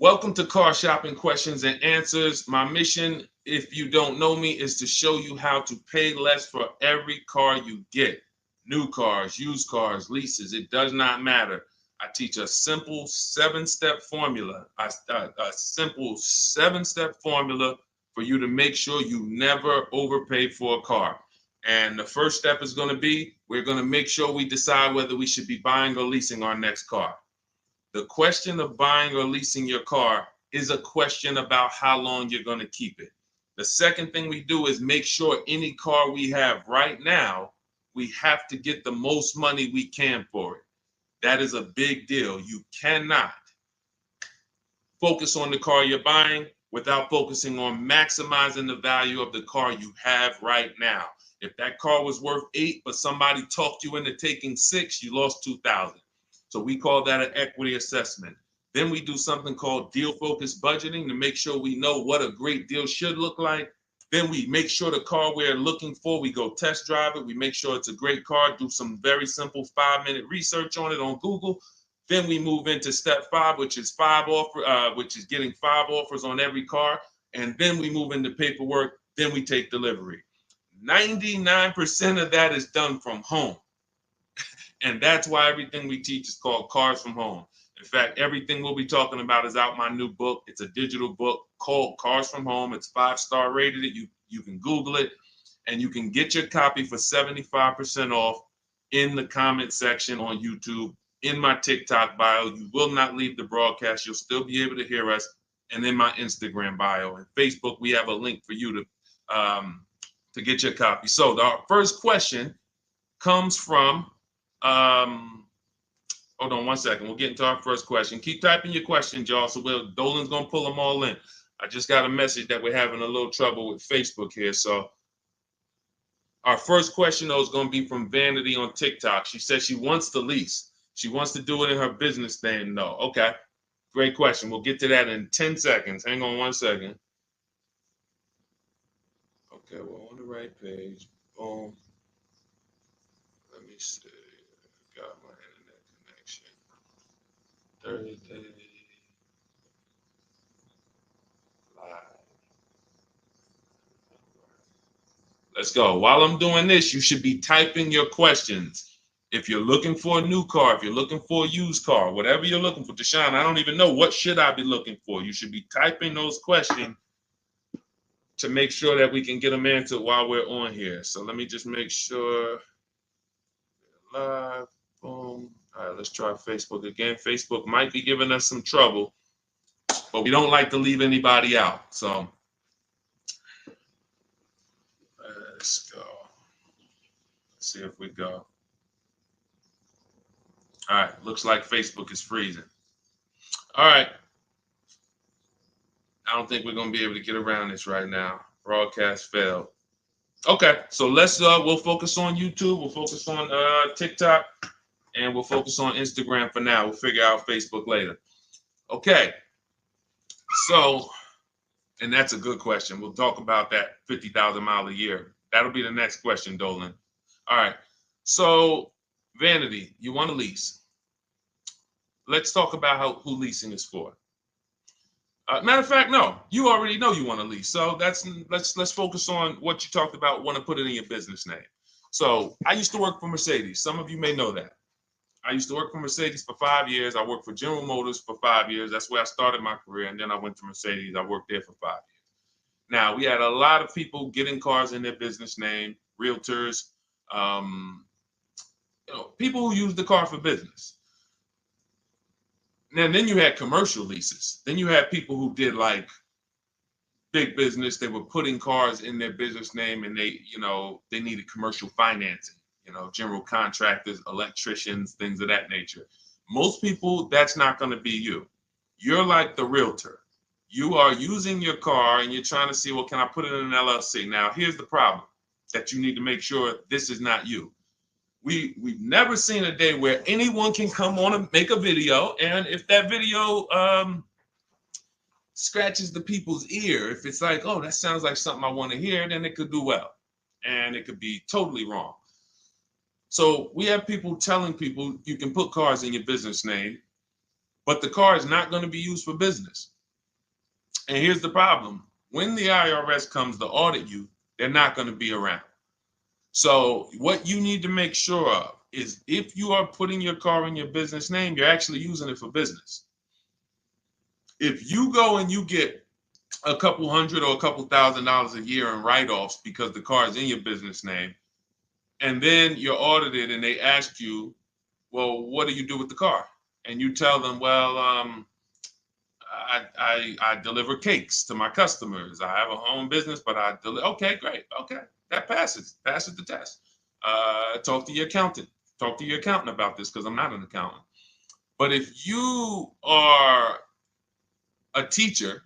Welcome to Car Shopping Questions and Answers. My mission, if you don't know me, is to show you how to pay less for every car you get. New cars, used cars, leases, it does not matter. I teach a simple seven-step formula, a simple seven-step formula for you to make sure you never overpay for a car. And the first step is going to be, we're going to make sure we decide whether we should be buying or leasing our next car. The question of buying or leasing your car is a question about how long you're going to keep it. The second thing we do is make sure any car we have right now, we have to get the most money we can for it. That is a big deal. You cannot focus on the car you're buying without focusing on maximizing the value of the car you have right now. If that car was worth 8, but somebody talked you into taking 6, you lost 2,000. So we call that an equity assessment. Then we do something called deal focused budgeting to make sure we know what a great deal should look like. Then we make sure the car we're looking for, we go test drive it. We make sure it's a great car, do some very simple 5-minute research on it on Google. Then we move into step 5, which is getting 5 offers on every car. And then we move into paperwork. Then we take delivery. 99% of that is done from home. And that's why everything we teach is called Cars from Home. In fact, everything we'll be talking about is out my new book. It's a digital book called Cars from Home. It's 5-star rated. You can Google it, and you can get your copy for 75% off in the comment section on YouTube, in my TikTok bio. You will not leave the broadcast. You'll still be able to hear us. And in my Instagram bio and Facebook, we have a link for you to get your copy. So our first question comes from hold on one second. We'll get into our first question. Keep typing your questions, y'all. So Dolan's gonna pull them all in. I just got a message that we're having a little trouble with Facebook here. So our first question though is gonna be from Vanity on TikTok. She says she wants to lease. She wants to do it in her business name though. Okay, great question. We'll get to that in 10 seconds. Hang on one second. Okay, we're on the right page. Boom. Let me see. Got my internet connection. Thursday live. Let's go. While I'm doing this, you should be typing your questions. If you're looking for a new car, if you're looking for a used car, whatever you're looking for, Deshone, I don't even know what should I be looking for. You should be typing those questions to make sure that we can get them answered while we're on here. So let me just make sure. Live. Boom. All right, let's try Facebook again. Facebook might be giving us some trouble, but we don't like to leave anybody out. So let's go. Let's see if we go. All right, looks like Facebook is freezing. All right. I don't think we're going to be able to get around this right now. Broadcast failed. Okay, so we'll focus on YouTube. We'll focus on TikTok. And we'll focus on Instagram for now. We'll figure out Facebook later. Okay. So, and that's a good question. We'll talk about that 50,000 mile a year. That'll be the next question, Dolan. All right. So, Vanity, you want to lease. Let's talk about who leasing is for. Matter of fact, no, you already know you want to lease. So let's focus on what you talked about, want to put it in your business name. So I used to work for Mercedes. Some of you may know that. I used to work for Mercedes for 5 years. I worked for General Motors for 5 years. That's where I started my career. And then I went to Mercedes. I worked there for 5 years. Now, we had a lot of people getting cars in their business name, realtors, people who use the car for business. And then you had commercial leases. Then you had people who did like big business. They were putting cars in their business name and they needed commercial financing. General contractors, electricians, things of that nature. Most people, that's not going to be you. You're like the realtor. You are using your car and you're trying to see, well, can I put it in an LLC? Now, here's the problem that you need to make sure this is not you. We've never seen a day where anyone can come on and make a video, and if that video scratches the people's ear, if it's like, oh, that sounds like something I want to hear, then it could do well, and it could be totally wrong. So we have people telling people you can put cars in your business name. but the car is not going to be used for business. And here's the problem. When the IRS comes to audit you, they're not going to be around. So what you need to make sure of is if you are putting your car in your business name, you're actually using it for business. If you go and you get a couple hundred or a couple $1,000s a year in write-offs because the car is in your business name, and then you're audited and they ask you, well, what do you do with the car? And you tell them, well, I deliver cakes to my customers. I have a home business, but I deliver. Okay, great. Okay, that passes the test. Talk to your accountant. Talk to your accountant about this because I'm not an accountant. But if you are a teacher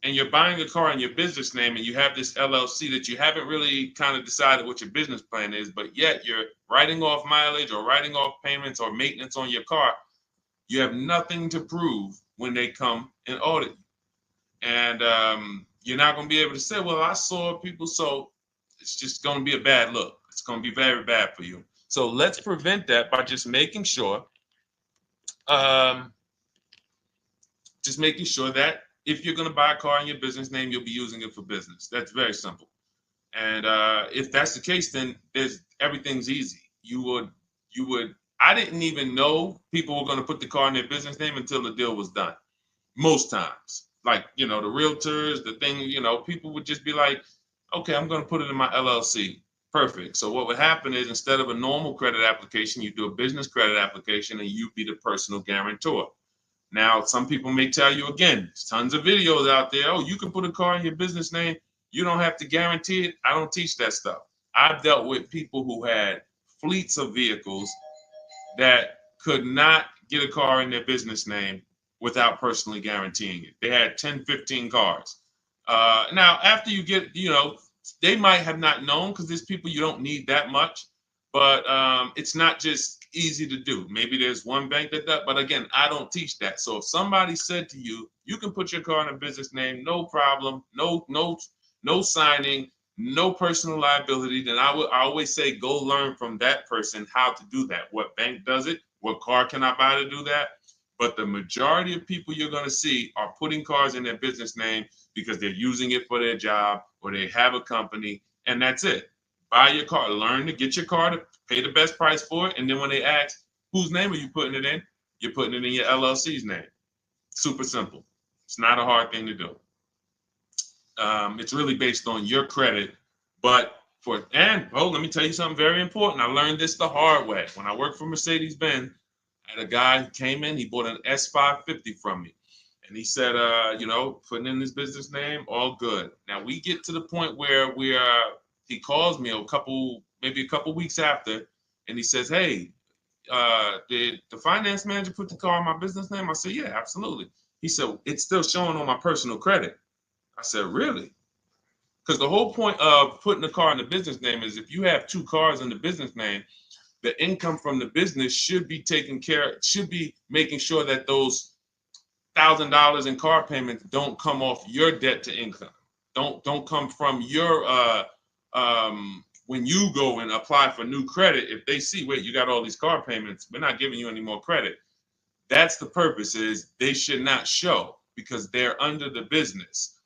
and you're buying a car in your business name and you have this LLC that you haven't really kind of decided what your business plan is, but yet you're writing off mileage or writing off payments or maintenance on your car, you have nothing to prove when they come and audit you. And you're not going to be able to say, well, I saw people. So it's just going to be a bad look. It's going to be very bad for you. So let's prevent that by just making sure that if you're going to buy a car in your business name, you'll be using it for business. That's very simple. And if that's the case, then everything's easy. I didn't even know people were going to put the car in their business name until the deal was done. Most times, like, the realtors, the thing, people would just be like, okay, I'm going to put it in my LLC. Perfect. So what would happen is instead of a normal credit application, you do a business credit application and you be the personal guarantor. Now, some people may tell you, again, there's tons of videos out there. Oh, you can put a car in your business name. You don't have to guarantee it. I don't teach that stuff. I've dealt with people who had fleets of vehicles that could not get a car in their business name without personally guaranteeing it. They had 10, 15 cars. Now, after you get, they might have not known because there's people you don't need that much, but it's not just easy to do. Maybe there's one bank that does, but again, I don't teach that. So if somebody said to you, you can put your car in a business name, no problem, no signing, no personal liability, then I always say go learn from that person how to do that. What bank does it? What car can I buy to do that? But the majority of people you're going to see are putting cars in their business name because they're using it for their job or they have a company, and that's it. Buy your car, learn to get your car to pay the best price for it, and then when they ask, whose name are you putting it in? You're putting it in your LLC's name. Super simple. It's not a hard thing to do. It's really based on your credit, but let me tell you something very important. I learned this the hard way. When I worked for Mercedes-Benz, I had a guy who came in, he bought an S550 from me. And he said, putting in his business name, all good. Now we get to the point where he calls me maybe a couple weeks after, and he says, hey, did the finance manager put the car in my business name? I said, yeah, absolutely. He said, it's still showing on my personal credit. I said, really? Because the whole point of putting the car in the business name is if you have two cars in the business name, the income from the business should be making sure that those $1,000 in car payments don't come off your debt to income. Don't come from your when you go and apply for new credit. If they see, wait, you got all these car payments, we're not giving you any more credit. That's the purpose, is they should not show because they're under the business.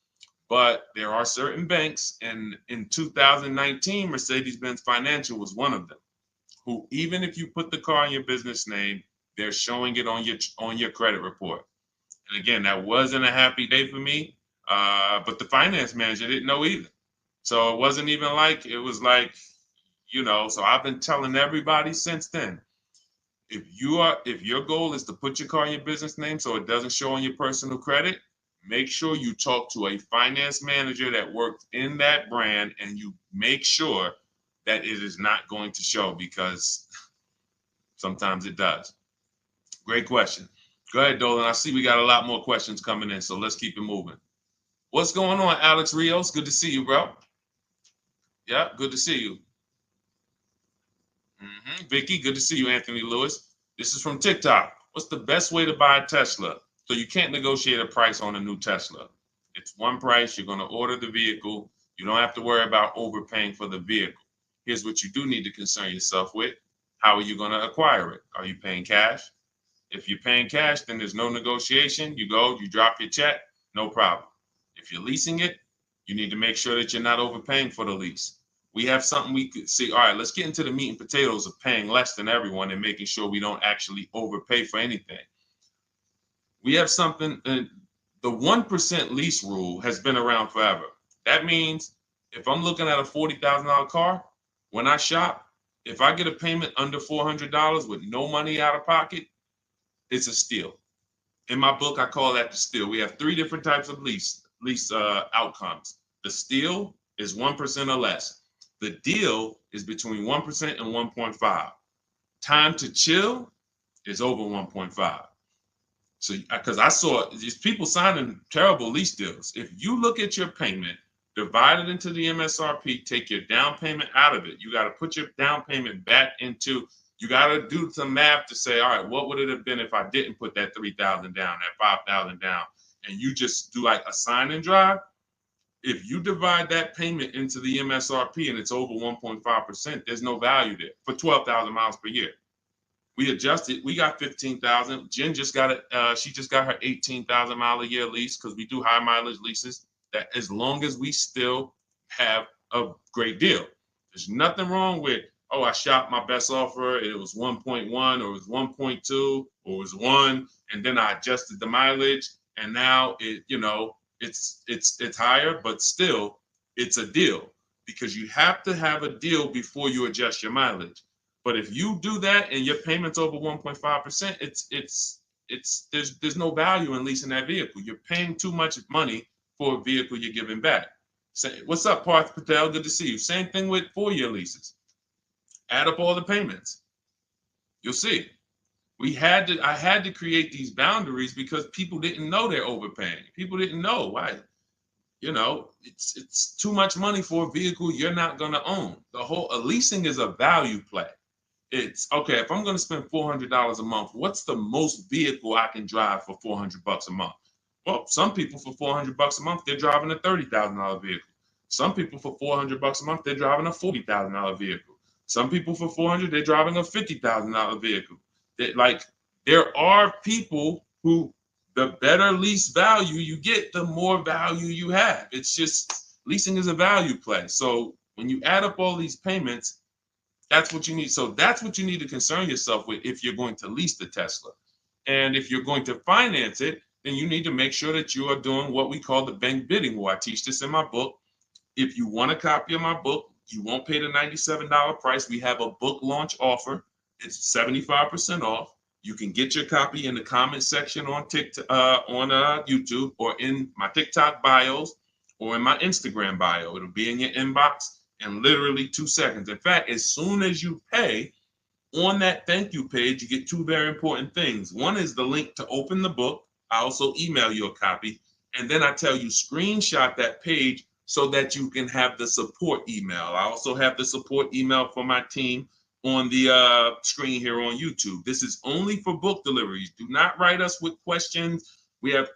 But there are certain banks, and in 2019, Mercedes-Benz Financial was one of them, who even if you put the car in your business name, they're showing it on your credit report. And again, that wasn't a happy day for me, but the finance manager didn't know either. So it wasn't even like, it was like, so I've been telling everybody since then, if your goal is to put your car in your business name so it doesn't show on your personal credit, make sure you talk to a finance manager that works in that brand and you make sure that it is not going to show, because sometimes it does. Great question. Go ahead, Dolan. I see we got a lot more questions coming in, so let's keep it moving. What's going on, Alex Rios? Good to see you, bro. Yeah, good to see you. Vicky, good to see you, Anthony Lewis. This is from TikTok. What's the best way to buy a Tesla? So you can't negotiate a price on a new Tesla. It's one price. You're going to order the vehicle. You don't have to worry about overpaying for the vehicle. Here's what you do need to concern yourself with. How are you going to acquire it? Are you paying cash? If you're paying cash, then there's no negotiation. You go, you drop your check, no problem. If you're leasing it, you need to make sure that you're not overpaying for the lease. We have something we could see. All right, let's get into the meat and potatoes of paying less than everyone and making sure we don't actually overpay for anything. We have something, the 1% lease rule has been around forever. That means if I'm looking at a $40,000 car, when I shop, if I get a payment under $400 with no money out of pocket, it's a steal. In my book, I call that the steal. We have 3 different types of lease outcomes. The steal is 1% or less. The deal is between 1% and 1.5. Time to chill is over 1.5. So, because I saw these people signing terrible lease deals. If you look at your payment, divide it into the MSRP, take your down payment out of it. You got to put your down payment back into, you got to do some math to say, all right, what would it have been if I didn't put that 3,000 down, that 5,000 down, and you just do like a sign and drive? If you divide that payment into the MSRP and it's over 1.5%, there's no value there for 12,000 miles per year. We adjusted. We got 15,000. Jen just got it. She just got her 18,000 mile a year lease because we do high mileage leases. That as long as we still have a great deal, there's nothing wrong with, oh, I shopped my best offer. It was 1.1 or it was 1.2 or it was 1, and then I adjusted the mileage, and now it, it's higher, but still it's a deal because you have to have a deal before you adjust your mileage. But if you do that and your payment's over 1.5%, there's no value in leasing that vehicle. You're paying too much money for a vehicle you're giving back. Say, what's up, Parth Patel? Good to see you. Same thing with 4-year leases. Add up all the payments. You'll see. I had to create these boundaries because people didn't know they're overpaying. People didn't know why. It's too much money for a vehicle you're not going to own. Leasing is a value play. It's okay, if I'm going to spend $400 a month, what's the most vehicle I can drive for $400 a month? Well, some people for $400 a month, they're driving a $30,000 vehicle. Some people for $400 a month, they're driving a $40,000 vehicle. Some people for $400, they're driving a $50,000 vehicle. There are people who, the better lease value you get, the more value you have. It's just, leasing is a value play. So when you add up all these payments, that's what you need. So that's what you need to concern yourself with if you're going to lease the Tesla. And if you're going to finance it, then you need to make sure that you are doing what we call the bank bidding war. I teach this in my book. If you want a copy of my book, you won't pay the $97 price. We have a book launch offer. It's 75% off. You can get your copy in the comment section on TikTok, on YouTube, or in my TikTok bios, or in my Instagram bio. It'll be in your inbox in literally 2 seconds. In fact, as soon as you pay, on that thank you page, you get 2 very important things. One is the link to open the book. I also email you a copy. And then I tell you, screenshot that page so that you can have the support email. I also have the support email for my team on the screen here on YouTube. This is only for book deliveries. Do not write us with questions. We have,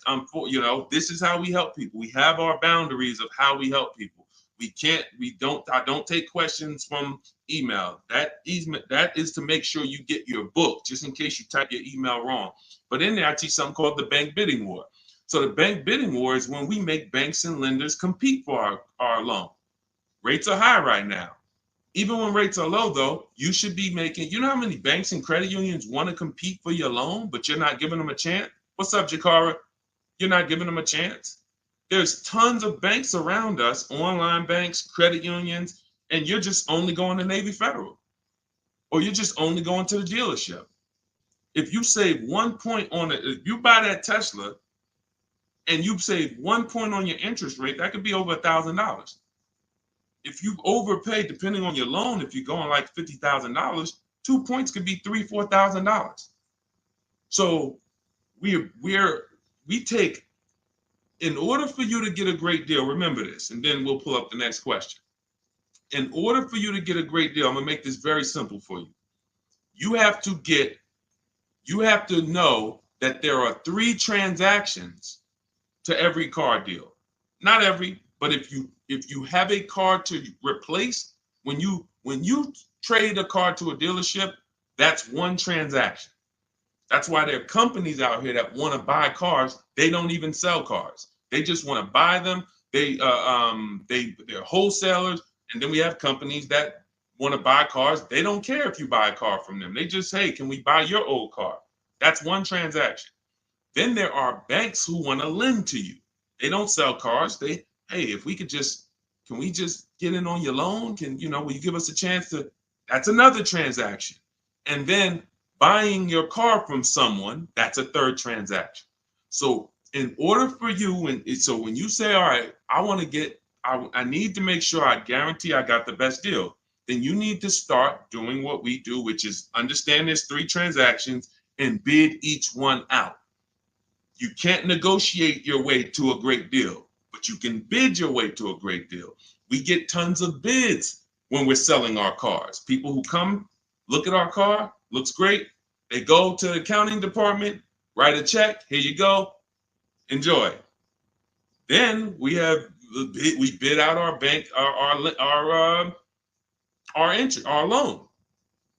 this is how we help people. We have our boundaries of how we help people. I don't take questions from email. That is to make sure you get your book, just in case you type your email wrong. But in there, I teach something called the bank bidding war. So the bank bidding war is when we make banks and lenders compete for our loan. Rates are high right now. Even when rates are low, though, you should be making, you know how many banks and credit unions want to compete for your loan, but you're not giving them a chance? What's up, Jakara? You're not giving them a chance? There's tons of banks around us, online banks, credit unions, and you're just only going to Navy Federal, or you're just only going to the dealership. If you save 1 point on it, if you buy that Tesla and you save 1 point on your interest rate, that could be over $1,000. If you overpay, depending on your loan, if you're going like $50,000, 2 points could be $3,000, $4,000. So we take, in order for you to get a great deal, remember this, and then we'll pull up the next question. In order for you to get a great deal, I'm gonna make this very simple for you. You have to know that there are 3 transactions to every car deal. Not every, but if you have a car to replace, when you trade a car to a dealership, that's 1 transaction. That's why there are companies out here that want to buy cars. They don't even sell cars. They just want to buy them. They're wholesalers, and then we have companies that want to buy cars. They don't care if you buy a car from them. They just, hey, can we buy your old car? That's one transaction. Then there are banks who want to lend to you. They don't sell cars. Hey, if we could just, can we just get in on your loan? Will you give us a chance to? That's another transaction. And then buying your car from someone, that's a third transaction. So in order for you, so when you say, all right, I need to make sure I guarantee I got the best deal, then you need to start doing what we do, which is understand there's 3 transactions and bid each one out. You can't negotiate your way to a great deal, but you can bid your way to a great deal. We get tons of bids when we're selling our cars. People who come, look at our car, looks great. They go to the accounting department, write a check. Here you go. Enjoy. Then we bid out our bank, our loan.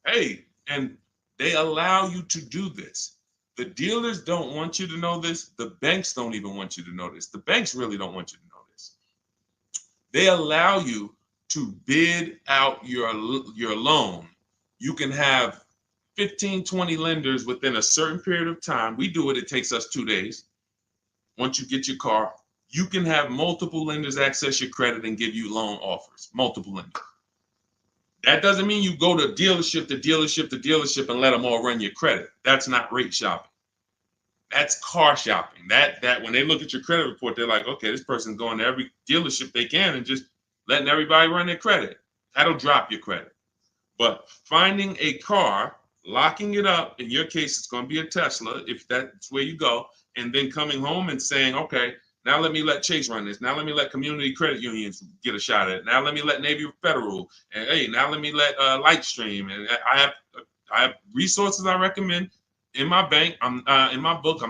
Hey, and they allow you to do this. The dealers don't want you to know this. The banks don't even want you to know this. The banks really don't want you to know this. They allow you to bid out your loan. You can have 15, 20 lenders within a certain period of time. We do it. It takes us 2 days. Once you get your car, you can have multiple lenders access your credit and give you loan offers. Multiple lenders. That doesn't mean you go to dealership to dealership to dealership and let them all run your credit. That's not rate shopping. That's car shopping. That when they look at your credit report, they're like, okay, this person's going to every dealership they can and just letting everybody run their credit. That'll drop your credit. But finding a car, locking it up, in your case, it's going to be a Tesla, if that's where you go, and then coming home and saying, okay, now let me let Chase run this. Now let me let community credit unions get a shot at it. Now let me let Navy Federal. And hey, now let me let Lightstream. And I have resources I recommend in my bank. In my book.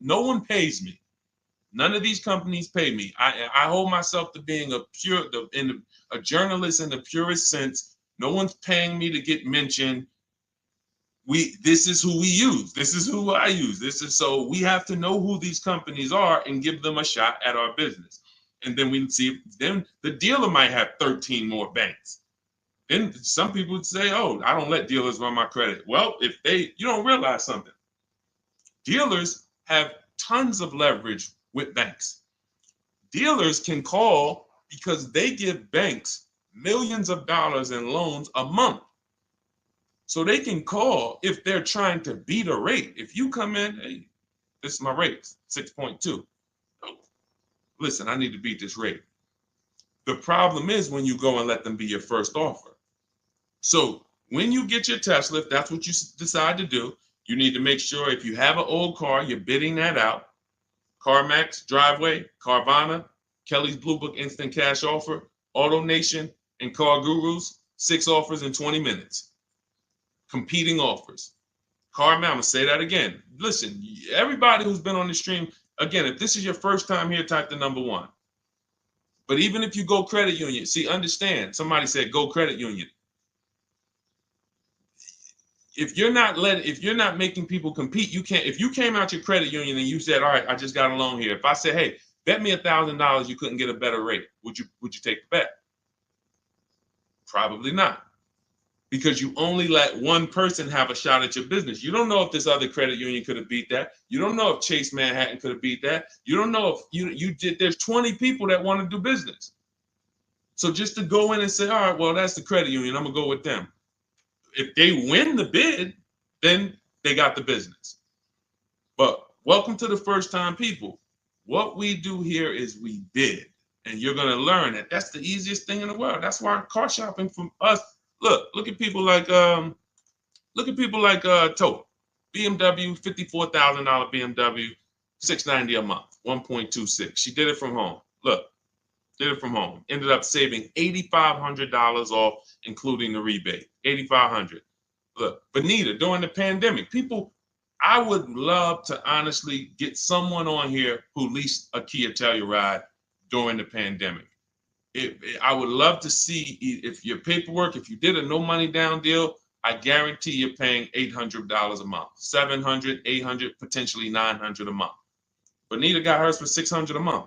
No one pays me. None of these companies pay me. I hold myself to being a journalist in the purest sense. No one's paying me to get mentioned. This is who we use. This is who I use. So we have to know who these companies are and give them a shot at our business. And then we see, then the dealer might have 13 more banks. Then some people would say, oh, I don't let dealers run my credit. Well, you don't realize something. Dealers have tons of leverage with banks. Dealers can call because they give banks millions of dollars in loans a month. So they can call if they're trying to beat a rate. If you come in, hey, this is my rate, 6.2. Oh, listen, I need to beat this rate. The problem is when you go and let them be your first offer. So when you get your Tesla, if that's what you decide to do, you need to make sure if you have an old car, you're bidding that out. CarMax, Driveway, Carvana, Kelly's Blue Book Instant Cash Offer, AutoNation, and Car Gurus, 6 offers in 20 minutes. Competing offers. CarMax, I'm going to say that again. Listen, everybody who's been on the stream, again, if this is your first time here, type the number 1. But even if you go credit union, see, understand, somebody said go credit union. If you're not making people compete, you can't. If you came out your credit union and you said, all right, I just got a loan here. If I said, hey, bet me $1,000 you couldn't get a better rate, would you take the bet? Probably not. Because you only let one person have a shot at your business. You don't know if this other credit union could have beat that. You don't know if Chase Manhattan could have beat that. You don't know if you did. There's 20 people that want to do business. So just to go in and say, all right, well, that's the credit union, I'm going to go with them. If they win the bid, then they got the business. But welcome to the first time people. What we do here is we bid. And you're going to learn that that's the easiest thing in the world. That's why car shopping from us. Look at people like Tote, BMW, $54,000 BMW, $690 a month, 1.26. She did it from home. Did it from home. Ended up saving $8,500 off, including the rebate. $8,500. Look, Benita, during the pandemic, I would love to honestly get someone on here who leased a Kia Telluride during the pandemic. I would love to see if your paperwork, if you did a no money down deal, I guarantee you're paying $800 a month, 700, 800, potentially 900 a month. Bonita got hers for 600 a month.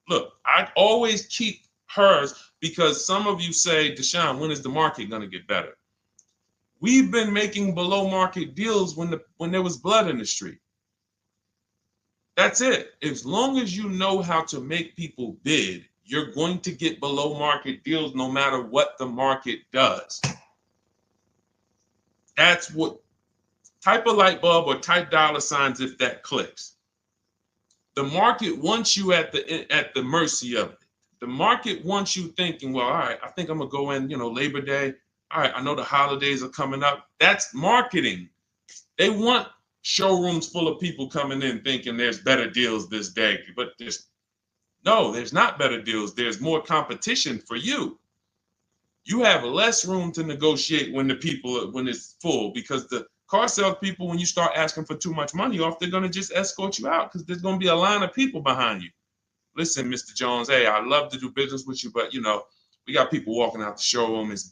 Look, I always keep hers because some of you say, Deshone, when is the market going to get better? We've been making below market deals when there was blood in the street. That's it. As long as you know how to make people bid, you're going to get below market deals no matter what the market does. That's what, type a light bulb or type dollar signs if that clicks. The market wants you at the mercy of it. The market wants you thinking, well, all right, I think I'm gonna go in, Labor Day. All right, I know the holidays are coming up. That's marketing. They want showrooms full of people coming in thinking there's better deals this day, but there's not better deals. There's more competition for you. You have less room to negotiate when it's full, because the car sales people, when you start asking for too much money off, they're going to just escort you out because there's going to be a line of people behind you. Listen, Mr. Jones, hey, I'd love to do business with you, but we got people walking out the showroom. It's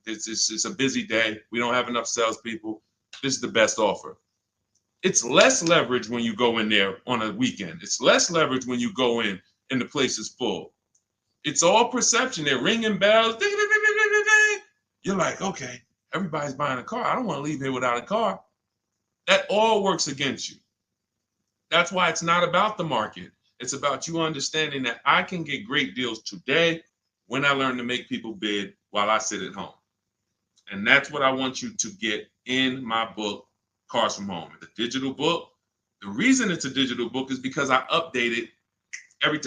it's a busy day. We don't have enough salespeople. This is the best offer. It's less leverage when you go in there on a weekend. It's less leverage when you go in and the place is full. It's all perception. They're ringing bells. Ding, ding, ding, ding, ding, ding. You're like, okay, everybody's buying a car. I don't want to leave here without a car. That all works against you. That's why it's not about the market. It's about you understanding that I can get great deals today when I learn to make people bid while I sit at home. And that's what I want you to get in my book, Cars from Home. It's a digital book. The reason it's a digital book is because I updated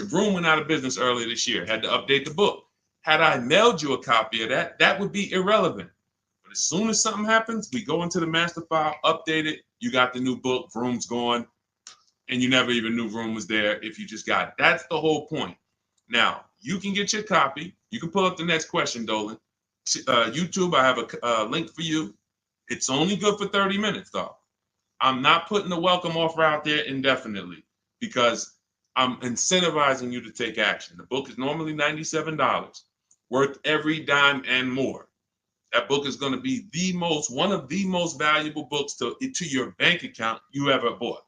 Vroom went out of business earlier this year. Had to update the book. Had I mailed you a copy of that would be irrelevant. But as soon as something happens, we go into the master file, update it. You got the new book. Vroom's gone, and you never even knew Vroom was there if you just got it. That's the whole point. Now you can get your copy. You can pull up the next question, Dolan. YouTube, I have a link for you. It's only good for 30 minutes, though. I'm not putting the welcome offer out there indefinitely because I'm incentivizing you to take action. The book is normally $97, worth every dime and more. That book is going to be one of the most valuable books to your bank account you ever bought.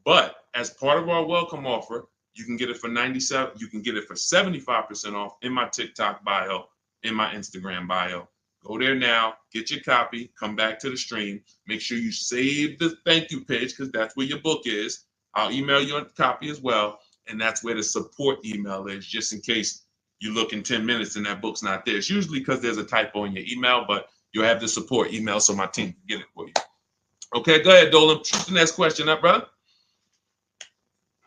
But as part of our welcome offer, you can get it for $97. You can get it for 75% off in my TikTok bio, in my Instagram bio. Go there now, get your copy, come back to the stream. Make sure you save the thank you page because that's where your book is. I'll email you a copy as well. And that's where the support email is, just in case you look in 10 minutes and that book's not there. It's usually because there's a typo in your email, but you'll have the support email so my team can get it for you. Okay, go ahead, Dolan. Shoot the next question up, brother.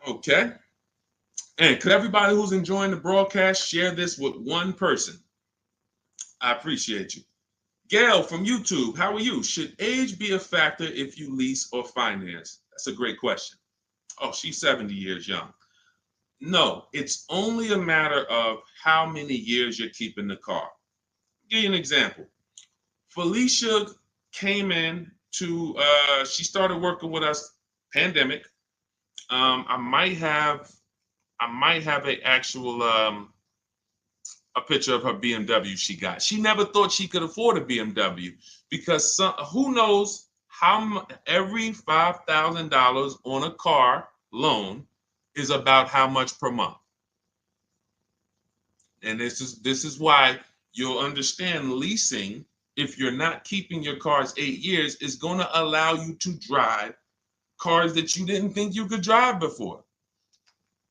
Okay. And could everybody who's enjoying the broadcast share this with one person? I appreciate you. Gail from YouTube, how are you? Should age be a factor if you lease or finance? That's a great question. Oh, she's 70 years young. No, it's only a matter of how many years you're keeping the car. I'll give you an example. Felicia came in she started working with us, pandemic. I might have a picture of her BMW she got. She never thought she could afford a BMW because who knows how every $5,000 on a car loan is about how much per month. And this is why you'll understand leasing, if you're not keeping your cars 8 years, is going to allow you to drive cars that you didn't think you could drive before.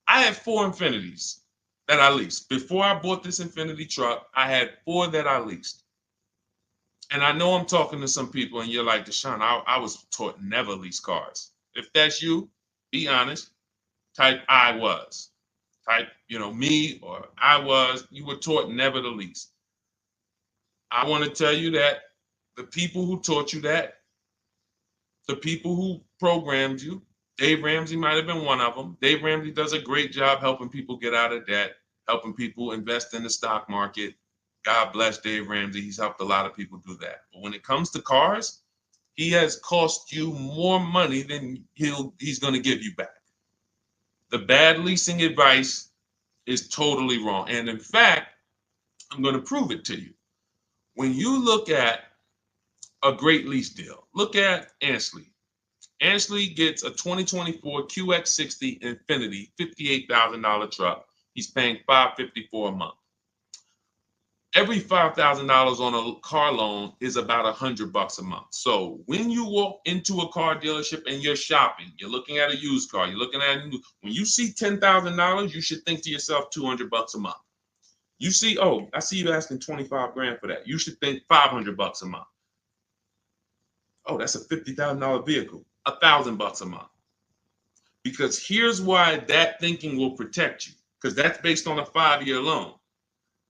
I had 4 Infinities that I leased. Before I bought this Infinity truck, I had 4 that I leased. And I know I'm talking to some people and you're like, Deshone, I was taught never lease cars. If that's you, be honest. Type I was. Type, me or I was. You were taught never to lease. I want to tell you that the people who taught you that, the people who programmed you, Dave Ramsey might have been one of them. Dave Ramsey does a great job helping people get out of debt, helping people invest in the stock market. God bless Dave Ramsey. He's helped a lot of people do that. But when it comes to cars, he has cost you more money than he's going to give you back. The bad leasing advice is totally wrong. And in fact, I'm going to prove it to you. When you look at a great lease deal. Look at Ansley. Ansley gets a 2024 QX60 Infinity $58,000 truck. He's paying $554 a month. Every $5,000 on a car loan is about $100 a month. So when you walk into a car dealership and you're shopping, you're looking at a used car, you're looking at a new, when you see $10,000, you should think to yourself $200 a month. You see, oh, I see you asking 25 grand for that. You should think $500 a month. Oh, that's a $50,000 vehicle, $1,000 a month. Because here's why that thinking will protect you, because that's based on a 5-year loan.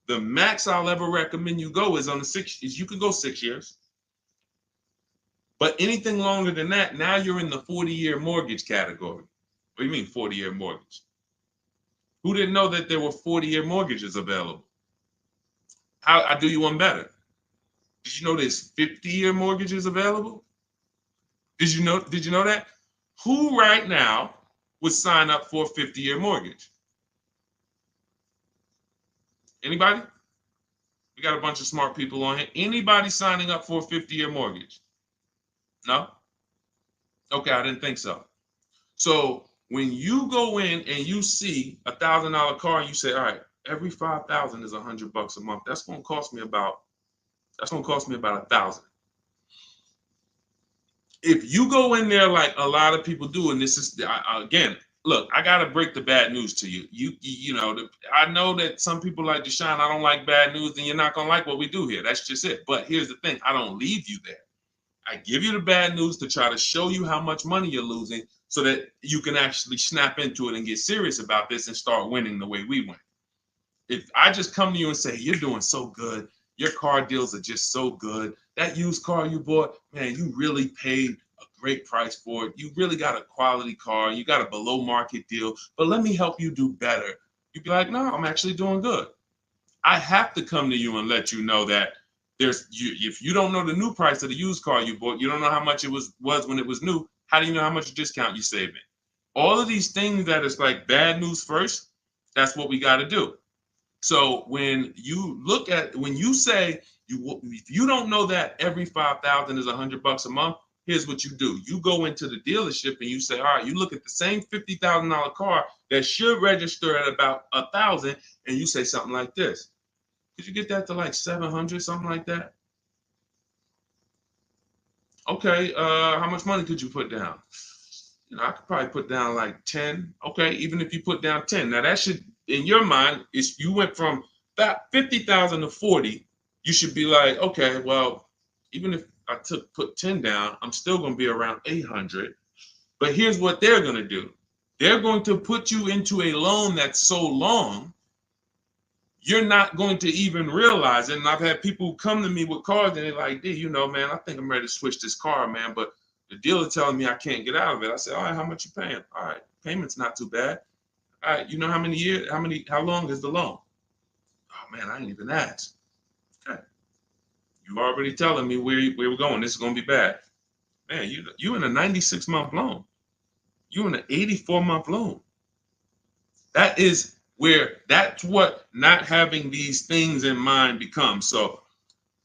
The max I'll ever recommend you go is on the 6 years. You can go 6 years. But anything longer than that, now you're in the 40-year mortgage category. What do you mean 40-year mortgage? Who didn't know that there were 40-year mortgages available? I'll do you one better. Did you know there's 50-year mortgages available? Did you know that? Who right now would sign up for a 50-year mortgage? Anybody? We got a bunch of smart people on here. Anybody signing up for a 50-year mortgage? No? Okay, I didn't think so. So when you go in and you see $1,000 car and you say, all right, every 5,000 is $100 a month. That's gonna cost me about $1,000. If you go in there like a lot of people do, and this is again, look, I gotta break the bad news to you. I know that some people like Deshone, I don't like bad news, and you're not gonna like what we do here. That's just it. But here's the thing: I don't leave you there. I give you the bad news to try to show you how much money you're losing, so that you can actually snap into it and get serious about this and start winning the way we win. If I just come to you and say, you're doing so good, your car deals are just so good, that used car you bought, man, you really paid a great price for it. You really got a quality car. You got a below market deal, but let me help you do better. You'd be like, no, I'm actually doing good. I have to come to you and let you know that if you don't know the new price of the used car you bought, you don't know how much it was when it was new. How do you know how much discount you saving? All of these things that is like bad news first, that's what we got to do. So when you say if you don't know that every 5,000 is $100 a month, here's what you do. You go into the dealership and you say, all right, you look at the same $50,000 car that should register at about 1,000, and you say something like this. Could you get that to like 700, something like that? Okay, how much money could you put down? I could probably put down like 10. Okay, even if you put down 10. Now that should, in your mind, if you went from that 50,000 to 40, you should be like, okay, well, even if I put 10 down, I'm still going to be around 800. But here's what they're going to do. They're going to put you into a loan that's so long, you're not going to even realize it. And I've had people come to me with cars and they're like, D, man, I think I'm ready to switch this car, man, but the dealer telling me I can't get out of it. I said, all right, how much you paying? All right, payment's not too bad. All right, you know how many years, how long is the loan? Oh man, I ain't even asked. Okay. You already telling me where we're going. This is gonna be bad. Man, you in a 96-month loan. You in an 84-month loan. That's what not having these things in mind becomes. So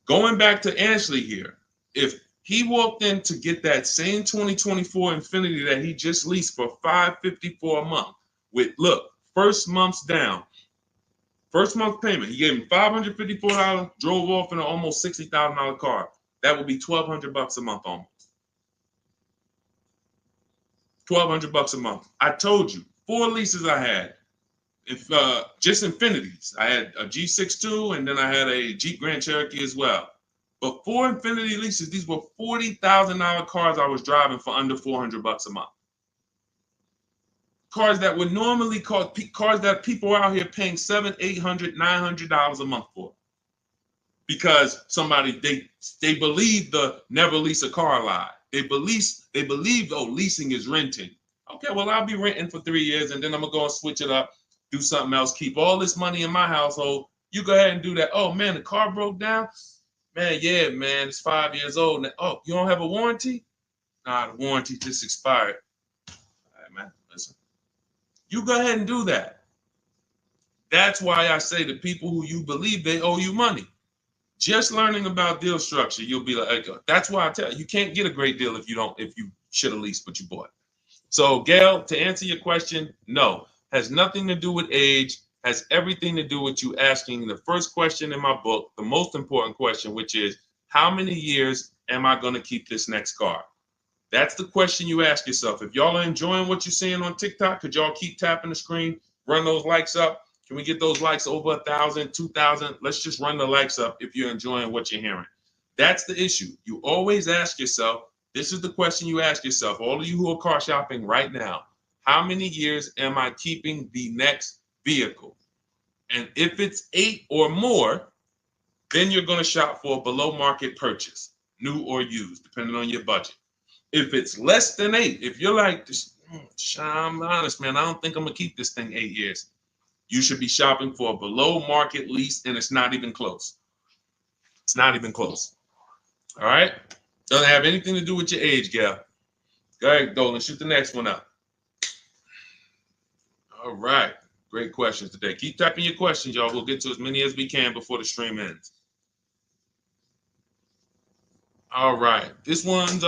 going back to Ashley here, if he walked in to get that same 2024 Infinity that he just leased for $554 a month with, look, first month's down, first month payment, he gave him $554, drove off in an almost $60,000 car. That would be $1,200 a month almost. $1,200 a month. I told you, 4 leases I had. Just Infinities. I had a G62 and then I had a Jeep Grand Cherokee as well. But 4 Infinity leases, these were $40,000 cars I was driving for under $400 a month. Cars that would normally cost, cars that people are out here paying $700, $800, $900 a month for. Because they believe the never lease a car lie. They believe, oh, leasing is renting. Okay, well, I'll be renting for 3 years and then I'm gonna go and switch it up, do something else, keep all this money in my household. You go ahead and do that. Oh man, the car broke down. Man, yeah, man, it's 5 years old. Now, oh, you don't have a warranty? Nah, the warranty just expired. All right, man, listen. You go ahead and do that. That's why I say to people who you believe they owe you money. Just learning about deal structure, you'll be like, that's why I tell you, you can't get a great deal if you should have leased what you bought. So, Gail, to answer your question, no, has nothing to do with age, has everything to do with you asking the first question in my book, the most important question, which is, how many years am I going to keep this next car? That's the question you ask yourself. If y'all are enjoying what you're seeing on TikTok, could y'all keep tapping the screen, run those likes up? Can we get those likes over 1,000, 2,000? Let's just run the likes up if you're enjoying what you're hearing. That's the issue. You always ask yourself, this is the question you ask yourself, all of you who are car shopping right now, how many years am I keeping the next vehicle? And if it's 8 or more, then you're going to shop for a below market purchase, new or used, depending on your budget. If it's less than 8, if you're like, I'm honest, man, I don't think I'm going to keep this thing 8 years. You should be shopping for a below market lease, and it's not even close. It's not even close. All right? Doesn't have anything to do with your age, Gail. Go ahead, Dolan, shoot the next one up. All right. Great questions today. Keep typing your questions, y'all. We'll get to as many as we can before the stream ends. All right. This one's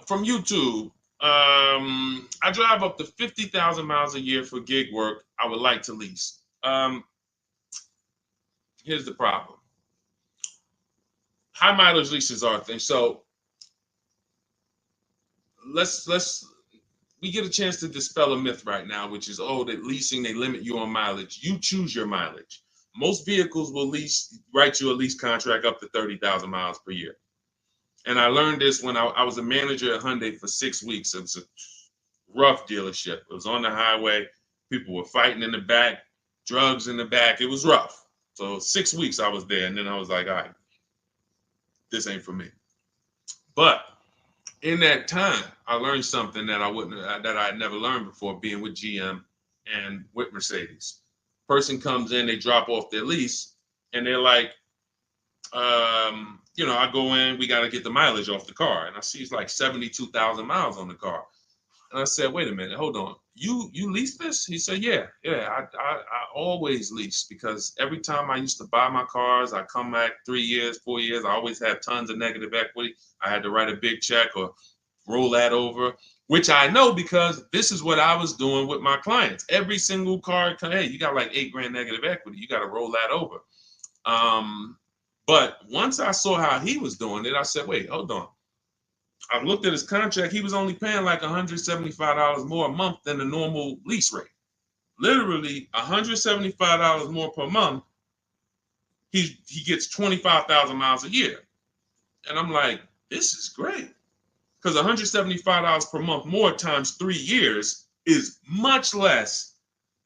from YouTube. I drive up to 50,000 miles a year for gig work. I would like to lease. Here's the problem. High mileage leases are a thing. So we get a chance to dispel a myth right now, which is, oh, that leasing, they limit you on mileage. You choose your mileage. Most vehicles will write you a lease contract up to 30,000 miles per year. And I learned this when I was a manager at Hyundai for 6 weeks. It was a rough dealership. It was on the highway. People were fighting in the back, drugs in the back. It was rough. So 6 weeks I was there, and then I was like, all right, this ain't for me. But in that time, I learned something that I had never learned before, being with GM and with Mercedes. Person comes in, they drop off their lease, and they're like, I go in, we got to get the mileage off the car. And I see it's like 72,000 miles on the car. And I said, wait a minute, hold on. You lease this? He said, yeah, I always lease, because every time I used to buy my cars, I come back 3 years, 4 years, I always had tons of negative equity. I had to write a big check or roll that over, which I know because this is what I was doing with my clients. Every single car, hey, you got like $8,000 negative equity. You got to roll that over. But once I saw how he was doing it, I said, wait, hold on. I looked at his contract. He was only paying like $175 more a month than the normal lease rate. Literally $175 more per month. He gets 25,000 miles a year. And I'm like, this is great. Because $175 per month more times 3 years is much less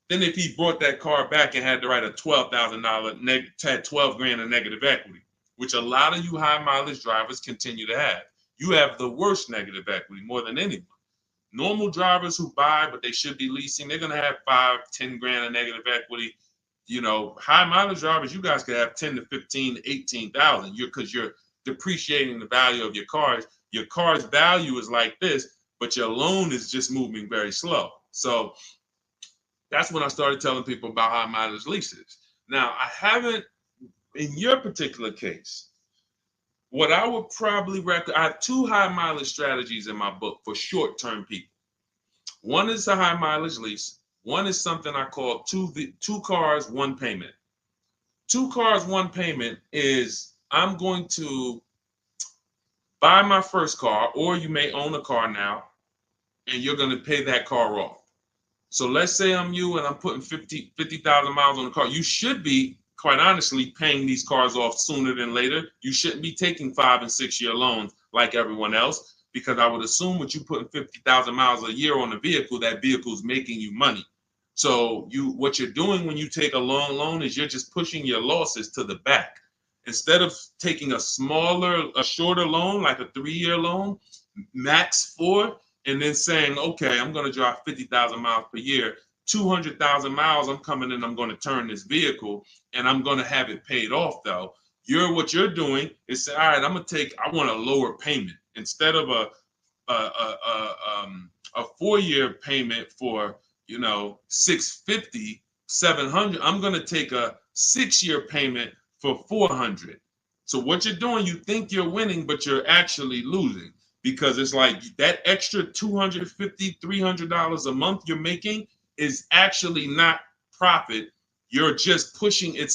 than if he brought that car back and had to write a $12,000 had $12,000 in negative equity, which a lot of you high mileage drivers continue to have. You have the worst negative equity more than anyone. Normal drivers who buy, but they should be leasing, they're going to have $5,000-10,000 in negative equity. High mileage drivers, you guys could have 10 to 15, 18,000 because you're depreciating the value of your cars. Your car's value is like this, but your loan is just moving very slow. So that's when I started telling people about high mileage leases. Now, I haven't, in your particular case, what I would probably recommend, I have 2 high mileage strategies in my book for short-term people. One is a high mileage lease. One is something I call two cars, one payment. 2 cars, one payment is I'm going to buy my first car, or you may own a car now, and you're going to pay that car off. So let's say I'm you and I'm putting 50,000 miles on the car. You should be, quite honestly, paying these cars off sooner than later. You shouldn't be taking 5- and 6-year loans like everyone else, because I would assume with you putting 50,000 miles a year on a vehicle, that vehicle is making you money. So what you're doing when you take a long loan is you're just pushing your losses to the back. Instead of taking a shorter loan, like a 3-year loan, max 4, and then saying, okay, I'm going to drive 50,000 miles per year, 200,000 miles, I'm coming in, I'm going to turn this vehicle, and I'm going to have it paid off, though. What you're doing is say, all right, I want a lower payment. Instead of a 4-year payment for, $650, $700, I'm going to take a 6-year payment for $400. So what you're doing, you think you're winning, but you're actually losing, because it's like that extra $250, $300 a month you're making is actually not profit. You're just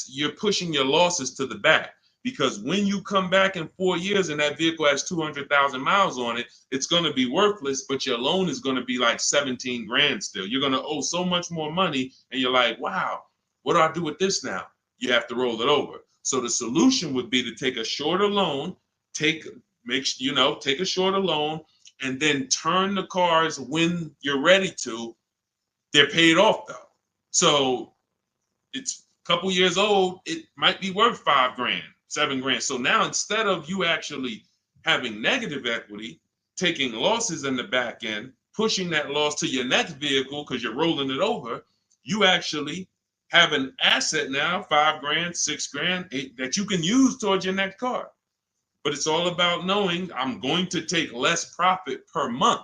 you're pushing your losses to the back, because when you come back in 4 years and that vehicle has 200,000 miles on it, it's going to be worthless, but your loan is going to be like 17 grand still. You're going to owe so much more money, and you're like, wow, what do I do with this now? You have to roll it over. So the solution would be to take a shorter loan, take a shorter loan, and then turn the cars when you're ready to. They're paid off though. So it's a couple years old, it might be worth 5 grand, 7 grand. So now instead of you actually having negative equity, taking losses in the back end, pushing that loss to your next vehicle because you're rolling it over, you actually have an asset now, 5 grand, 6 grand, 8, that you can use towards your next car. But it's all about knowing I'm going to take less profit per month.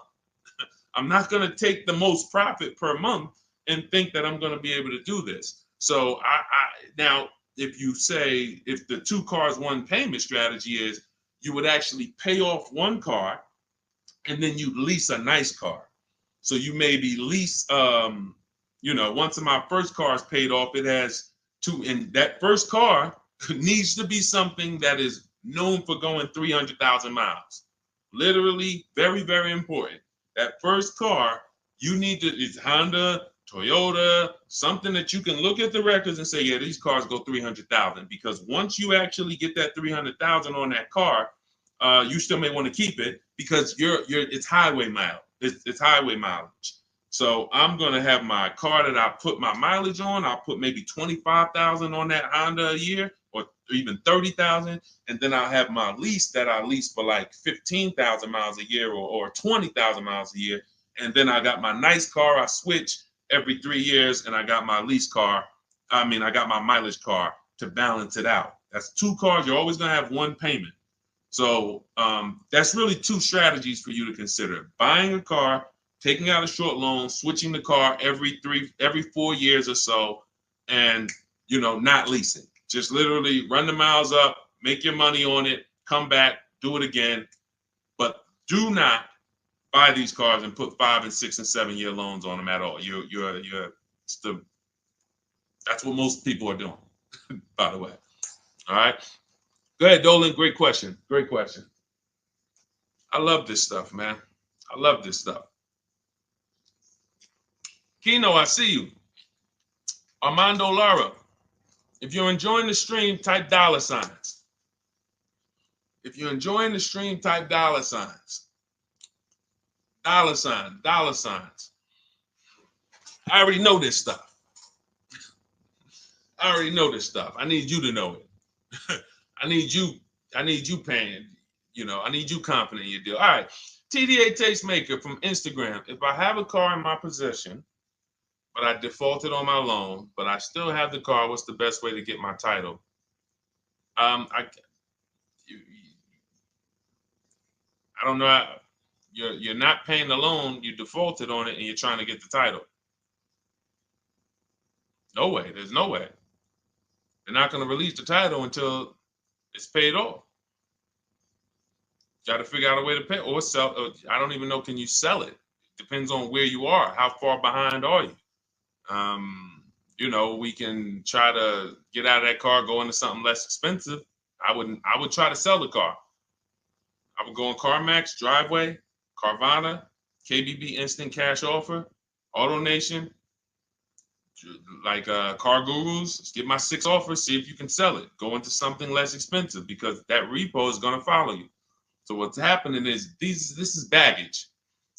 I'm not going to take the most profit per month and think that I'm going to be able to do this. So now, if you say, if the 2 cars, 1 payment strategy is, you would actually pay off 1 car and then you lease a nice car. So you maybe lease, once my first car is paid off, it has 2, and that first car needs to be something that is known for going 300,000 miles. Literally, very, very important. That first car, you need to, it's Honda, Toyota, something that you can look at the records and say, yeah, these cars go 300,000. Because once you actually get that 300,000 on that car, you still may want to keep it because it's highway mileage. It's highway mileage. So I'm gonna have my car that I put my mileage on. I'll put maybe 25,000 on that Honda a year, or even 30,000, and then I'll have my lease that I lease for like 15,000 miles a year, or 20,000 miles a year. And then I got my nice car. I switch every 3 years, and I got my lease car. I got my mileage car to balance it out. That's 2 cars. You're always gonna have 1 payment. So that's really 2 strategies for you to consider: buying a car, taking out a short loan, switching the car every 4 years or so, and not leasing. Just literally run the miles up, make your money on it, come back, do it again. But do not buy these cars and put 5 and 6 and 7 year loans on them at all. That's what most people are doing, by the way. All right. Go ahead, Dolan. Great question. Great question. I love this stuff, man. I love this stuff. Kino, I see you. Armando Lara, if you're enjoying the stream, type $signs. If you're enjoying the stream, type $signs. $signs. I already know this stuff. I already know this stuff. I need you to know it. I need you paying, I need you confident in your deal. All right. TDA Tastemaker from Instagram. If I have a car in my possession, but I defaulted on my loan, but I still have the car, what's the best way to get my title? I don't know. You're not paying the loan, you defaulted on it, and you're trying to get the title. No way. There's no way. They're not going to release the title until it's paid off. Got to figure out a way to pay or sell. I don't even know. Can you sell it? Depends on where you are. How far behind are you? We can try to get out of that car, go into something less expensive. I would try to sell the car. I would go on CarMax, Driveway, Carvana, KBB Instant Cash Offer, AutoNation, like Car Gurus. Get my 6 offers, see if you can sell it. Go into something less expensive because that repo is going to follow you. So what's happening is this is baggage.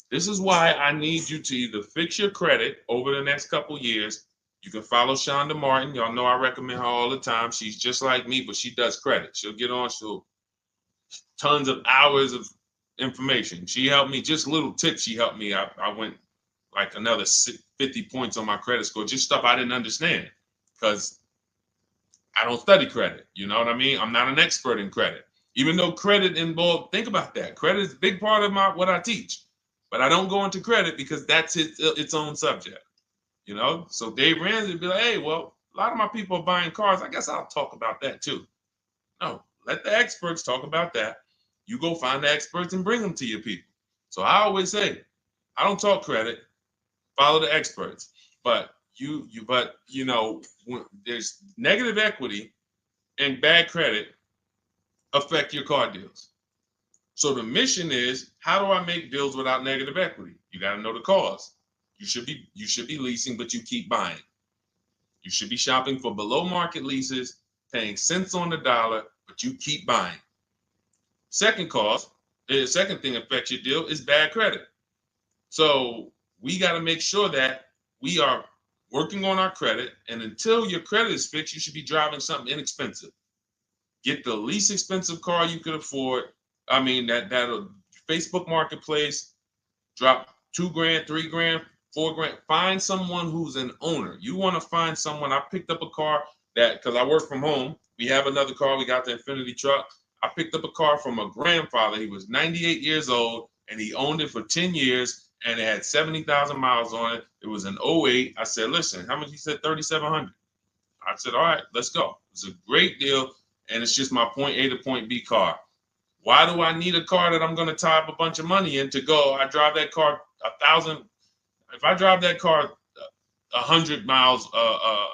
This is why I need you to either fix your credit over the next couple years. You can follow Shonda Martin. Y'all know I recommend her all the time. She's just like me, but she does credit. She'll get on, tons of hours of information. She helped me, just little tips she helped me. I went like another 50 points on my credit score, just stuff I didn't understand because I don't study credit. You know what I mean? I'm not an expert in credit. Even though credit involved, think about that. Credit is a big part of what I teach. But I don't go into credit because that's its own subject. So Dave Ramsey would be like, hey, well, a lot of my people are buying cars. I guess I'll talk about that too. No, let the experts talk about that. You go find the experts and bring them to your people. So I always say, I don't talk credit, follow the experts. But when there's negative equity and bad credit affect your car deals. So the mission is, how do I make deals without negative equity? You got to know the cause. You should be leasing, but you keep buying. You should be shopping for below market leases, paying cents on the dollar, but you keep buying. Second cause, the second thing affects your deal is bad credit. So we got to make sure that we are working on our credit, and until your credit is fixed, you should be driving something inexpensive. Get the least expensive car you could afford. I mean, that'll Facebook Marketplace, drop $2,000, $3,000, $4,000. Find someone who's an owner. You want to find someone. I picked up a car because I work from home. We have another car. We got the Infinity truck. I picked up a car from a grandfather. He was 98 years old, and he owned it for 10 years, and it had 70,000 miles on it. It was an '08. I said, listen, how much? He said, $3,700. I said, all right, let's go. It's a great deal, and it's just my point A to point B car. Why do I need a car that I'm going to tie up a bunch of money in to go? I drive that car 1,000. If I drive that car 100 miles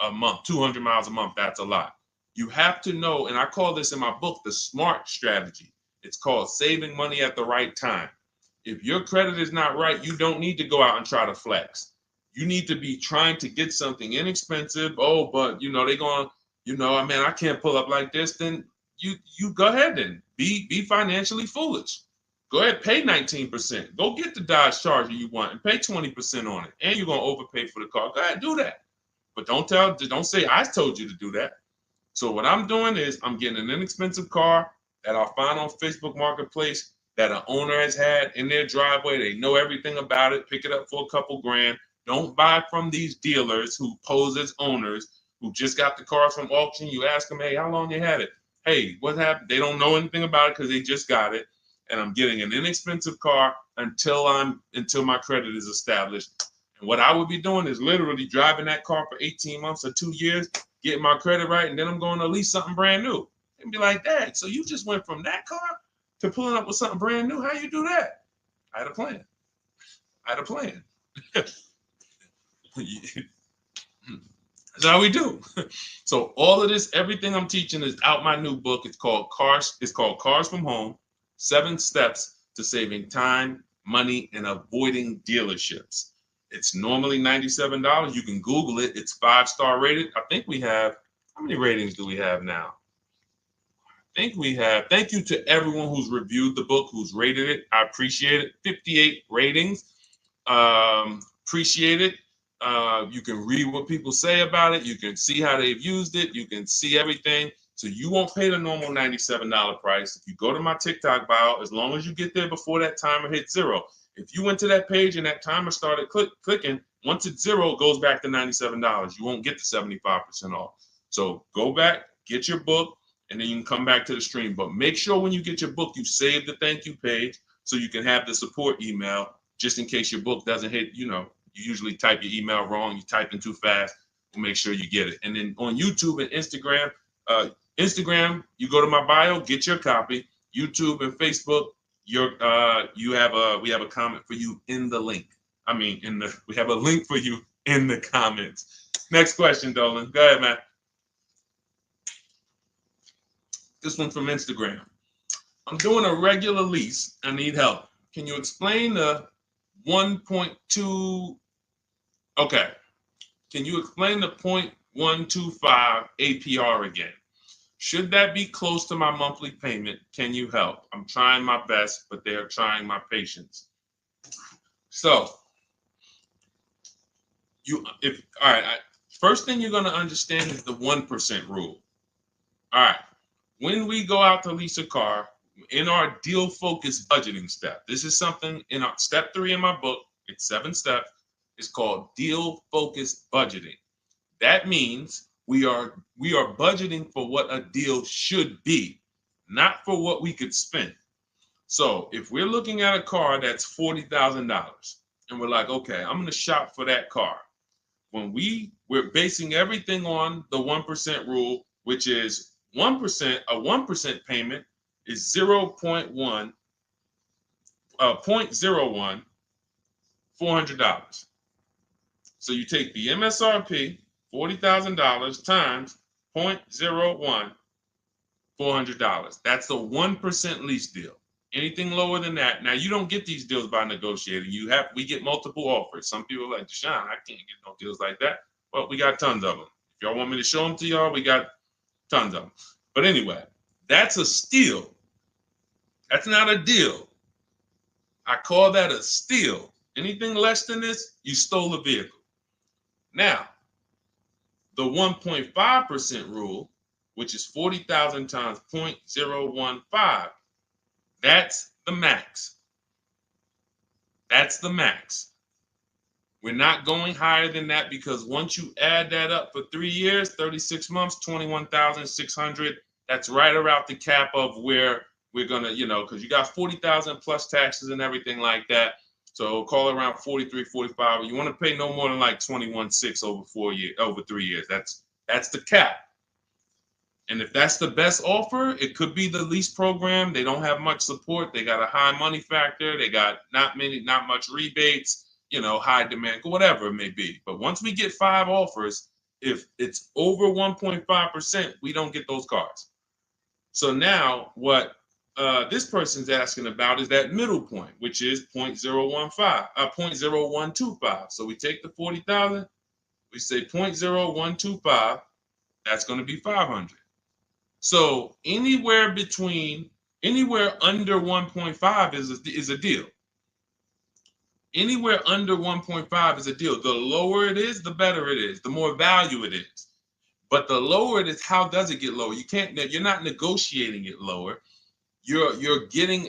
a month, 200 miles a month, that's a lot. You have to know, and I call this in my book, the SMART strategy. It's called saving money at the right time. If your credit is not right, you don't need to go out and try to flex. You need to be trying to get something inexpensive. Oh, but they're going, man, I can't pull up like this. Then you go ahead and be financially foolish. Go ahead, pay 19%. Go get the Dodge Charger you want and pay 20% on it. And you're gonna overpay for the car. Go ahead, do that. But don't say I told you to do that. So what I'm doing is I'm getting an inexpensive car that I'll find on Facebook Marketplace that an owner has had in their driveway. They know everything about it. Pick it up for a couple grand. Don't buy from these dealers who pose as owners who just got the cars from auction. You ask them, hey, how long you had it? Hey, what happened? They don't know anything about it because they just got it. And I'm getting an inexpensive car until my credit is established. And what I would be doing is literally driving that car for 18 months or 2 years, getting my credit right, and then I'm going to lease something brand new. And be like, Dad, so you just went from that car to pulling up with something brand new? How you do that? I had a plan. That's how we do. So all of this, everything I'm teaching is out my new book. It's called Cars from Home, 7 Steps to Saving Time, Money, and Avoiding Dealerships. It's normally $97. You can Google it. It's 5-star rated. I think we have, how many ratings do we have now? I think we have, thank you to everyone who's reviewed the book, who's rated it. I appreciate it. 58 ratings. Appreciate it. You can read what people say about it. You can see how they've used it. You can see everything. So you won't pay the normal $97 price. If you go to my TikTok bio, as long as you get there before that timer hits 0. If you went to that page and that timer started clicking, once it's 0, it goes back to $97. You won't get the 75% off. So go back, get your book, and then you can come back to the stream. But make sure when you get your book, you save the thank you page so you can have the support email just in case your book doesn't hit, you usually type your email wrong, you type in too fast. We'll make sure you get it. And then on YouTube and Instagram, you go to my bio, get your copy. YouTube and Facebook, we have a comment for you in the link. We have a link for you in the comments. Next question, Dolan. Go ahead, man. This one from Instagram. I'm doing a regular lease. I need help. Can you explain the 1.2? Okay. Can you explain the 0.125 APR again? Should that be close to my monthly payment? Can you help? I'm trying my best, but they're trying my patience. So, first thing you're going to understand is the 1% rule. All right. When we go out to lease a car, in our deal focused budgeting step, this is something in our step 3 in my book. It's 7 steps. It's called deal focused budgeting. That means we are budgeting for what a deal should be, not for what we could spend. So if we're looking at a car that's $40,000 and we're like, okay, I'm going to shop for that car. When we're basing everything on the 1% rule, which is 1%, a 1% payment is 0.01, 0.01, $400. So you take the MSRP, $40,000 times 0.01, $400. That's the 1% lease deal. Anything lower than that, now you don't get these deals by negotiating. We get multiple offers. Some people are like, Deshone, I can't get no deals like that. Well, we got tons of them. If y'all want me to show them to y'all, we got tons of them. But anyway, that's a steal. That's not a deal. I call that a steal. Anything less than this, you stole a vehicle. Now, the 1.5% rule, which is 40,000 times 0.015, that's the max. That's the max. We're not going higher than that because once you add that up for 3 years, 36 months, 21,600, that's right around the cap of where we're gonna, because you got 40,000 plus taxes and everything like that. So call it around 43, 45. You want to pay no more than like 21.6 over 3 years. That's the cap. And if that's the best offer, it could be the lease program. They don't have much support. They got a high money factor. They got not much rebates, high demand, whatever it may be. But once we get 5 offers, if it's over 1.5%, we don't get those cars. So now what this person's asking about is that middle point, which is 0.0125. So we take the 40,000, we say 0.0125, that's going to be 500. So anywhere under 1.5 is a deal. Anywhere under 1.5 is a deal. The lower it is, the better it is, the more value it is. But the lower it is, how does it get lower? You're not negotiating it lower. You're getting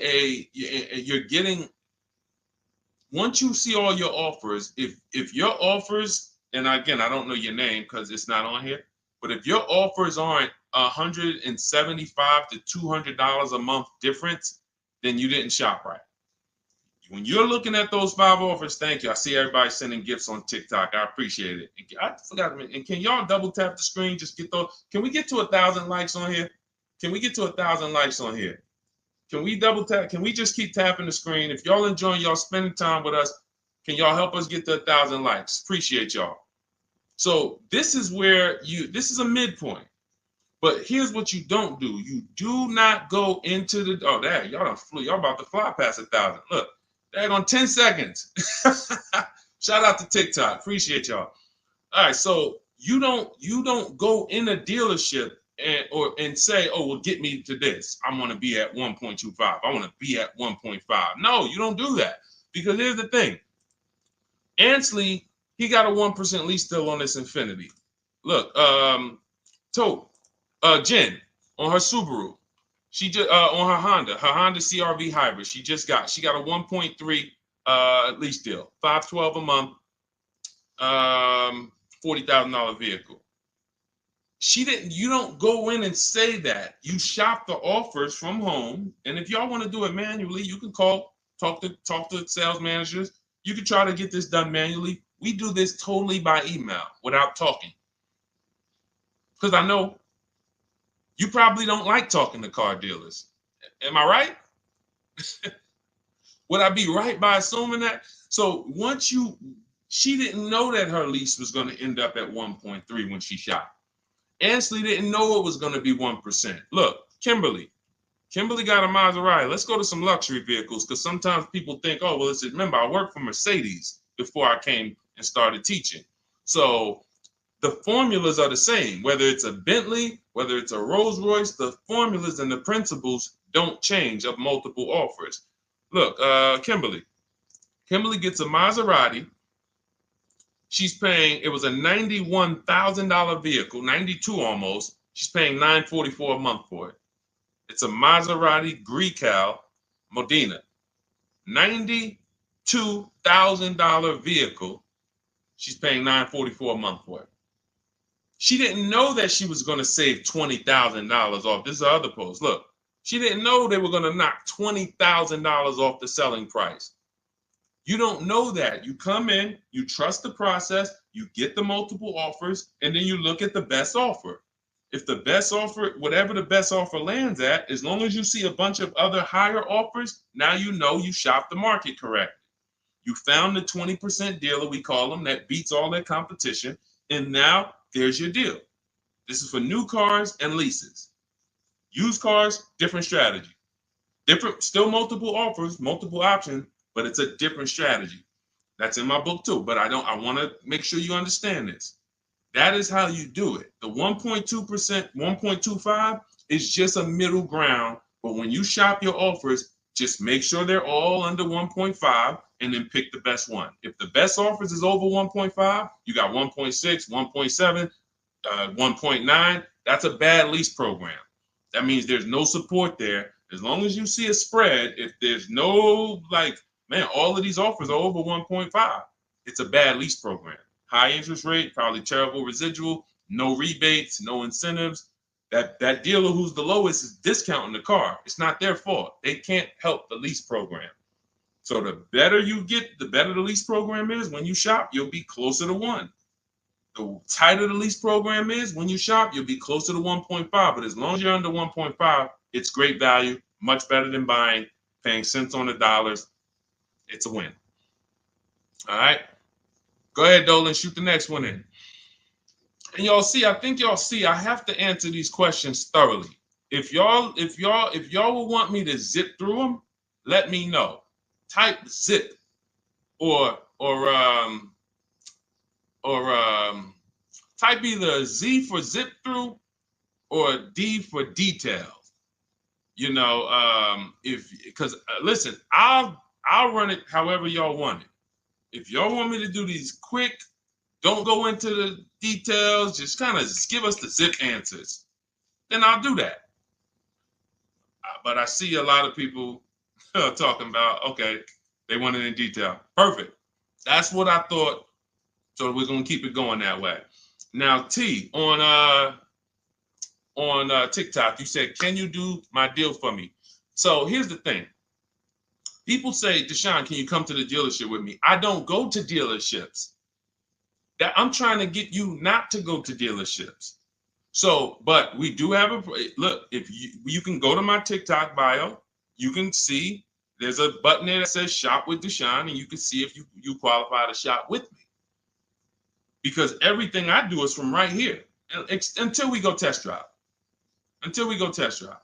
once you see all your offers, if your offers, and again, I don't know your name because it's not on here, but if your offers aren't $175 to $200 a month difference, then you didn't shop right. When you're looking at those 5 offers, thank you. I see everybody sending gifts on TikTok. I appreciate it. I forgot. And can y'all double tap the screen? Just get those. Can we get to 1,000 likes on here? Can we get to 1,000 likes on here? Can we double tap? Can we just keep tapping the screen? If y'all enjoying y'all spending time with us, can y'all help us get to 1,000 likes? Appreciate y'all. So this is where this is a midpoint. But here's what you don't do. You do not go into the, y'all done flew. Y'all about to fly past 1,000. Look, on 10 seconds. Shout out to TikTok. Appreciate y'all. All right, so you don't go in a dealership and say, oh, well, get me to this. I want to be at 1.25. I want to be at 1.5. No, you don't do that. Because here's the thing. Ansley, he got a 1% lease deal on this Infiniti. Look, Jen on her Subaru. She just on her Honda CRV hybrid. She got a 1.3 lease deal, $512 a month, $40,000 vehicle. You don't go in and say that. You shop the offers from home, and if y'all want to do it manually, you can talk to sales managers. You can try to get this done manually. We do this totally by email without talking, because I know you probably don't like talking to car dealers. Am I right? Would I be right by assuming that? So she didn't know that her lease was going to end up at 1.3 when she shopped. Ansley didn't know it was going to be 1%. Look, Kimberly got a Maserati. Let's go to some luxury vehicles, because sometimes people think, oh, well, remember, I worked for Mercedes before I came and started teaching. So the formulas are the same, whether it's a Bentley, whether it's a Rolls Royce, the formulas and the principles don't change of multiple offers. Look, Kimberly gets a Maserati. She's paying, it was a $91,000 vehicle, 92 almost. She's paying $944 a month for it. It's a Maserati Grecal Modena, $92,000 vehicle. She's paying $944 a month for it. She didn't know that she was going to save $20,000 off. This is the other post. Look, she didn't know they were going to knock $20,000 off the selling price. You don't know that. You come in, you trust the process, you get the multiple offers, and then you look at the best offer. If the best offer, whatever the best offer lands at, as long as you see a bunch of other higher offers, now you know you shopped the market correctly. You found the 20% dealer, we call them, that beats all their competition, and now there's your deal. This is for new cars and leases. Used cars, different strategy. Different, still multiple offers, multiple options, but it's a different strategy. That's in my book too, but I want to make sure you understand this. That is how you do it. The 1.2%, 1.25 is just a middle ground, but when you shop your offers, just make sure they're all under 1.5 and then pick the best one. If the best offers is over 1.5, you got 1.6, 1.7, 1.9. That's a bad lease program. That means there's no support there. As long as you see a spread, if there's no, like, man, all of these offers are over 1.5, it's a bad lease program. High interest rate, probably terrible residual, no rebates, no incentives. That dealer who's the lowest is discounting the car. It's not their fault. They can't help the lease program. So the better you get, the better the lease program is. When you shop, you'll be closer to 1. The tighter the lease program is, when you shop, you'll be closer to 1.5. But as long as you're under 1.5, it's great value, much better than buying, paying cents on the dollars. It's a win. All right. Go ahead, Dolan, shoot the next one in. And I think y'all see, I have to answer these questions thoroughly. If y'all will want me to zip through them, let me know. Type zip or type either Z for zip through or D for details. You know, because listen, I'll run it however y'all want it. If y'all want me to do these quick, don't go into the details, just kind of give us the zip answers, then I'll do that. But I see a lot of people talking about, okay, they want it in detail. Perfect. That's what I thought. So we're gonna keep it going that way. Now, T, on TikTok, you said, "Can you do my deal for me?" So here's the thing. People say, "Deshone, can you come to the dealership with me?" I don't go to dealerships. That I'm trying to get you not to go to dealerships. So, but we do have a look. If you can go to my TikTok bio, you can see there's a button there that says "Shop with Deshone," and you can see if you qualify to shop with me. Because everything I do is from right here until we go test drive. Until we go test drive.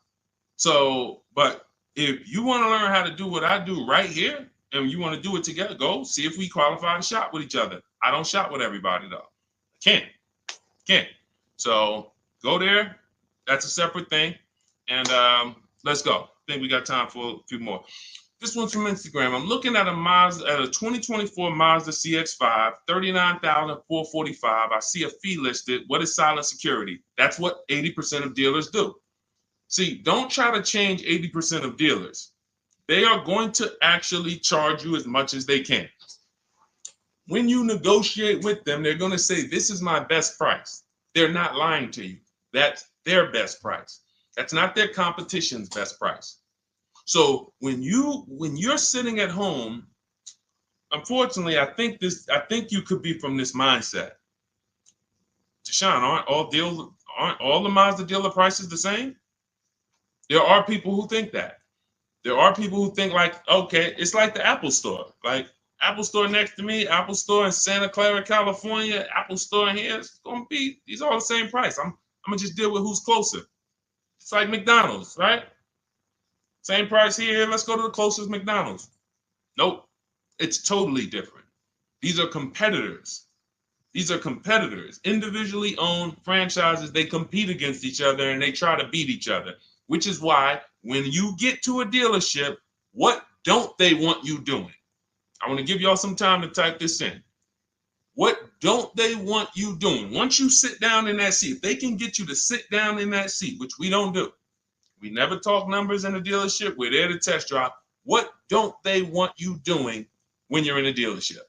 So, but if you want to learn how to do what I do right here, and you want to do it together, go see if we qualify to shop with each other. I don't shop with everybody though. I can't. So go there. That's a separate thing. And let's go. I think we got time for a few more. This one's from Instagram. I'm looking at a 2024 Mazda CX-5, $39,445. I see a fee listed. What is silent security? That's what 80% of dealers do. See, don't try to change 80% of dealers. They are going to actually charge you as much as they can. When you negotiate with them, they're going to say, "This is my best price." They're not lying to you. That's their best price. That's not their competition's best price. So when you're sitting at home, unfortunately, I think you could be from this mindset. Deshone, aren't all the Mazda dealer prices the same? There are people who think that. There are people who think like, okay, it's like the Apple Store. Like Apple Store next to me, Apple Store in Santa Clara, California, Apple Store in here, it's gonna be, these are all the same price. I'm gonna just deal with who's closer. It's like McDonald's, right? Same price here, let's go to the closest McDonald's. Nope, it's totally different. These are competitors. These are competitors, individually owned franchises. They compete against each other and they try to beat each other, which is why when you get to a dealership, what don't they want you doing? I want to give y'all some time to type this in. What don't they want you doing? Once you sit down in that seat, if they can get you to sit down in that seat, which we don't do. We never talk numbers in a dealership. We're there to test drive. What don't they want you doing when you're in a dealership?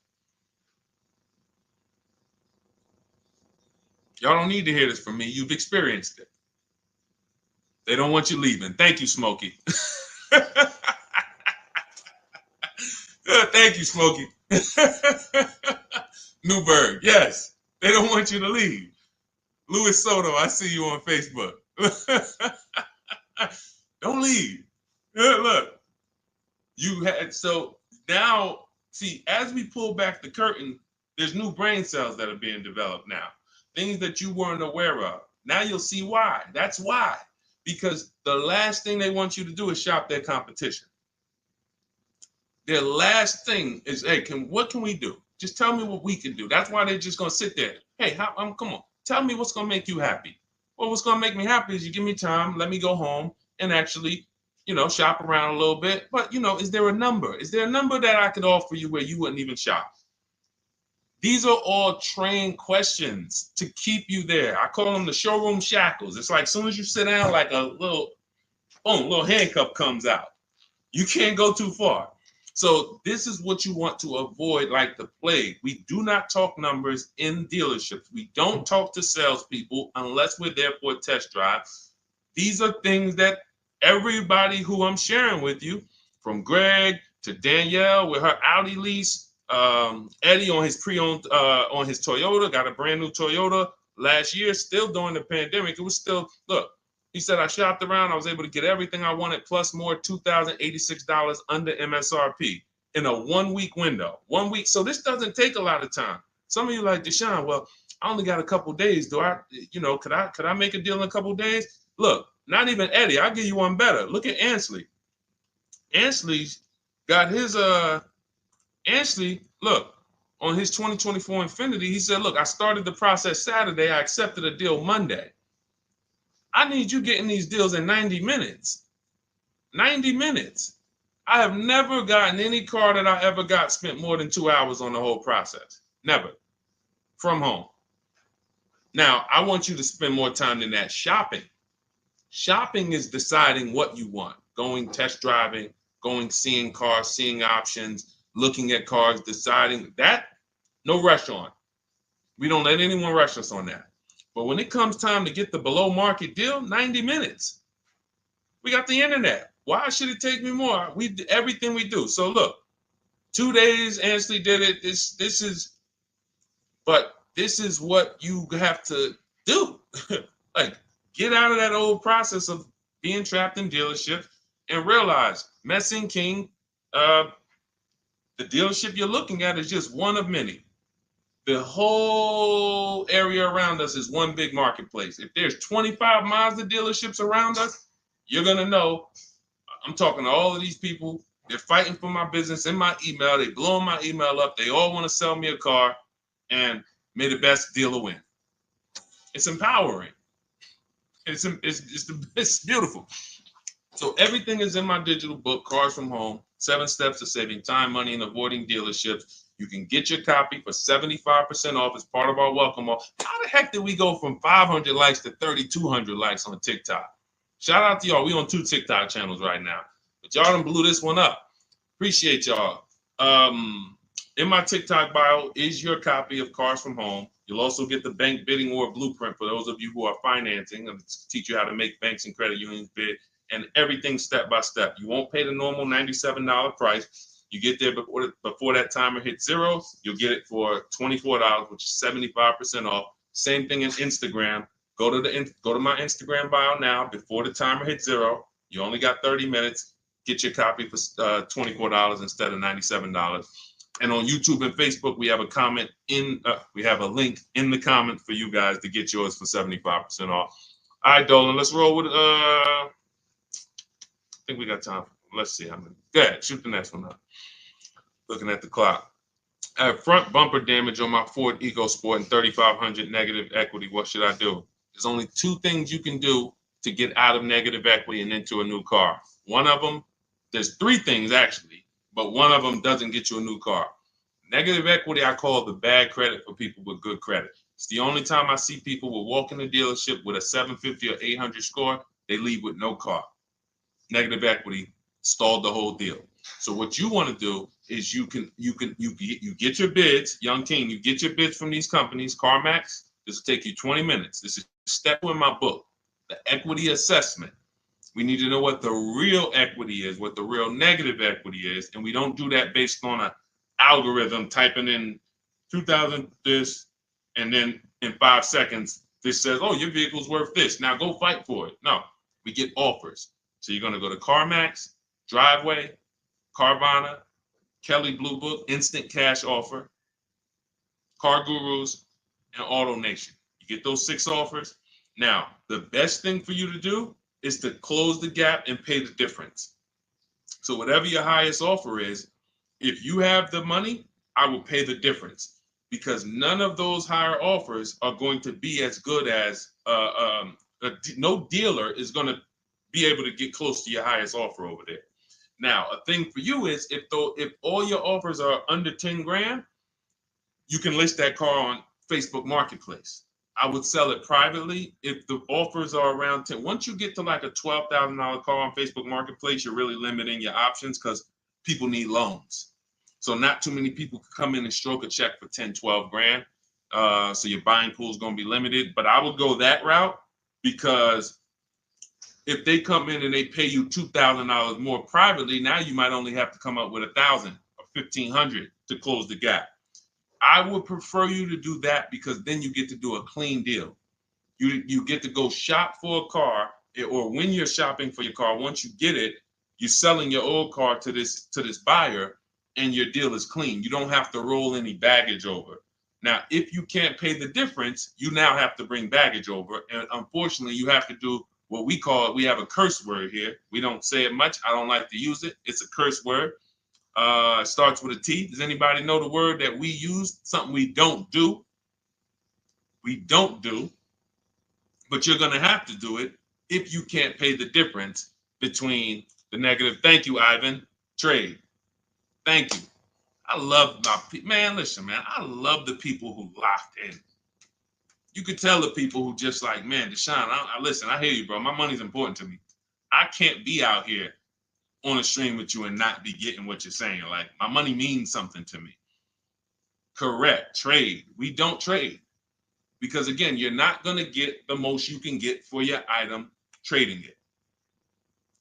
Y'all don't need to hear this from me. You've experienced it. They don't want you leaving. Thank you, Smokey. Thank you, Smokey. Newberg, yes. They don't want you to leave. Luis Soto, I see you on Facebook. Don't leave. Look, you had, so now, see, as we pull back the curtain, there's new brain cells that are being developed now, things that you weren't aware of. Now you'll see why. That's why. Because the last thing they want you to do is shop their competition. Their last thing is, hey, what can we do? Just tell me what we can do. That's why they're just gonna sit there. Hey, come on, tell me what's gonna make you happy. Well, what's gonna make me happy is you give me time, let me go home and actually, shop around a little bit. But is there a number? Is there a number that I could offer you where you wouldn't even shop? These are all trained questions to keep you there. I call them the showroom shackles. It's like as soon as you sit down, like a little, boom, little handcuff comes out. You can't go too far. So this is what you want to avoid like the plague. We do not talk numbers in dealerships. We don't talk to salespeople unless we're there for a test drive. These are things that everybody who I'm sharing with you, from Greg to Danielle with her Audi lease, Eddie on his pre-owned, on his Toyota, got a brand new Toyota last year, still during the pandemic. It was still, look, he said, I shopped around. I was able to get everything I wanted, plus more, $2,086 under MSRP in a 1 week window. 1 week. So this doesn't take a lot of time. Some of you like, Deshone, well, I only got a couple days. Could I make a deal in a couple days? Look, not even Eddie. I'll give you one better. Look at Ansley. Ansley's got his, Ansley, look, on his 2024 Infiniti, he said, look, I started the process Saturday. I accepted a deal Monday. I need you getting these deals in 90 minutes. 90 minutes. I have never gotten any car that I ever got spent more than 2 hours on the whole process. Never. From home. Now, I want you to spend more time than that shopping. Shopping is deciding what you want. Going test driving, going seeing cars, seeing options, looking at cars, deciding that. No rush on. We don't let anyone rush us on that. But when it comes time to get the below market deal, 90 minutes. We got the internet. Why should it take me more? We do everything we do. So look, 2 days, Ansley did it. This is what you have to do. Like, get out of that old process of being trapped in dealership and realize, Messing King, the dealership you're looking at is just one of many. The whole area around us is one big marketplace. If there's 25 Mazda dealerships around us, you're going to know. I'm talking to all of these people. They're fighting for my business in my email. They blowing my email up. They all want to sell me a car, and may the best dealer win. It's empowering. It's beautiful. So everything is in my digital book, Cars from Home, 7 Steps to Saving Time, Money, and Avoiding Dealerships. You can get your copy for 75% off as part of our welcome offer. How the heck did we go from 500 likes to 3,200 likes on TikTok? Shout out to y'all. We on 2 TikTok channels right now. But y'all done blew this one up. Appreciate y'all. In my TikTok bio is your copy of Cars from Home. You'll also get the bank bidding war blueprint for those of you who are financing, and teach you how to make banks and credit unions bid, and everything step by step. You won't pay the normal $97 price. You get there before that timer hits 0. You'll get it for $24, which is 75% off. Same thing in Instagram. Go to my Instagram bio now. Before the timer hits 0, you only got 30 minutes. Get your copy for $24 instead of $97. And on YouTube and Facebook, we have a link in the comment for you guys to get yours for 75% off. All right, Dolan, let's roll with I think we got time. Let's see how many. Go ahead, shoot the next one up. Looking at the clock. I have front bumper damage on my Ford EcoSport and 3,500 negative equity. What should I do? There's only 2 things you can do to get out of negative equity and into a new car. One of them, there's 3 things actually, but one of them doesn't get you a new car. Negative equity, I call the bad credit for people with good credit. It's the only time I see people will walk in the dealership with a 750 or 800 score, they leave with no car. Negative equity stalled the whole deal. So what you want to do is you get your bids, Young King, you get your bids from these companies, CarMax. This will take you 20 minutes. This is step 2 in my book, the equity assessment. We need to know what the real equity is, what the real negative equity is, and we don't do that based on an algorithm typing in 2,000 this, and then in 5 seconds This says, oh, your vehicle's worth this. Now go fight for it. No, we get offers. So you're going to go to CarMax, Driveway, Carvana, Kelly Blue Book, Instant Cash Offer, Car Gurus, and Auto Nation. You get those 6 offers. Now, the best thing for you to do is to close the gap and pay the difference. So whatever your highest offer is, if you have the money, I will pay the difference, because none of those higher offers are going to be as good as no dealer is going to be able to get close to your highest offer over there. Now, a thing for you is if all your offers are under 10 grand, you can list that car on Facebook Marketplace. I would sell it privately if the offers are around 10. Once you get to like a $12,000 car on Facebook Marketplace, you're really limiting your options because people need loans. So not too many people can come in and stroke a check for 10, 12 grand. So your buying pool is going to be limited. But I would go that route, because if they come in and they pay you $2,000 more privately, now you might only have to come up with $1,000 or $1,500 to close the gap. I would prefer you to do that, because then you get to do a clean deal. You get to go shop for a car, or when you're shopping for your car, once you get it, you're selling your old car to this buyer, and your deal is clean. You don't have to roll any baggage over. Now, if you can't pay the difference, you now have to bring baggage over. And unfortunately, you have to do what we have a curse word here. We don't say it much. I don't like to use it. It's a curse word. It starts with a T. Does anybody know the word that we use? Something we don't do. We don't do. But you're going to have to do it if you can't pay the difference between the negative. Thank you, Ivan. Trade. Thank you. I love my people. Man, listen, man. I love the people who locked in. You could tell the people who just like, man, Deshone, listen, I hear you, bro. My money's important to me. I can't be out here on a stream with you and not be getting what you're saying. Like, my money means something to me. Correct. Trade. We don't trade, because again, you're not going to get the most you can get for your item trading it.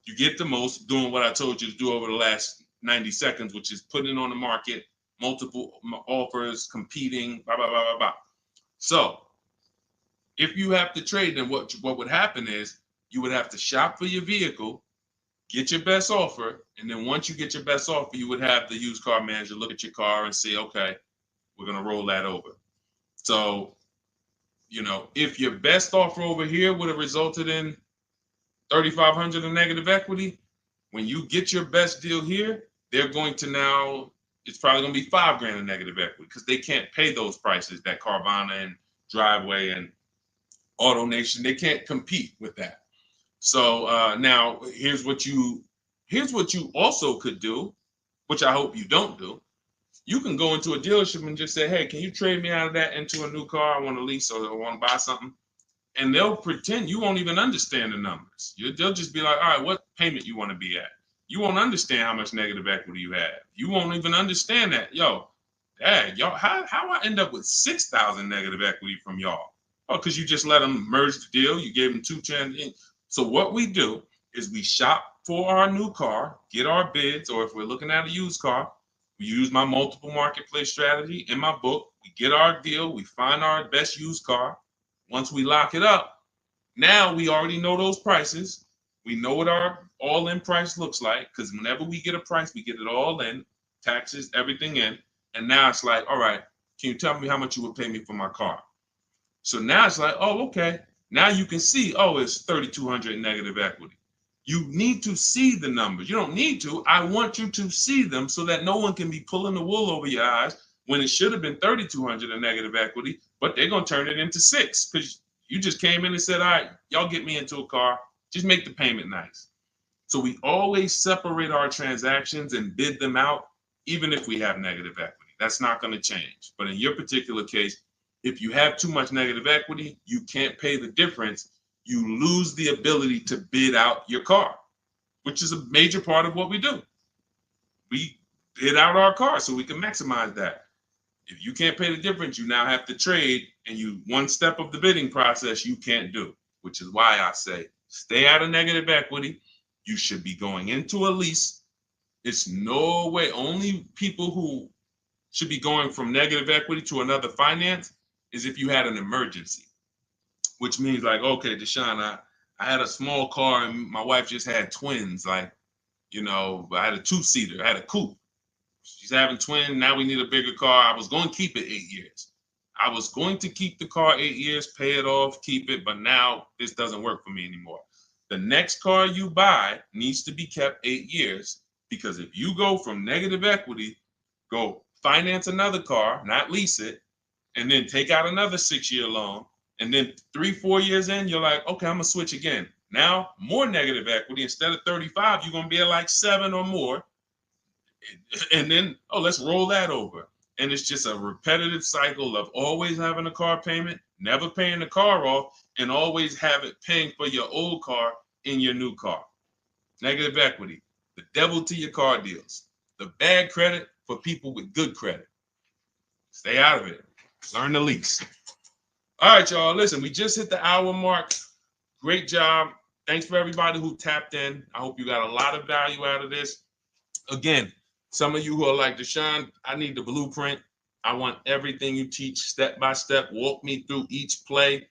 You get the most doing what I told you to do over the last 90 seconds, which is putting it on the market, multiple offers, competing, blah, blah, blah, blah, blah. So if you have to trade, then what would happen is you would have to shop for your vehicle, get your best offer, and then once you get your best offer, you would have the used car manager look at your car and say, okay, we're going to roll that over. So, you know, if your best offer over here would have resulted in $3,500 in negative equity, when you get your best deal here, they're going to now, it's probably going to be $5 grand in negative equity, because they can't pay those prices that Carvana and Driveway and Auto Nation, they can't compete with that. So now here's what you also could do, which I hope you don't do. You can go into a dealership and just say, hey, can you trade me out of that into a new car? I want to lease or I want to buy something. And they'll pretend you won't even understand the numbers. They'll just be like, all right, what payment you want to be at? You won't understand how much negative equity you have. You won't even understand that. Yo, dad, y'all, how I end up with 6,000 negative equity from y'all? Oh, because you just let them merge the deal. You gave them 2 chances. So what we do is we shop for our new car, get our bids, or if we're looking at a used car, we use my multiple marketplace strategy in my book. We get our deal. We find our best used car. Once we lock it up, now we already know those prices. We know what our all-in price looks like, because whenever we get a price, we get it all in, taxes, everything in. And now it's like, all right, can you tell me how much you would pay me for my car? So now it's like, oh, okay. Now you can see, oh, it's 3,200 in negative equity. You need to see the numbers. You don't need to. I want you to see them so that no one can be pulling the wool over your eyes when it should have been 3,200 in negative equity, but they're going to turn it into 6 because you just came in and said, all right, y'all get me into a car. Just make the payment nice. So we always separate our transactions and bid them out, even if we have negative equity. That's not going to change. But in your particular case, if you have too much negative equity, you can't pay the difference. You lose the ability to bid out your car, which is a major part of what we do. We bid out our car so we can maximize that. If you can't pay the difference, you now have to trade, and one step of the bidding process you can't do, which is why I say stay out of negative equity. You should be going into a lease. It's no way. Only people who should be going from negative equity to another finance is if you had an emergency. which means like, okay, Deshone, I had a small car and my wife just had twins. Like, you know, I had a two-seater, I had a coupe. She's having twins. Now we need a bigger car. I was going to keep it 8 years. I was going to keep the car 8 years, pay it off, keep it, but now this doesn't work for me anymore. The next car you buy needs to be kept 8 years, because if you go from negative equity, go finance another car, not lease it, and then take out another 6-year loan, and then 3-4 years in, you're like, okay, I'm gonna switch again. Now more negative equity. Instead of 35, you're gonna be at like 7 or more. And then, oh, let's roll that over. And it's just a repetitive cycle of always having a car payment, never paying the car off, and always have it paying for your old car in your new car. Negative equity, the devil to your car deals. The bad credit for people with good credit. Stay out of it. Learn the lease. All right, y'all. Listen, we just hit the hour mark. Great job. Thanks for everybody who tapped in. I hope you got a lot of value out of this. Again, some of you who are like, Deshone, I need the blueprint. I want everything you teach step by step. Walk me through each play.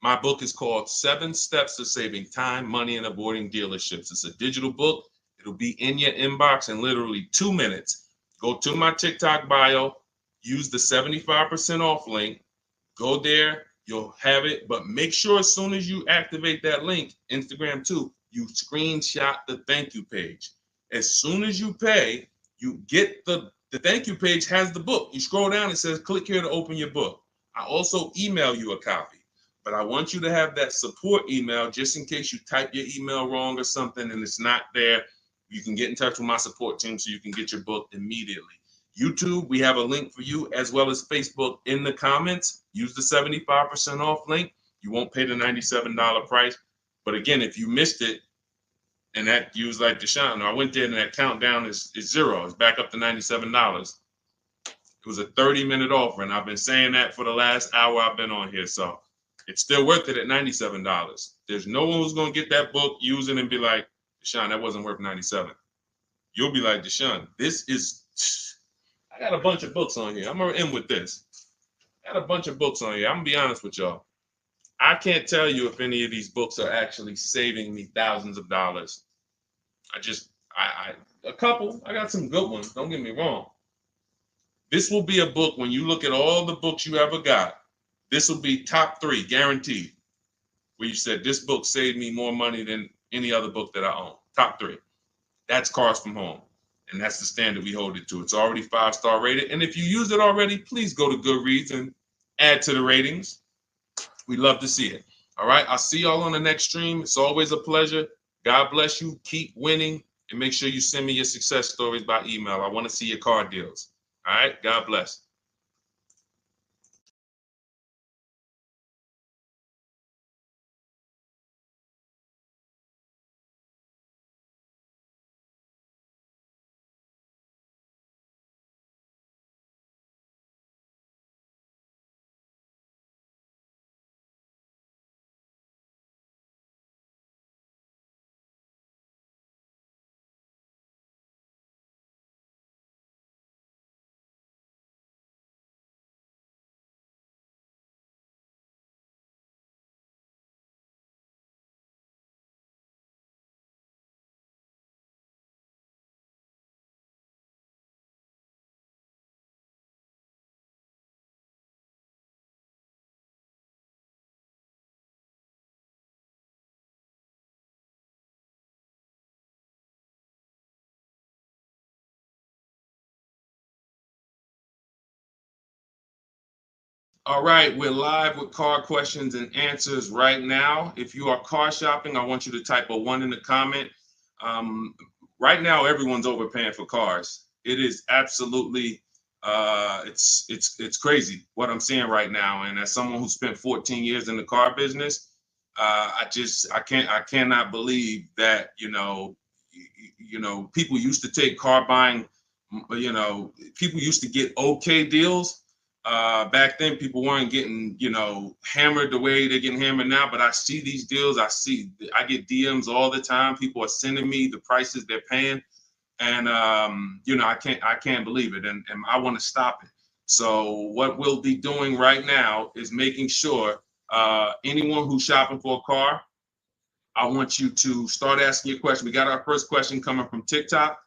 My book is called 7 Steps to Saving Time, Money, and Avoiding Dealerships. It's a digital book. It'll be in your inbox in literally 2 minutes. Go to my TikTok bio, use the 75% off link. Go there, you'll have it. But make sure as soon as you activate that link, Instagram too, you screenshot the thank you page. As soon as you pay, you get the thank you page has the book. You scroll down, it says click here to open your book. I also email you a copy, but I want you to have that support email just in case you type your email wrong or something and it's not there. You can get in touch with my support team so you can get your book immediately. YouTube, we have a link for you, as well as Facebook in the comments. Use the 75% off link. You won't pay the $97 price. But again, if you missed it, and that you was like, Deshone, I went there and that countdown is 0. It's back up to $97. It was a 30-minute offer, and I've been saying that for the last hour I've been on here. So it's still worth it at $97. There's no one who's going to get that book, use it, and be like, Deshone, that wasn't worth $97. You'll be like, Deshone, this is, I got a bunch of books on here. I'm going to end with this. I got a bunch of books on here. I'm going to be honest with y'all. I can't tell you if any of these books are actually saving me thousands of dollars. A couple. I got some good ones. Don't get me wrong. This will be a book, when you look at all the books you ever got, this will be top 3, guaranteed. Where you said, this book saved me more money than any other book that I own. Top 3. That's Cars from Home. And that's the standard we hold it to. It's already 5-star rated. And if you use it already, please go to Goodreads and add to the ratings. We'd love to see it. All right. I'll see y'all on the next stream. It's always a pleasure. God bless you. Keep winning. And make sure you send me your success stories by email. I want to see your car deals. All right. God bless. All right, we're live with car questions and answers right now. If you are car shopping, I want you to type a 1 in the comment. Right now, everyone's overpaying for cars. It is absolutely, it's crazy what I'm seeing right now. And as someone who spent 14 years in the car business, I cannot believe that people used to take car buying. People used to get okay deals. Back then, people weren't getting, hammered the way they're getting hammered now. But I see these deals. I get DMs all the time. People are sending me the prices they're paying, and I can't believe it, and I want to stop it. So what we'll be doing right now is making sure Anyone who's shopping for a car, I want you to start asking your question. We got our first question coming from TikTok.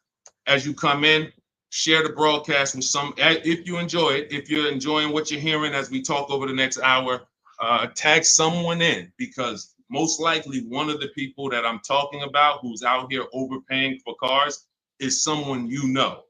As you come in, share the broadcast with some, if you enjoy it, if you're enjoying what you're hearing as we talk over the next hour, tag someone in, because most likely one of the people that I'm talking about who's out here overpaying for cars is someone you know.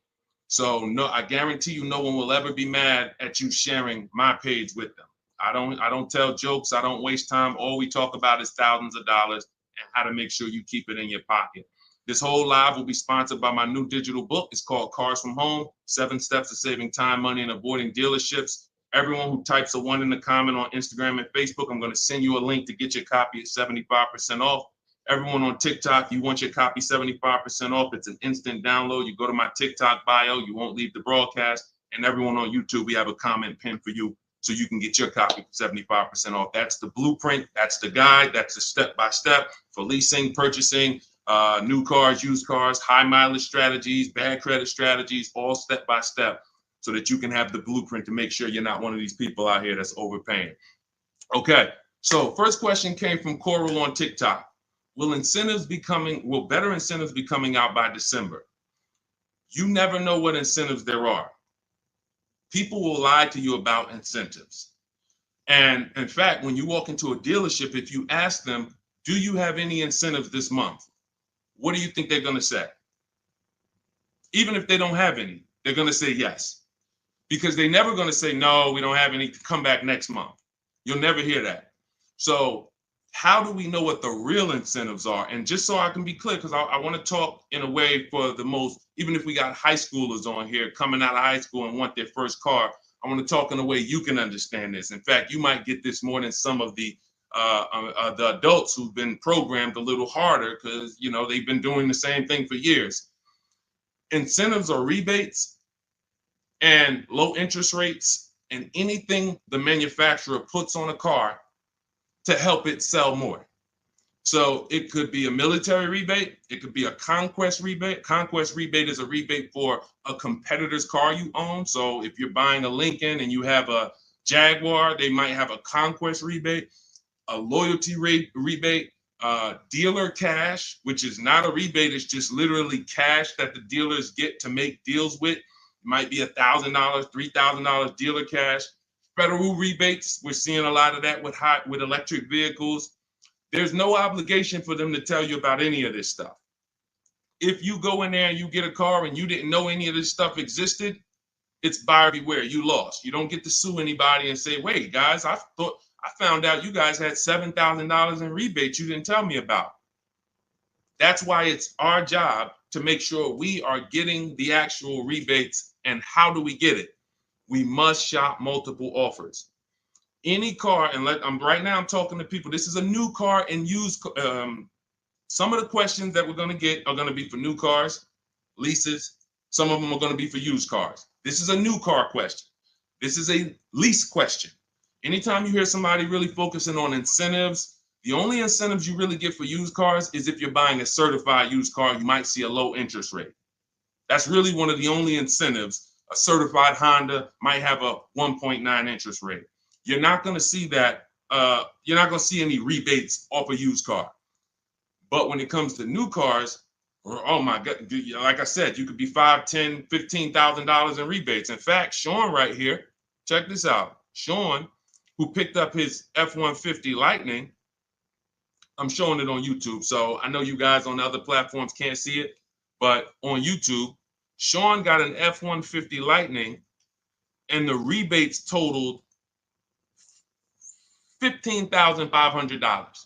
So no, I guarantee you no one will ever be mad at you sharing my page with them. I don't tell jokes. I don't waste time. All we talk about is thousands of dollars and how to make sure you keep it in your pocket. This whole live will be sponsored by my new digital book. It's called Cars from Home, 7 Steps to Saving Time, Money, and Avoiding Dealerships. Everyone who types a 1 in the comment on Instagram and Facebook, I'm going to send you a link to get your copy at 75% off. Everyone on TikTok, you want your copy 75% off. It's an instant download. You go to my TikTok bio, you won't leave the broadcast. And everyone on YouTube, we have a comment pin for you so you can get your copy for 75% off. That's the blueprint. That's the guide. That's the step-by-step for leasing, purchasing, new cars, used cars, high mileage strategies, bad credit strategies, all step-by-step so that you can have the blueprint to make sure you're not one of these people out here that's overpaying. Okay, so first question came from Coral on TikTok. Will better incentives be coming out by December? You never know what incentives there are. People will lie to you about incentives. And in fact, when you walk into a dealership, if you ask them, do you have any incentives this month? What do you think they're going to say? Even if they don't have any, they're going to say yes. Because they're never going to say, no, we don't have any, come back next month. You'll never hear that. So how do we know what the real incentives are? And just so I can be clear, because I want to talk in a way for the most, even if we got high schoolers on here coming out of high school and want their first car, I want to talk in a way you can understand this. In fact, you might get this more than some of the adults who've been programmed a little harder because, you know, they've been doing the same thing for years. Incentives or rebates and low interest rates and anything the manufacturer puts on a car to help it sell more. So it could be a military rebate. It could be a conquest rebate. Conquest rebate is a rebate for a competitor's car you own. So if you're buying a Lincoln and you have a Jaguar, they might have a conquest rebate, a loyalty rebate, dealer cash, which is not a rebate. It's just literally cash that the dealers get to make deals with. It might be $1,000, $3,000 dealer cash. Federal rebates, we're seeing a lot of that with electric vehicles. There's no obligation for them to tell you about any of this stuff. If you go in there and you get a car and you didn't know any of this stuff existed, it's buyer beware. You lost. You don't get to sue anybody and say, wait, guys, I found out you guys had $7,000 in rebates you didn't tell me about. That's why it's our job to make sure we are getting the actual rebates. And how do we get it? We must shop multiple offers. Any car, and right now I'm talking to people. This is a new car and used. Some of the questions that we're going to get are going to be for new cars, leases. Some of them are going to be for used cars. This is a new car question. This is a lease question. Anytime you hear somebody really focusing on incentives, the only incentives you really get for used cars is if you're buying a certified used car, you might see a low interest rate. That's really one of the only incentives. A certified Honda might have a 1.9 interest rate. You're not going to see that. You're not going to see any rebates off a used car. But when it comes to new cars, oh my God, like I said, you could be $5,000, $10,000, $15,000 in rebates. In fact, Sean right here, check this out. Sean, who picked up his F-150 Lightning, I'm showing it on YouTube. So I know you guys on the other platforms can't see it, but on YouTube, Sean got an F-150 Lightning and the rebates totaled $15,500.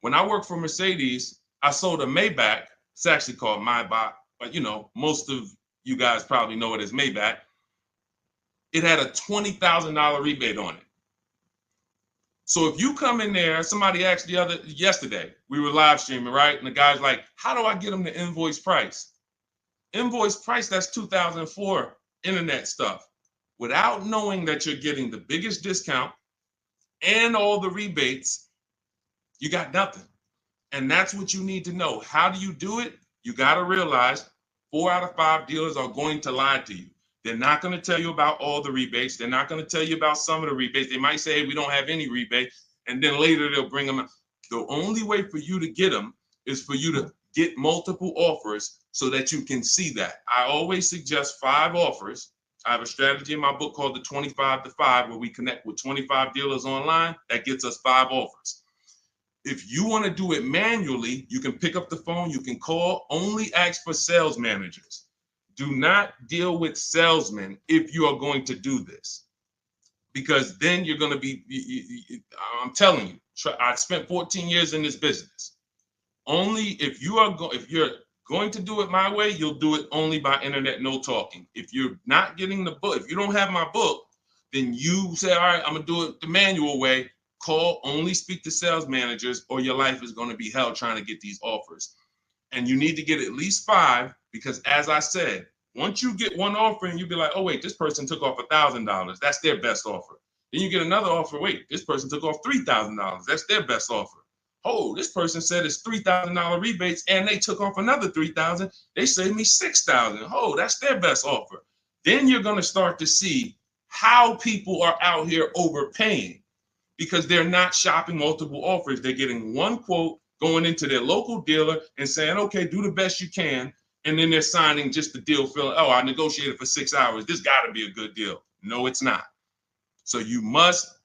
When I worked for Mercedes, I sold a Maybach. It's actually called Maybach, but you know, most of you guys probably know it as Maybach. It had a $20,000 rebate on it. So if you come in there, somebody asked yesterday, we were live streaming, right? And the guy's like, how do I get them the invoice price? Invoice price, that's 2004 internet stuff. Without knowing that you're getting the biggest discount and all the rebates, you got nothing. And that's what you need to know. How do you do it? You got to realize 4 out of 5 dealers are going to lie to you. They're not going to tell you about all the rebates. They're not going to tell you about some of the rebates. They might say, hey, we don't have any rebate. And then later they'll bring them. The only way for you to get them is for you to get multiple offers so that you can see that. I always suggest 5 offers. I have a strategy in my book called the 25 to 5, where we connect with 25 dealers online. That gets us 5 offers. If you want to do it manually, you can pick up the phone, you can call, only ask for sales managers. Do not deal with salesmen if you are going to do this, because then you're going to be, I'm telling you, I spent 14 years in this business. Only if you're going to do it my way, you'll do it only by internet, no talking. If you're not getting the book, if you don't have my book, then you say, all right, I'm going to do it the manual way. Call, only speak to sales managers, or your life is going to be hell trying to get these offers. And you need to get at least 5, because as I said, once you get one offer and you be like, oh, wait, this person took off $1,000. That's their best offer. Then you get another offer. Wait, this person took off $3,000. That's their best offer. Oh, this person said it's $3,000 rebates and they took off another $3,000. They saved me $6,000. Oh, that's their best offer. Then you're going to start to see how people are out here overpaying, because they're not shopping multiple offers. They're getting one quote, going into their local dealer and saying, okay, do the best you can. And then they're signing just the deal, feeling, oh, I negotiated for 6 hours. This got to be a good deal. No, it's not. So you must,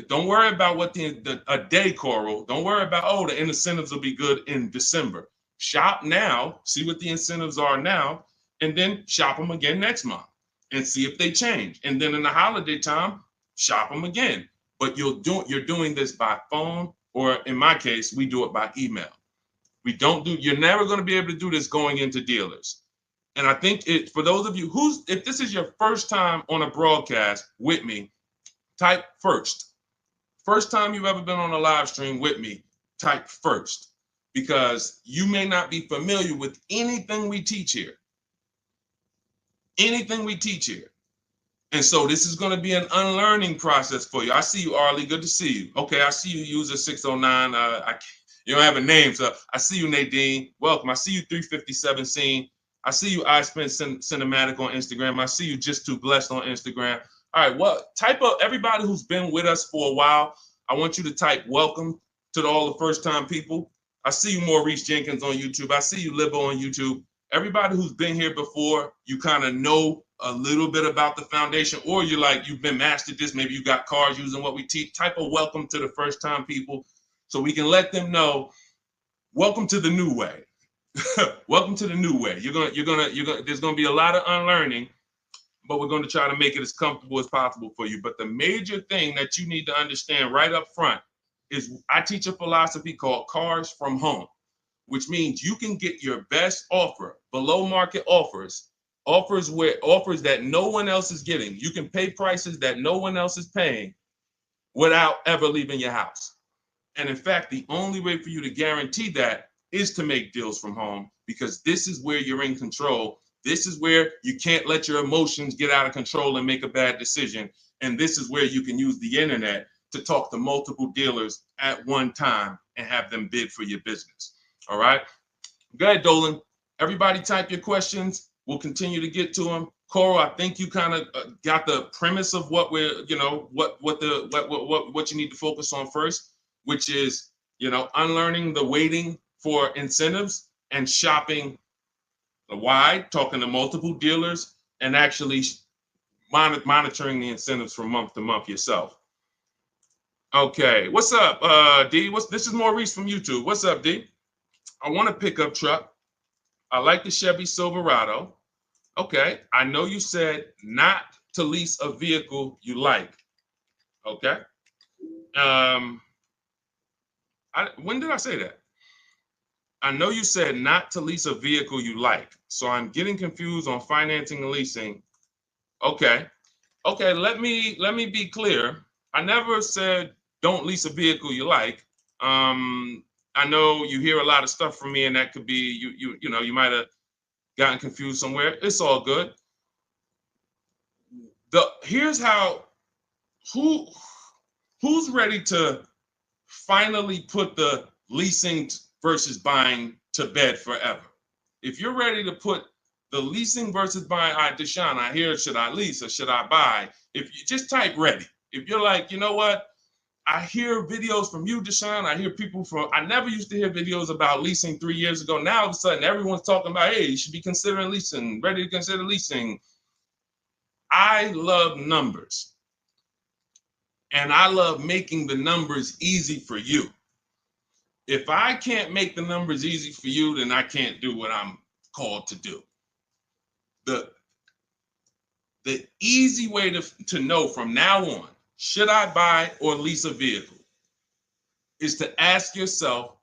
don't worry about what a day, Coral. Don't worry about, oh, the incentives will be good in December. Shop now, see what the incentives are now, and then shop them again next month and see if they change. And then in the holiday time, shop them again. But you're doing this by phone, or in my case, we do it by email. You're never going to be able to do this going into dealers. And I think for those of you if this is your first time on a broadcast with me, type first. First time you've ever been on a live stream with me, type first, because you may not be familiar with anything we teach here. Anything we teach here. And so this is going to be an unlearning process for you. I see you, Arlie. Good to see you. Okay, I see you, user 609. You don't have a name, so I see you, Nadine. Welcome. I see you, 357 Scene. I see you, I Spent Cinematic on Instagram. I see you, Just Too Blessed on Instagram. All right, well, type up everybody who's been with us for a while. I want you to type welcome to all the first-time people. I see you, Maurice Jenkins on YouTube. I see you, Libo on YouTube. Everybody who's been here before, you kind of know a little bit about the foundation, or you've been mastered this. Maybe you got cars using what we teach. Type a welcome to the first-time people, so we can let them know, welcome to the new way. Welcome to the new way. There's gonna be a lot of unlearning, but we're going to try to make it as comfortable as possible for you. But the major thing that you need to understand right up front is I teach a philosophy called cars from home, which means you can get your best offer, below market offers that no one else is getting. You can pay prices that no one else is paying without ever leaving your house. And in fact, the only way for you to guarantee that is to make deals from home, because this is where you're in control. This is where you can't let your emotions get out of control and make a bad decision. And this is where you can use the internet to talk to multiple dealers at one time and have them bid for your business. All right. Go ahead, Dolan. Everybody type your questions. We'll continue to get to them. Coral, I think you kind of got the premise of what we're, what you need to focus on first, which is, unlearning the waiting for incentives and shopping wide, talking to multiple dealers, and actually monitoring the incentives from month to month yourself. Okay, what's up, D? This is Maurice from YouTube. What's up, D? I want a pickup truck. I like the Chevy Silverado. Okay, I know you said not to lease a vehicle you like. Okay. When did I say that? I know you said not to lease a vehicle you like. So I'm getting confused on financing and leasing. Okay. Okay, let me be clear. I never said don't lease a vehicle you like. I know you hear a lot of stuff from me, and that could be you might have gotten confused somewhere. It's all good. Here's how who's ready to finally put the leasing versus buying to bed forever. If you're ready to put The leasing versus buying. All right, Deshone, I hear, should I lease or should I buy? If you just type ready. If you're like, you know what? I hear videos from you, Deshone. I hear people from, I never used to hear videos about leasing 3 years ago. Now all of a sudden everyone's talking about, hey, you should be considering leasing, ready to consider leasing. I love numbers. And I love making the numbers easy for you. If I can't make the numbers easy for you, then I can't do what I'm called to do. The easy way to know from now on, should I buy or lease a vehicle, is to ask yourself,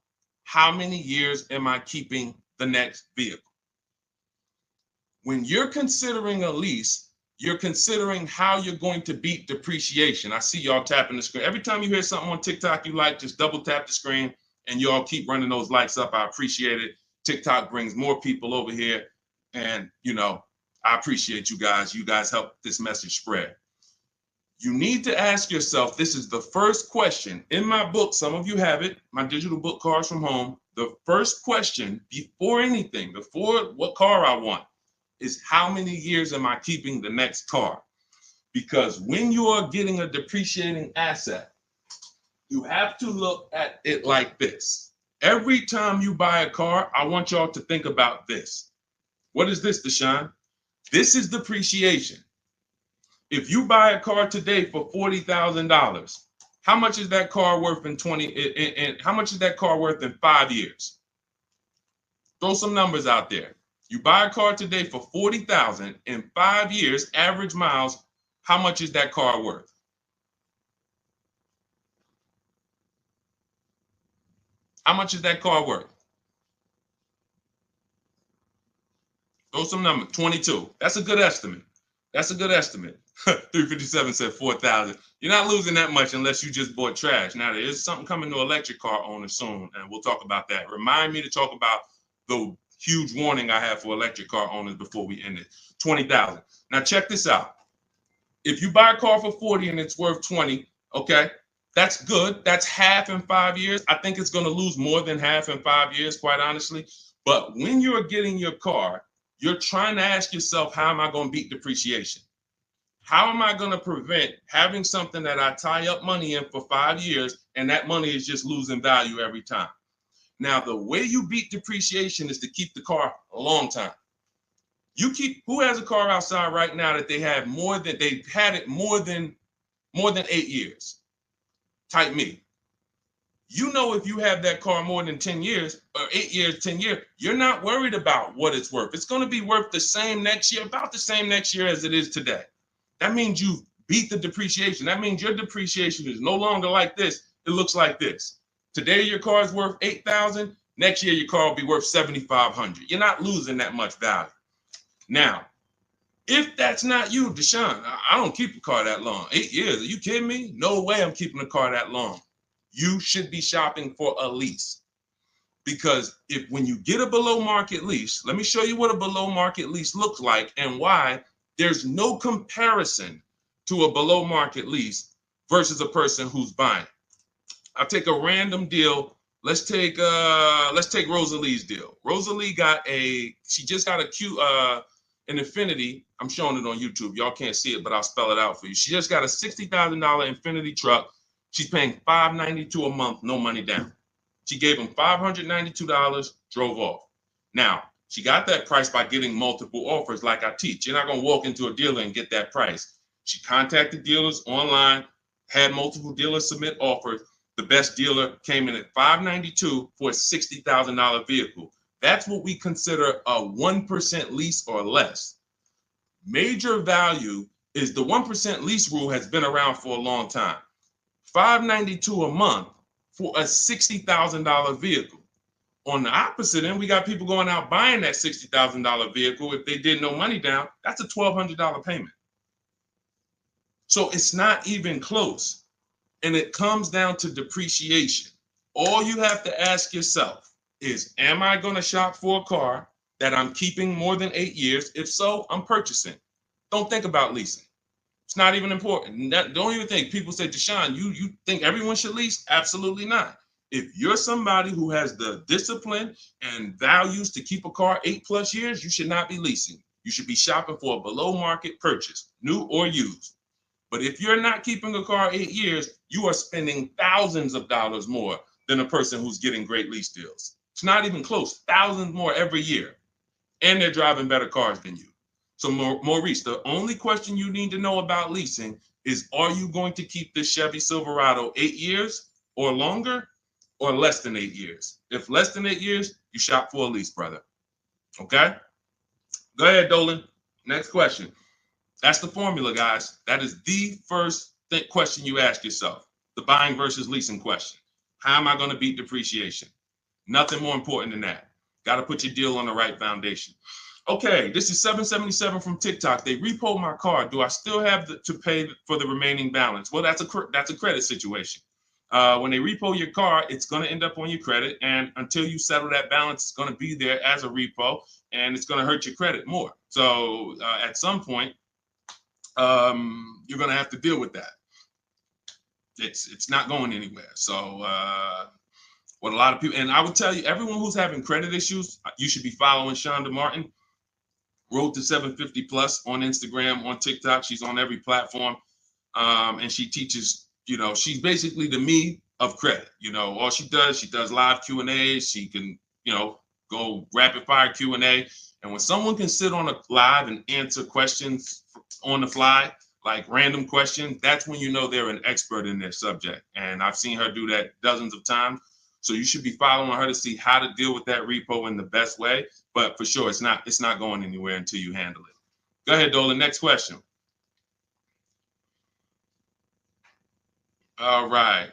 how many years am I keeping the next vehicle? When you're considering a lease, you're considering how you're going to beat depreciation. I see y'all tapping the screen. Every time you hear something on TikTok you like, just double tap the screen and y'all keep running those likes up. I appreciate it. TikTok brings more people over here. And, you know, I appreciate you guys. You guys help this message spread. You need to ask yourself, this is the first question. In my book, some of you have it, my digital book, Cars from Home. The first question before anything, before what car I want, is how many years am I keeping the next car? Because when you are getting a depreciating asset, you have to look at it like this. Every time you buy a car, I want y'all to think about this. What is this, Deshone? This is depreciation. If you buy a car today for $40,000, how much is that car worth in how much is that car worth in 5 years? Throw some numbers out there. You buy a car today for $40,000 in 5 years, average miles, how much is that car worth? How much is that car worth? Throw some numbers. 22. That's a good estimate. That's a good estimate. 357 said 4,000. You're not losing that much unless you just bought trash. Now, there is something coming to electric car owners soon, and we'll talk about that. Remind me to talk about the huge warning I have for electric car owners before we end it. 20,000. Now, check this out. If you buy a car for 40 and it's worth 20, okay, that's good. That's half in 5 years. I think it's going to lose more than half in 5 years, quite honestly. But when you're getting your car, you're trying to ask yourself, how am I going to beat depreciation? How am I going to prevent having something that I tie up money in for 5 years and that money is just losing value every time? Now, the way you beat depreciation is to keep the car a long time. Who has a car outside right now that they've had it more than 8 years? Type me. You know, if you have that car more than 10 years or 8 years, 10 years, you're not worried about what it's worth. It's going to be worth the same next year, about the same next year as it is today. That means you beat the depreciation. That means your depreciation is no longer like this. It looks like this. Today, your car is worth $8,000. Next year, your car will be worth $7,500. You're not losing that much value. Now, if that's not you, Deshone, I don't keep a car that long. 8 years, are you kidding me? No way I'm keeping a car that long. You should be shopping for a lease. Because when you get a below market lease, let me show you what a below market lease looks like and why there's no comparison to a below market lease versus a person who's buying. I'll take a random deal. Let's take Rosalie's deal. Rosalie she just got an Infiniti. I'm showing it on YouTube. Y'all can't see it, but I'll spell it out for you. She just got a $60,000 Infiniti truck. She's paying $592 a month, no money down. She gave him $592, drove off. Now, she got that price by getting multiple offers like I teach. You're not going to walk into a dealer and get that price. She contacted dealers online, had multiple dealers submit offers. The best dealer came in at $592 for a $60,000 vehicle. That's what we consider a 1% lease or less. Major value is the 1% lease rule has been around for a long time. $592 a month for a $60,000 vehicle. On the opposite end, we got people going out buying that $60,000 vehicle. If they did no money down, that's a $1,200 payment. So it's not even close. And it comes down to depreciation. All you have to ask yourself is, am I going to shop for a car that I'm keeping more than 8 years? If so, I'm purchasing. Don't think about leasing. It's not even important. Don't even think. People say, Deshone, you think everyone should lease? Absolutely not. If you're somebody who has the discipline and values to keep a car 8+ years, you should not be leasing. You should be shopping for a below market purchase, new or used. But if you're not keeping a car 8 years, you are spending thousands of dollars more than a person who's getting great lease deals. It's not even close, thousands more every year. And they're driving better cars than you. So Maurice, the only question you need to know about leasing is, are you going to keep this Chevy Silverado 8 years or longer, or less than 8 years? If less than 8 years, you shop for a lease, brother. Okay? Go ahead, Dolan. Next question. That's the formula, guys. That is the first question you ask yourself. The buying versus leasing question. How am I going to beat depreciation? Nothing more important than that. Got to put your deal on the right foundation. Okay, this is 777 from TikTok. They repoed my car. Do I still have to pay for the remaining balance? Well, that's a credit situation. When they repo your car, it's going to end up on your credit, and until you settle that balance, it's going to be there as a repo, and it's going to hurt your credit more. So at some point, you're going to have to deal with that. It's not going anywhere. So what a lot of people, and I would tell you, everyone who's having credit issues, you should be following Shonda Martin, Road to 750 Plus on Instagram, on TikTok. She's on every platform, and she teaches. She's basically the me of credit. All she does live Q&As. She can, go rapid fire Q&A. And when someone can sit on a live and answer questions on the fly, like random questions, that's when you know they're an expert in their subject. And I've seen her do that dozens of times. So you should be following her to see how to deal with that repo in the best way. But for sure, it's not going anywhere until you handle it. Go ahead, Dolan. Next question. All right.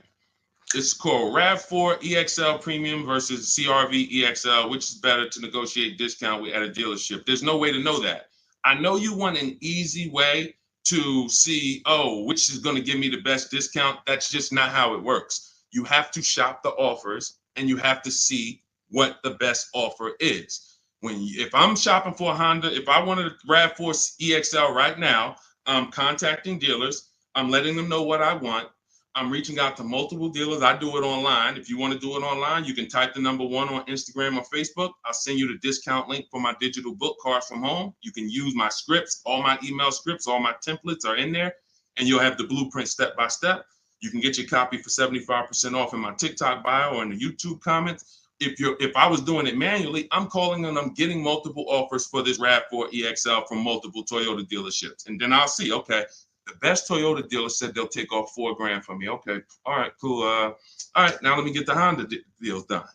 This is called RAV4 EXL Premium versus CRV EXL. Which is better to negotiate discount with at a dealership? There's no way to know that. I know you want an easy way to see, which is going to give me the best discount. That's just not how it works. You have to shop the offers, and you have to see what the best offer is. If I'm shopping for a Honda, if I wanted a RAV4 EXL right now, I'm contacting dealers. I'm letting them know what I want. I'm reaching out to multiple dealers. I do it online. If you want to do it online, you can type the number 1 on Instagram or Facebook. I'll send you the discount link for my digital book, Cars from Home. You can use my scripts. All my email scripts, all my templates are in there, and you'll have the blueprint step by step. You can get your copy for 75% off in my TikTok bio or in the YouTube comments. If I was doing it manually, I'm calling and I'm getting multiple offers for this RAV4 EXL from multiple Toyota dealerships. And then I'll see, okay, the best Toyota dealer said they'll take off $4,000 from me. Okay, all right, cool. All right, now let me get the Honda deals done.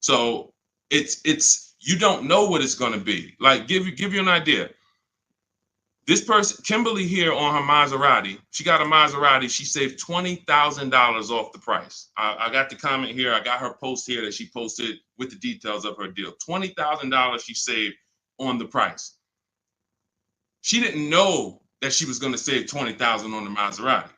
So it's you don't know what it's going to be. Like give you an idea. This person, Kimberly here on her Maserati, she got a Maserati. She saved $20,000 off the price. I got the comment here. I got her post here that she posted with the details of her deal. $20,000 she saved on the price. She didn't know that she was going to save $20,000 on the Maserati.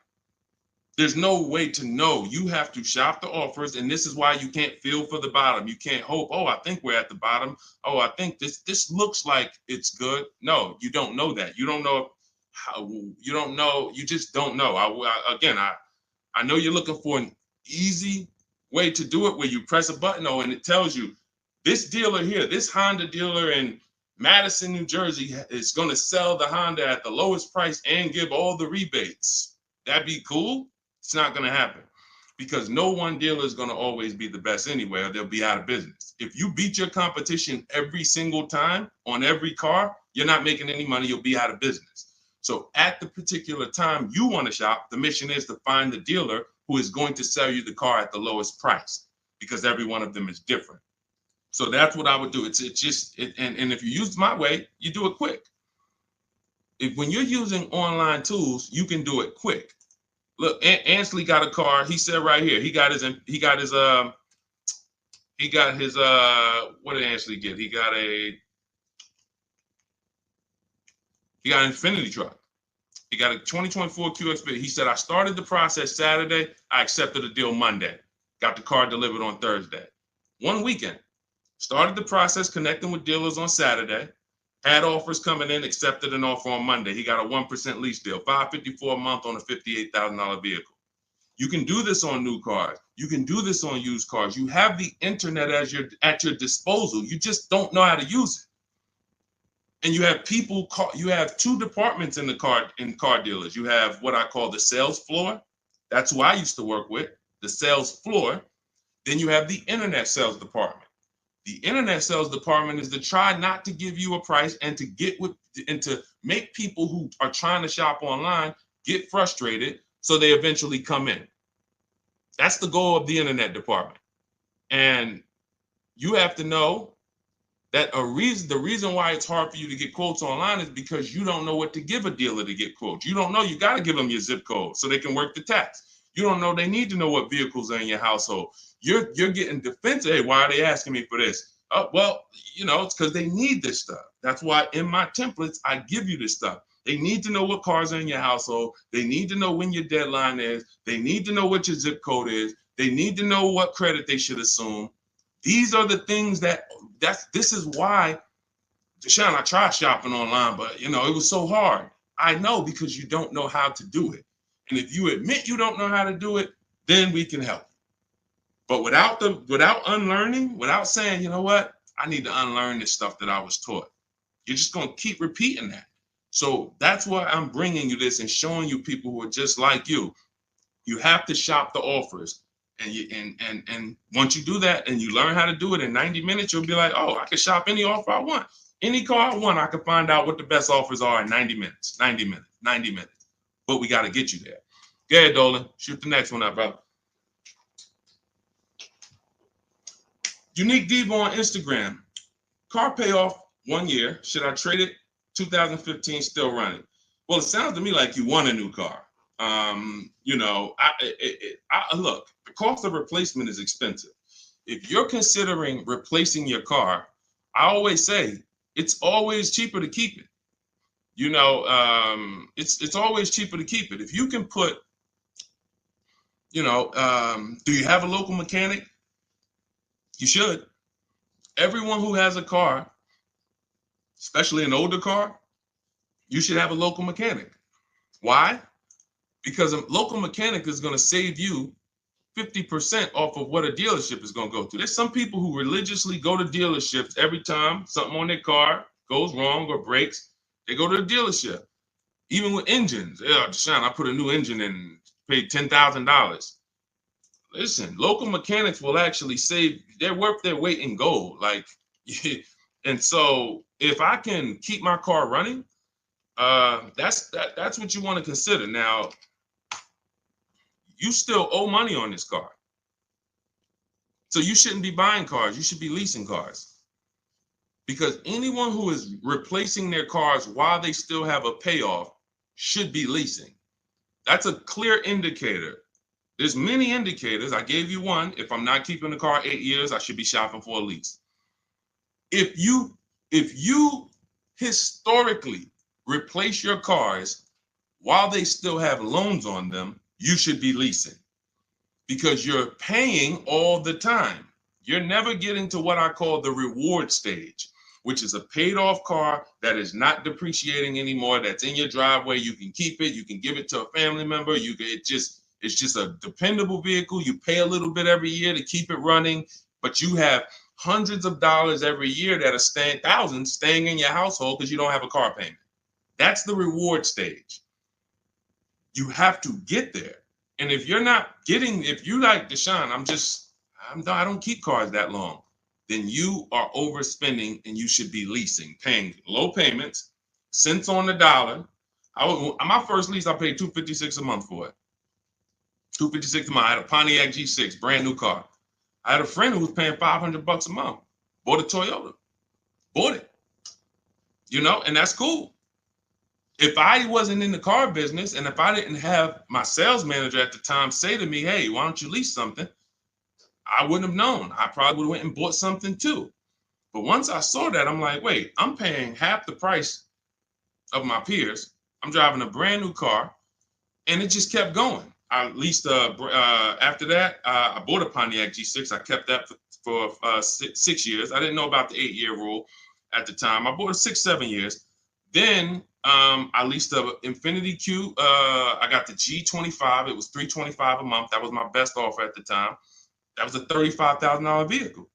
There's no way to know. You have to shop the offers, and this is why you can't feel for the bottom. You can't hope, I think we're at the bottom. I think this looks like it's good. No, you don't know that. You don't know how. You don't know. You just don't know. I know you're looking for an easy way to do it where you press a button, and it tells you this dealer here, this Honda dealer in Madison, New Jersey, is going to sell the Honda at the lowest price and give all the rebates. That'd be cool. It's not going to happen because no one dealer is going to always be the best anyway, or they'll be out of business. If you beat your competition every single time on every car, you're not making any money. You'll be out of business. So at the particular time you want to shop, the mission is to find the dealer who is going to sell you the car at the lowest price, because every one of them is different. So that's what I would do. And if you use my way, you do it quick. When you're using online tools, you can do it quick. Look, Ansley got a car. He said right here, he got his what did Ansley get? He got an Infinity truck. He got a 2024 QX. He said, I started the process Saturday. I accepted a deal Monday. Got the car delivered on Thursday. One weekend. Started the process connecting with dealers on Saturday. Had offers coming in, accepted an offer on Monday. He got a 1% lease deal, $554 a month on a $58,000 vehicle. You can do this on new cars. You can do this on used cars. You have the internet as at your disposal. You just don't know how to use it. And you have people you have two departments in car dealers. You have what I call the sales floor. That's who I used to work with, the sales floor. Then you have the internet sales department. The internet sales department is to try not to give you a price and to make people who are trying to shop online get frustrated so they eventually come in. That's the goal of the internet department. And you have to know that the reason why it's hard for you to get quotes online is because you don't know what to give a dealer to get quotes. You don't know. You got to give them your zip code so they can work the tax. You don't know. They need to know what vehicles are in your household. You're getting defensive. Hey, why are they asking me for this? Well, it's because they need this stuff. That's why in my templates, I give you this stuff. They need to know what cars are in your household. They need to know when your deadline is. They need to know what your zip code is. They need to know what credit they should assume. These are the things this is why, Deshone, I tried shopping online, but it was so hard. I know, because you don't know how to do it. And if you admit you don't know how to do it, then we can help. But without unlearning, without saying, you know what, I need to unlearn this stuff that I was taught, you're just going to keep repeating that. So that's why I'm bringing you this and showing you people who are just like you. You have to shop the offers. And once you do that and you learn how to do it in 90 minutes, you'll be like, oh, I can shop any offer I want. Any car I want, I can find out what the best offers are in 90 minutes. But we got to get you there. Go ahead, Dolan. Shoot the next one up, bro. Unique Devo on Instagram. Car payoff 1 year. Should I trade it? 2015 still running. Well, it sounds to me like you want a new car. Look, the cost of replacement is expensive. If you're considering replacing your car, I always say it's always cheaper to keep it. It's always cheaper to keep it. If you can put, do you have a local mechanic? You should. Everyone who has a car, especially an older car, you should have a local mechanic. Why? Because a local mechanic is going to save you 50% off of what a dealership is going to go through. There's some people who religiously go to dealerships every time something on their car goes wrong or breaks. They go to the dealership. Even with engines. Yeah, Deshone, I put a new engine in and paid $10,000. Listen, local mechanics will actually save. They're worth their weight in gold. And so if I can keep my car running, that's what you want to consider. Now, you still owe money on this car. So you shouldn't be buying cars. You should be leasing cars. Because anyone who is replacing their cars while they still have a payoff should be leasing. That's a clear indicator. There's many indicators. I gave you one. If I'm not keeping the car 8 years, I should be shopping for a lease. If you historically replace your cars while they still have loans on them, you should be leasing, because you're paying all the time. You're never getting to what I call the reward stage, which is a paid off car that is not depreciating anymore, that's in your driveway. You can keep it. You can give it to a family member. It's just a dependable vehicle. You pay a little bit every year to keep it running, but you have hundreds of dollars every year that are thousands staying in your household because you don't have a car payment. That's the reward stage. You have to get there. And if you're like Deshone, I don't keep cars that long, then you are overspending and you should be leasing, paying low payments, cents on the dollar. My first lease, I paid $256 a month for it. $256 a month. I had a Pontiac G6, brand new car. I had a friend who was paying $500 a month. Bought a Toyota. Bought it. And that's cool. If I wasn't in the car business and if I didn't have my sales manager at the time say to me, hey, why don't you lease something? I wouldn't have known. I probably would have went and bought something too. But once I saw that, I'm like, wait, I'm paying half the price of my peers. I'm driving a brand new car, and it just kept going. I leased after that, I bought a Pontiac G6. I kept that for 6 years. I didn't know about the 8-year rule at the time. I bought it 6, 7 years. Then I leased a Infiniti Q. I got the G25. It was $325 a month. That was my best offer at the time. That was a $35,000 vehicle.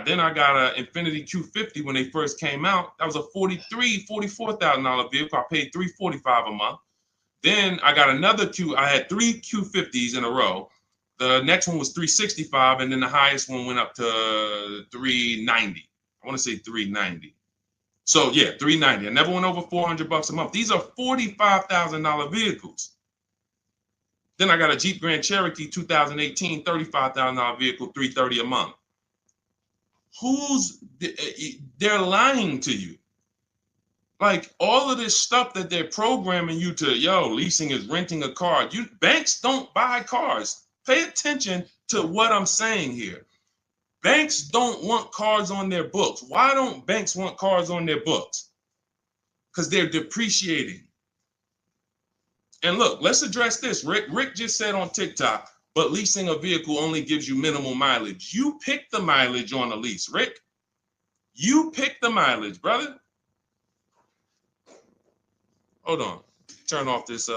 Then I got an Infiniti Q50 when they first came out. That was a $44,000 vehicle. I paid $345 a month. Then I got another Q. I had 3 Q50s in a row. The next one was $365, and then the highest one went up to $390. I want to say $390. So yeah, $390. I never went over $400 a month. These are $45,000 vehicles. Then I got a Jeep Grand Cherokee 2018, $35,000 vehicle, $330 a month. They're lying to you. Like all of this stuff that they're programming you to, leasing is renting a car. Banks don't buy cars. Pay attention to what I'm saying here. Banks don't want cars on their books. Why don't banks want cars on their books? Because they're depreciating. And look, let's address this. Rick just said on TikTok, but leasing a vehicle only gives you minimal mileage. You pick the mileage on a lease, Rick. You pick the mileage, brother. Hold on. Turn off this.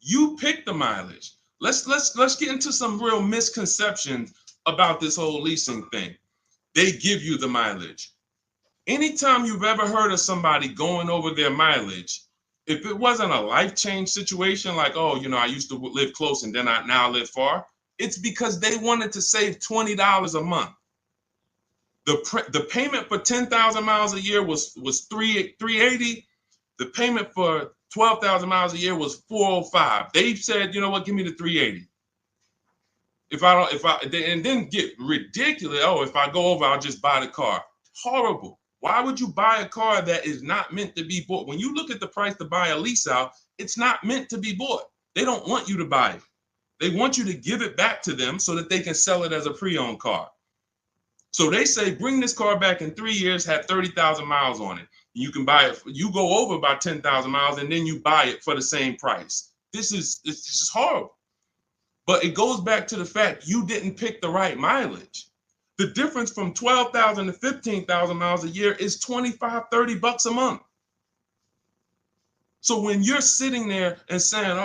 You pick the mileage. Let's get into some real misconceptions about this whole leasing thing. They give you the mileage. Anytime you've ever heard of somebody going over their mileage, if it wasn't a life change situation, like, I used to live close and then I now live far, it's because they wanted to save $20 a month. The payment for 10,000 miles a year was $380. The payment for 12,000 miles a year was $405. They said, you know what, give me the $380. And then get ridiculous. If I go over, I'll just buy the car. Horrible. Why would you buy a car that is not meant to be bought? When you look at the price to buy a lease out, it's not meant to be bought. They don't want you to buy it. They want you to give it back to them so that they can sell it as a pre-owned car. So they say, bring this car back in 3 years, have 30,000 miles on it. You can buy it. You go over by 10,000 miles and then you buy it for the same price. It's just horrible. But it goes back to the fact you didn't pick the right mileage. The difference from 12,000 to 15,000 miles a year is $25-30 a month. So when you're sitting there and saying,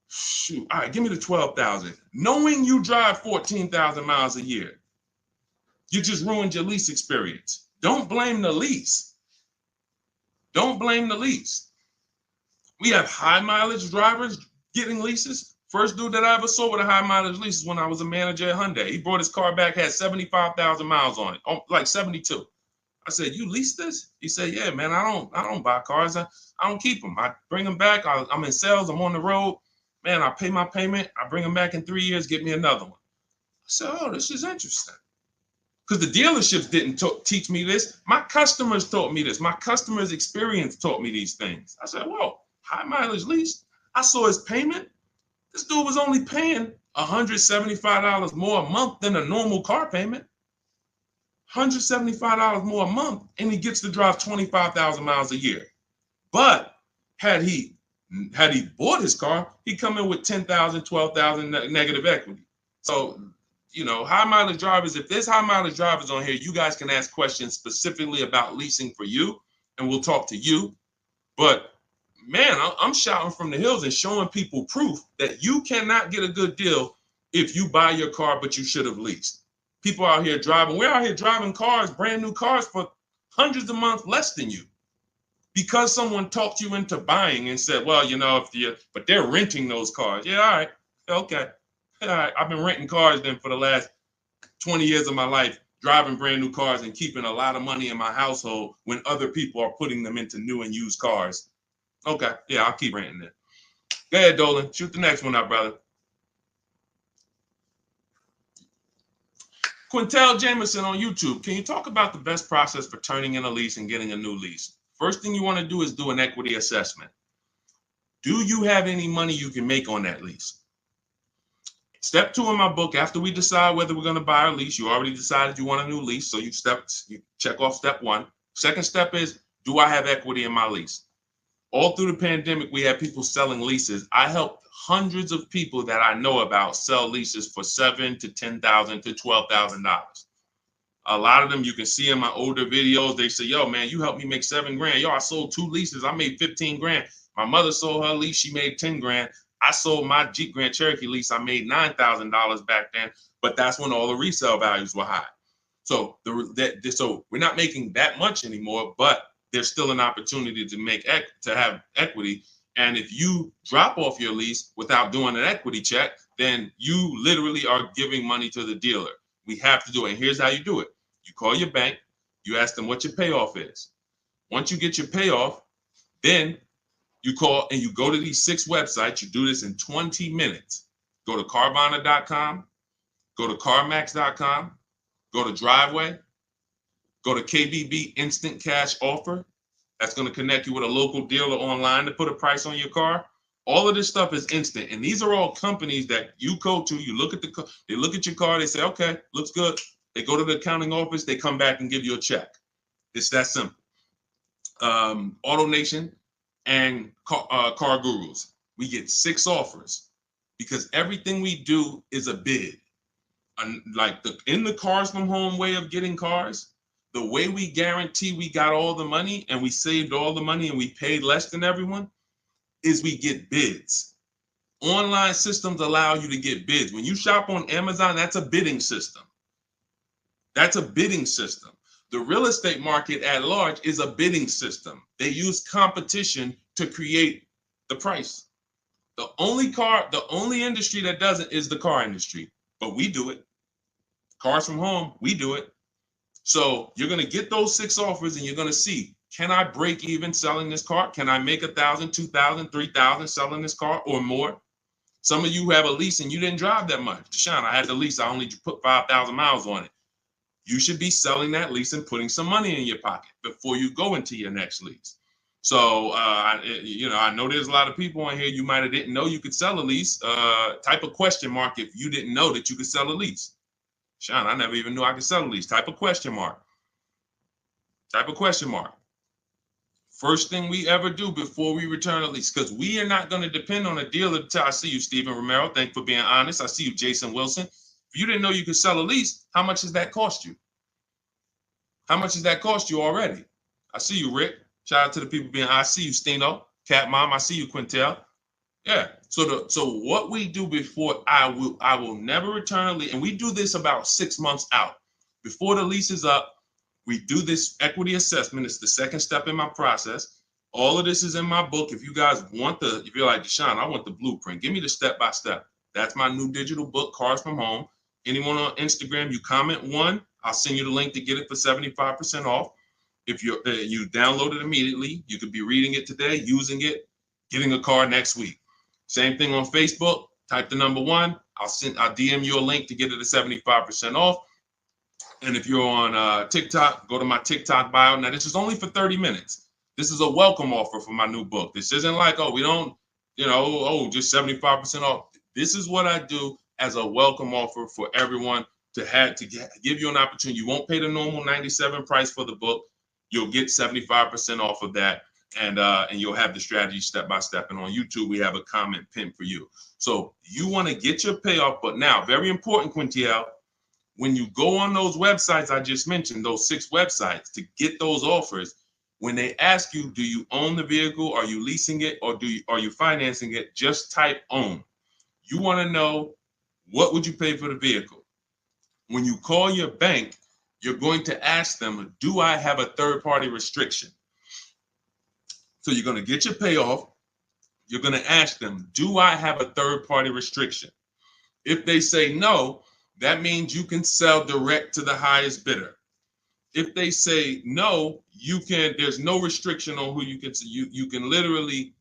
shoot, all right, give me the 12,000, knowing you drive 14,000 miles a year, you just ruined your lease experience. Don't blame the lease. Don't blame the lease. We have high mileage drivers getting leases. First dude that I ever saw with a high mileage lease is when I was a manager at Hyundai. He brought his car back, had 75,000 miles on it, like 72. I said, you lease this? He said, yeah, man, I don't buy cars. I don't keep them. I bring them back. I'm in sales. I'm on the road. Man, I pay my payment. I bring them back in 3 years, get me another one. I said, this is interesting. Because the dealerships didn't teach me this. My customers taught me this. My customers' experience taught me these things. I said, whoa, high mileage lease. I saw his payment. This dude was only paying $175 more a month than a normal car payment. $175 more a month, and he gets to drive 25,000 miles a year. But had he bought his car, he'd come in with 10,000, 12,000 negative equity. So, high mileage drivers, if there's high mileage drivers on here, you guys can ask questions specifically about leasing for you, and we'll talk to you. But man, I'm shouting from the hills and showing people proof that you cannot get a good deal if you buy your car, but you should have leased. People out here driving, we're out here driving cars, brand new cars for hundreds a month less than you. Because someone talked you into buying and said, well, but they're renting those cars. Yeah, all right, okay. All right, I've been renting cars then for the last 20 years of my life, driving brand new cars and keeping a lot of money in my household when other people are putting them into new and used cars. Okay, yeah, I'll keep renting it. Go ahead, Dolan. Shoot the next one up, brother. Quintel Jameson on YouTube. Can you talk about the best process for turning in a lease and getting a new lease? First thing you want to do is do an equity assessment. Do you have any money you can make on that lease? Step 2 in my book, after we decide whether we're going to buy a lease, you already decided you want a new lease, so you check off step 1. Second step is, do I have equity in my lease? All through the pandemic, we had people selling leases. I helped hundreds of people that I know about sell leases for $7,000 to $10,000 to $12,000. A lot of them you can see in my older videos. They say, yo, man, you helped me make 7 grand. Yo, I sold 2 leases. I made 15 grand. My mother sold her lease. She made 10 grand. I sold my Jeep Grand Cherokee lease. I made $9,000 back then. But that's when all the resale values were high. So so we're not making that much anymore, but there's still an opportunity to have equity. And if you drop off your lease without doing an equity check, then you literally are giving money to the dealer. We have to do it. And here's how you do it. You call your bank, you ask them what your payoff is. Once you get your payoff, then you call and you go to these 6 websites. You do this in 20 minutes. Go to Carvana.com, go to CarMax.com, go to Driveway, go to KBB Instant Cash Offer. That's going to connect you with a local dealer online to put a price on your car. All of this stuff is instant. And these are all companies that you go to, you look at they look at your car, they say, okay, looks good. They go to the accounting office, they come back and give you a check. It's that simple. AutoNation and Car Gurus, we get 6 offers because everything we do is a bid. Like in the Cars from Home way of getting cars, the way we guarantee we got all the money and we saved all the money and we paid less than everyone is we get bids. Online systems allow you to get bids. When you shop on Amazon, that's a bidding system. That's a bidding system. The real estate market at large is a bidding system. They use competition to create the price. The only industry that doesn't is the car industry, but we do it. Cars from Home, we do it. So you're going to get those 6 offers and you're going to see, can I break even selling this car? Can I make 1,000, 2,000, 3,000 selling this car or more? Some of you have a lease and you didn't drive that much. Deshone, I had the lease. I only put 5,000 miles on it. You should be selling that lease and putting some money in your pocket before you go into your next lease. So, I know there's a lot of people on here. You might have didn't know you could sell a lease. Type a question mark if you didn't know that you could sell a lease. Sean, I never even knew I could sell a lease. Type a question mark. Type a question mark. First thing we ever do before we return a lease, because we are not going to depend on a dealer. I see you, Stephen Romero. Thank you for being honest. I see you, Jason Wilson. If you didn't know you could sell a lease, how much does that cost you? How much does that cost you already? I see you, Rick. Shout out to the people being. I see you, Stino, Cat Mom. I see you, Quintel. Yeah. So what we do before I will never return a lease, and we do this about 6 months out before the lease is up. We do this equity assessment. It's the second step in my process. All of this is in my book. If you guys want if you're like, Deshone, I want the blueprint. Give me the step-by-step. That's my new digital book, Cars from Home. Anyone on Instagram, you comment 1, I'll send you the link to get it for 75% off. If you download it immediately, you could be reading it today, using it, getting a car next week. Same thing on Facebook. Type the number 1. I'll DM you a link to get it at 75% off. And if you're on TikTok, go to my TikTok bio. Now, this is only for 30 minutes. This is a welcome offer for my new book. This isn't like, oh, we don't, just 75% off. This is what I do as a welcome offer for everyone to give you an opportunity. You won't pay the normal $97 price for the book. You'll get 75% off of that. And you'll have the strategy step by step. And on YouTube, we have a comment pinned for you. So you want to get your payoff. But now, very important, Quintiel, when you go on those websites I just mentioned, those 6 websites to get those offers, when they ask you, do you own the vehicle? Are you leasing it? Or are you financing it? Just type own. You want to know, what would you pay for the vehicle? When you call your bank, you're going to ask them, do I have a third-party restriction? So you're going to get your payoff. You're going to ask them, do I have a third-party restriction? If they say no, that means you can sell direct to the highest bidder. If they say no, there's no restriction on who you can sell. You can literally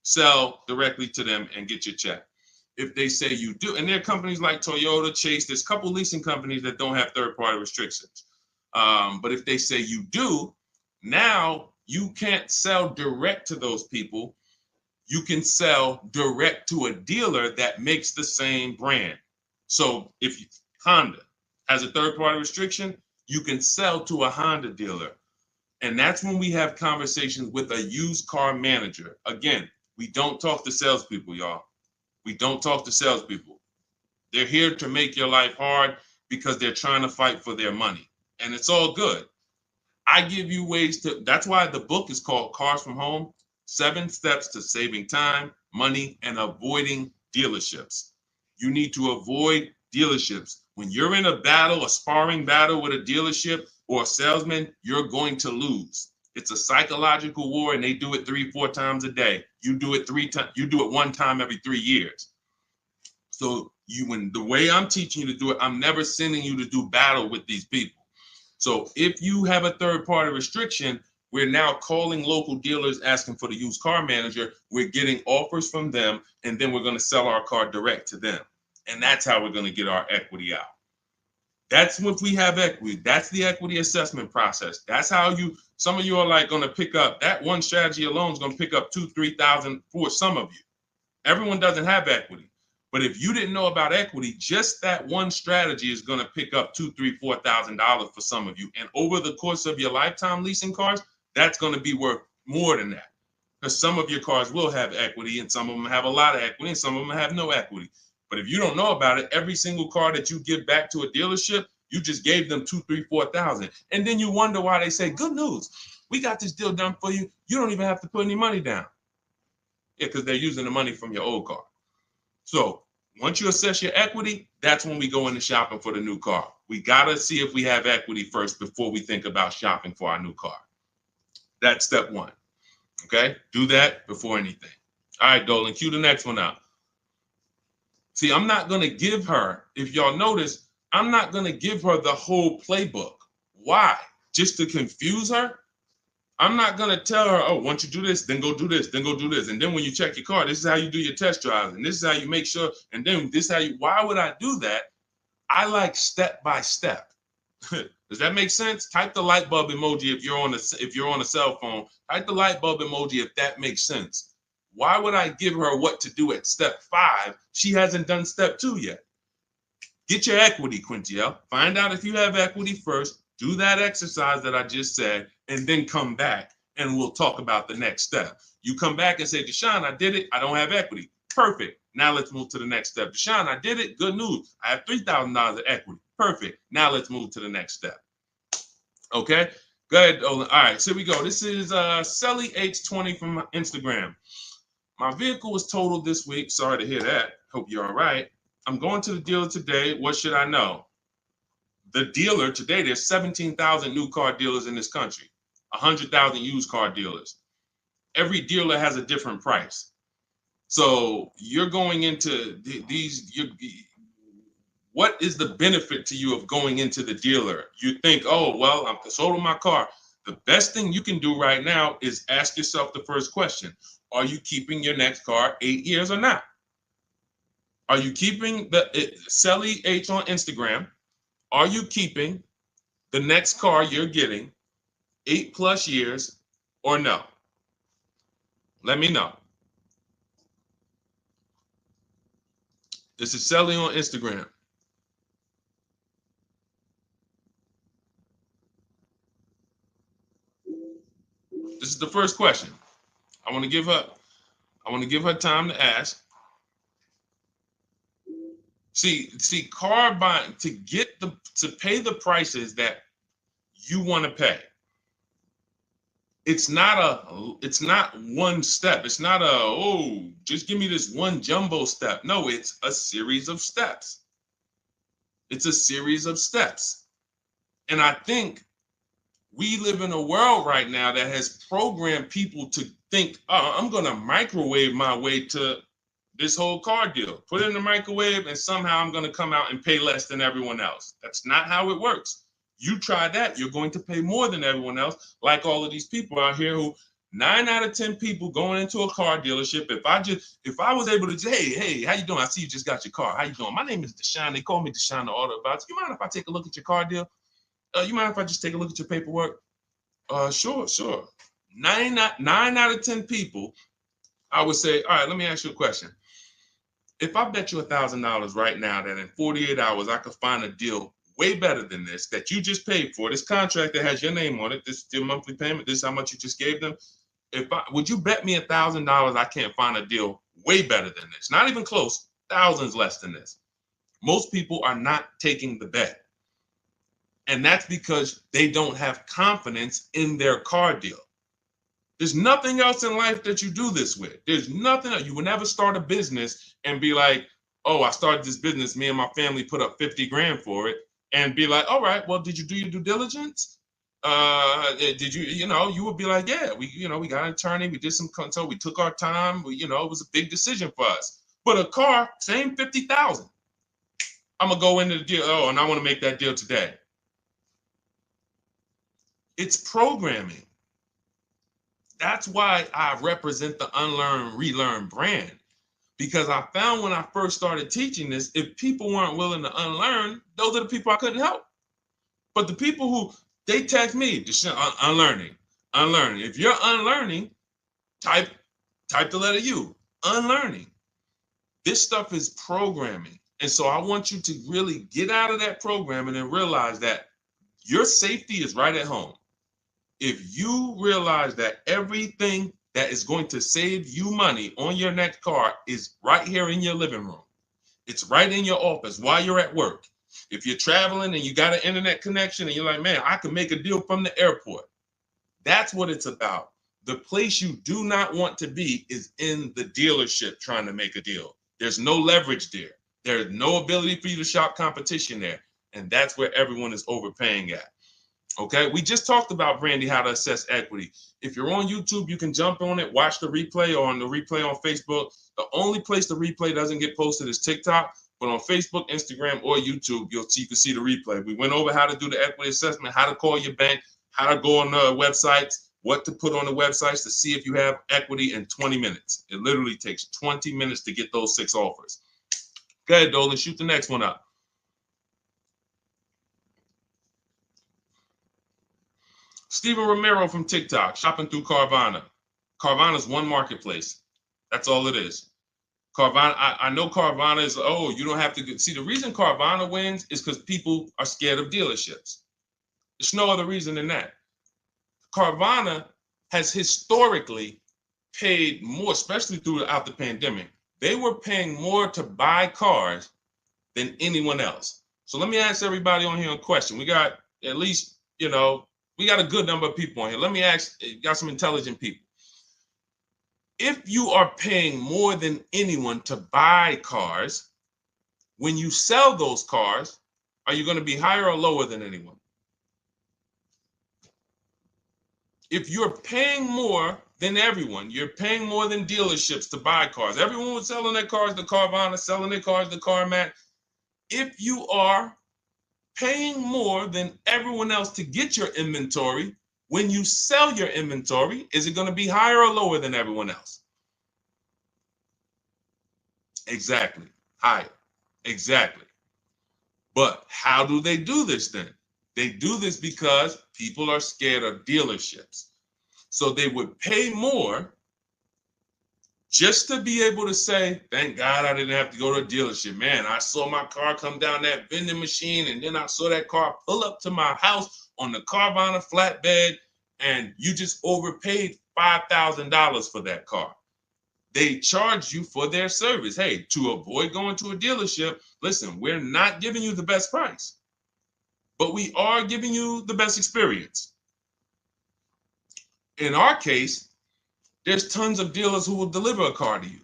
sell directly to them and get your check. If they say you do, and there are companies like Toyota, Chase, there's a couple leasing companies that don't have third-party restrictions. But if they say you do, now you can't sell direct to those people. You can sell direct to a dealer that makes the same brand. So if Honda has a third-party restriction, you can sell to a Honda dealer. And that's when we have conversations with a used car manager. Again, we don't talk to salespeople, y'all. We don't talk to salespeople. They're here to make your life hard because they're trying to fight for their money. and it's all good. I give you ways to, that's why the book is called Cars from Home, 7 Steps to Saving Time, Money, and Avoiding Dealerships. You need to avoid dealerships. When you're in a battle, a sparring battle with a dealership or a salesman, you're going to lose. It's a psychological war, and they do it 3-4 times a day. You do it 3 times, you do it 1 time every 3 years. So when the way I'm teaching you to do it, I'm never sending you to do battle with these people. So if you have a third-party restriction, we're now calling local dealers asking for the used car manager. We're getting offers from them, and then we're going to sell our car direct to them. And that's how we're going to get our equity out. That's if we have equity. That's the equity assessment process. That's how some of you are like going to pick up, that one strategy alone is going to pick up $2,000-$3,000 for some of you. Everyone doesn't have equity. But if you didn't know about equity, just that one strategy is going to pick up $2,000, $3,000, $4,000 for some of you. And over the course of your lifetime leasing cars, that's going to be worth more than that. Because some of your cars will have equity, and some of them have a lot of equity, and some of them have no equity. But if you don't know about it, every single car that you give back to a dealership, you just gave them $2,000, $3,000, $4,000. And then you wonder why they say, good news, we got this deal done for you. You don't even have to put any money down. Yeah, because they're using the money from your old car. So once you assess your equity, that's when we go into shopping for the new car. We got to see if we have equity first before we think about shopping for our new car. That's step 1. Okay? Do that before anything. All right, Dolan, cue the next one out. See, I'm not going to give her, if y'all notice, I'm not going to give her the whole playbook. Why? Just to confuse her? I'm not going to tell her, oh, once you do this, then go do this, then go do this. And then when you check your car, this is how you do your test drives. And this is how you make sure. And then this is how you, why would I do that? I like step by step. Does that make sense? Type the light bulb emoji if you're on a cell phone. Type the light bulb emoji if that makes sense. Why would I give her what to do at step 5? She hasn't done step 2 yet. Get your equity, Quintiel. Find out if you have equity first. Do that exercise that I just said, and then come back and we'll talk about the next step. You come back and say, Deshone, I did it. I don't have equity. Perfect. Now let's move to the next step. Deshone, I did it. Good news. I have $3,000 of equity. Perfect. Now let's move to the next step. Okay. Go ahead, Olin. All right. So here we go. This is Selly H20 from Instagram. My vehicle was totaled this week. Sorry to hear that. Hope you're all right. I'm going to the dealer today. What should I know? The dealer today, there's 17,000 new car dealers in this country, 100,000 used car dealers. Every dealer has a different price. So you're going into what is the benefit to you of going into the dealer? You think, oh, well, I'm sold on my car. The best thing you can do right now is ask yourself the first question. Are you keeping your next car 8 years or not? Are you keeping Selly H on Instagram? Are you keeping the next car you're getting 8+ years or no? Let me know. This is Selly on Instagram. This is the first question. I want to give her time to ask. See, car buying, to pay the prices that you want to pay. It's not one step. It's not just give me this one jumbo step. No, it's a series of steps. It's a series of steps. And I think we live in a world right now that has programmed people to think, oh, I'm going to microwave my way to this whole car deal. Put it in the microwave and somehow I'm going to come out and pay less than everyone else. That's not how it works. You try that, you're going to pay more than everyone else, like all of these people out here who 9 out of 10 people going into a car dealership. If I was able to say, hey, how you doing? I see you just got your car. How you doing? My name is Deshone. They call me Deshone the Auto Advisor. You mind if I take a look at your car deal? You mind if I just take a look at your paperwork? Sure. 9 out of 10 people, I would say, all right, let me ask you a question. If I bet you $1,000 right now that in 48 hours I could find a deal way better than this that you just paid for, this contract that has your name on it, this is your monthly payment, this is how much you just gave them. Would you bet me $1,000 I can't find a deal way better than this? Not even close, thousands less than this. Most people are not taking the bet. And that's because they don't have confidence in their car deal. There's nothing else in life that you do this with. There's nothing else. You will never start a business and be like, oh, I started this business. Me and my family put up 50 grand for it, and be like, all right, well, did you do your due diligence? Did you, you would be like, yeah, we got an attorney. We did some consult. We took our time. It was a big decision for us. But a car, same 50,000. I'm going to go into the deal. Oh, and I want to make that deal today. It's programming. That's why I represent the unlearn, relearn brand, because I found when I first started teaching this, if people weren't willing to unlearn, those are the people I couldn't help. But the people who, they text me, unlearning. If you're unlearning, type the letter U, unlearning. This stuff is programming. And so I want you to really get out of that programming and realize that your safety is right at home. If you realize that everything that is going to save you money on your next car is right here in your living room, it's right in your office while you're at work. If you're traveling and you got an internet connection and you're like, man, I can make a deal from the airport. That's what it's about. The place you do not want to be is in the dealership trying to make a deal. There's no leverage there. There's no ability for you to shop competition there. And that's where everyone is overpaying at. Okay, we just talked about, Brandy, how to assess equity. If you're on YouTube, you can jump on it, watch the replay, or on the replay on Facebook. The only place the replay doesn't get posted is TikTok, but on Facebook, Instagram, or YouTube, you can see the replay. We went over how to do the equity assessment, how to call your bank, how to go on the websites, what to put on the websites to see if you have equity in 20 minutes. It literally takes 20 minutes to get those 6 offers. Go ahead, Dolan, shoot the next one up. Steven Romero from TikTok, shopping through Carvana. Carvana is one marketplace. That's all it is. Carvana, I know Carvana is, oh, you don't have to see, the reason Carvana wins is because people are scared of dealerships. There's no other reason than that. Carvana has historically paid more, especially throughout the pandemic. They were paying more to buy cars than anyone else. So let me ask everybody on here a question. We got at least, we got a good number of people on here. Let me ask, got some intelligent people. If you are paying more than anyone to buy cars, when you sell those cars, are you going to be higher or lower than anyone? If you're paying more than everyone, you're paying more than dealerships to buy cars. Everyone was selling their cars to Carvana, selling their cars to CarMax. If you are paying more than everyone else to get your inventory, when you sell your inventory, is it going to be higher or lower than everyone else? Exactly. Higher. Exactly. But how do they do this then? They do this because people are scared of dealerships. So they would pay more just to be able to say, thank God I didn't have to go to a dealership. Man, I saw my car come down that vending machine, and then I saw that car pull up to my house on the Carvana flatbed, and you just overpaid $5,000 for that car. They charge you for their service. Hey, to avoid going to a dealership, listen, we're not giving you the best price, but we are giving you the best experience. In our case, there's tons of dealers who will deliver a car to you.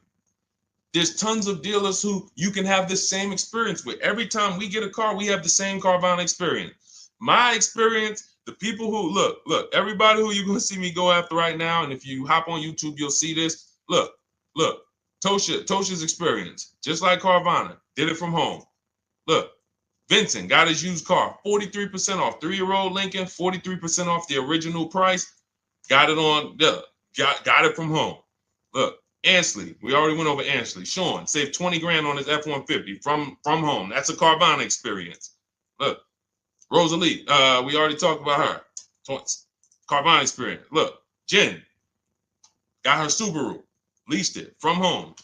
There's tons of dealers who you can have the same experience with. Every time we get a car, we have the same Carvana experience. My experience, the people who, look, everybody who you're going to see me go after right now, and if you hop on YouTube, you'll see this. Look, Tosha's experience, just like Carvana, did it from home. Look, Vincent got his used car, 43% off, 3-year-old Lincoln, 43% off the original price. Got it on, got it from home. Look, Ansley, we already went over Ansley. Sean saved 20 grand on his F-150 from home. That's a Carvana experience. Look, Rosalie, we already talked about her. Carvana experience. Look, Jen got her Subaru, leased it from home.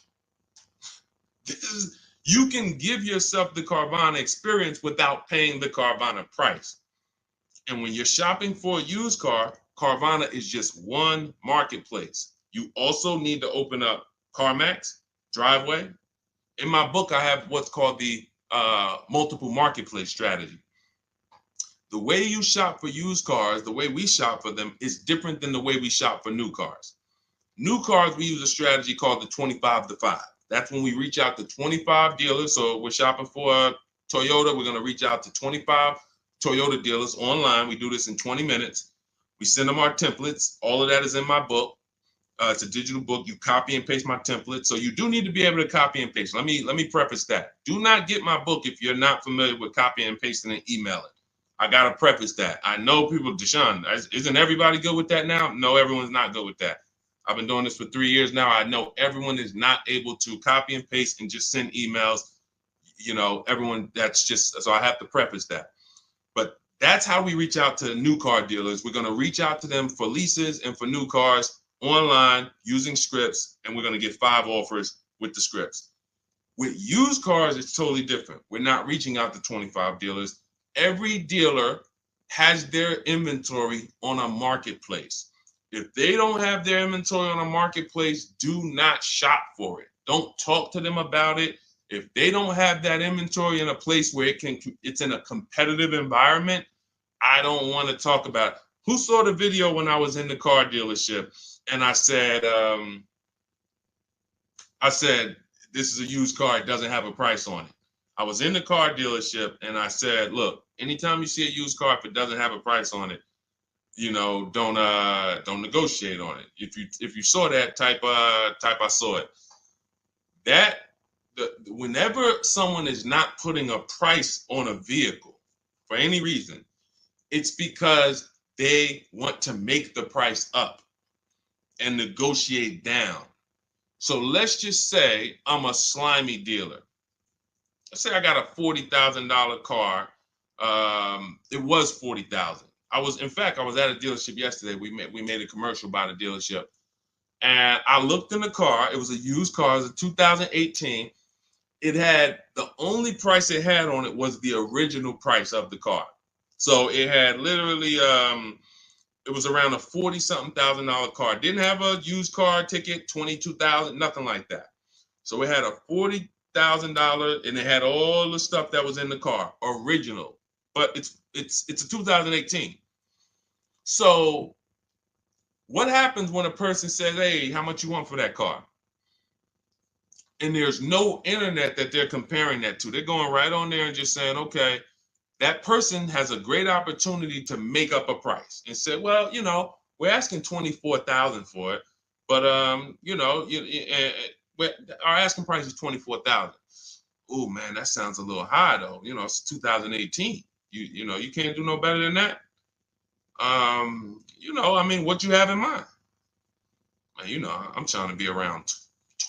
You can give yourself the Carvana experience without paying the Carvana price. And when you're shopping for a used car, Carvana is just one marketplace. You also need to open up CarMax, Driveway. In my book, I have what's called the multiple marketplace strategy. The way you shop for used cars, the way we shop for them, is different than the way we shop for new cars. New cars, we use a strategy called the 25 to 5. That's when we reach out to 25 dealers. So we're shopping for a Toyota. We're going to reach out to 25 Toyota dealers online. We do this in 20 minutes. We send them our templates. All of that is in my book. It's a digital book. You copy and paste my template. So you do need to be able to copy and paste. Let me preface that. Do not get my book if you're not familiar with copying and pasting and emailing. I got to preface that. I know people, Deshone, isn't everybody good with that now? No, everyone's not good with that. I've been doing this for 3 years now. I know everyone is not able to copy and paste and just send emails. You know, everyone, that's just, so I have to preface that. But that's how we reach out to new car dealers. We're going to reach out to them for leases and for new cars online using scripts, and we're going to get 5 offers with the scripts. With used cars, it's totally different. We're not reaching out to 25 dealers. Every dealer has their inventory on a marketplace. If they don't have their inventory on a marketplace, do not shop for it. Don't talk to them about it. If they don't have that inventory in a place where it's in a competitive environment, I don't want to talk about it. Who saw the video when I was in the car dealership and I said, this is a used car, it doesn't have a price on it. I was in the car dealership and I said, look, anytime you see a used car, if it doesn't have a price on it, you know, don't negotiate on it. If you saw that, type I saw it. Whenever someone is not putting a price on a vehicle for any reason, it's because they want to make the price up and negotiate down. So let's just say I'm a slimy dealer. Let's say I got a $40,000 car. It was $40,000. I was at a dealership yesterday. We made a commercial about a dealership, and I looked in the car. It was a used car. It was a 2018. It had, the only price it had on it was the original price of the car. So it had literally, it was around a $40-something thousand car. It didn't have a used car ticket, $22,000, nothing like that. So it had a $40,000, and it had all the stuff that was in the car, original. But it's a 2018. So what happens when a person says, hey, how much you want for that car? And there's no internet that they're comparing that to. They're going right on there and just saying, okay, that person has a great opportunity to make up a price and say, well, you know, we're asking $24,000 for it, but you know, our asking price is $24,000. Oh man, that sounds a little high though. You know, it's 2018. You know, you can't do no better than that. You know, I mean, what you have in mind? You know, I'm trying to be around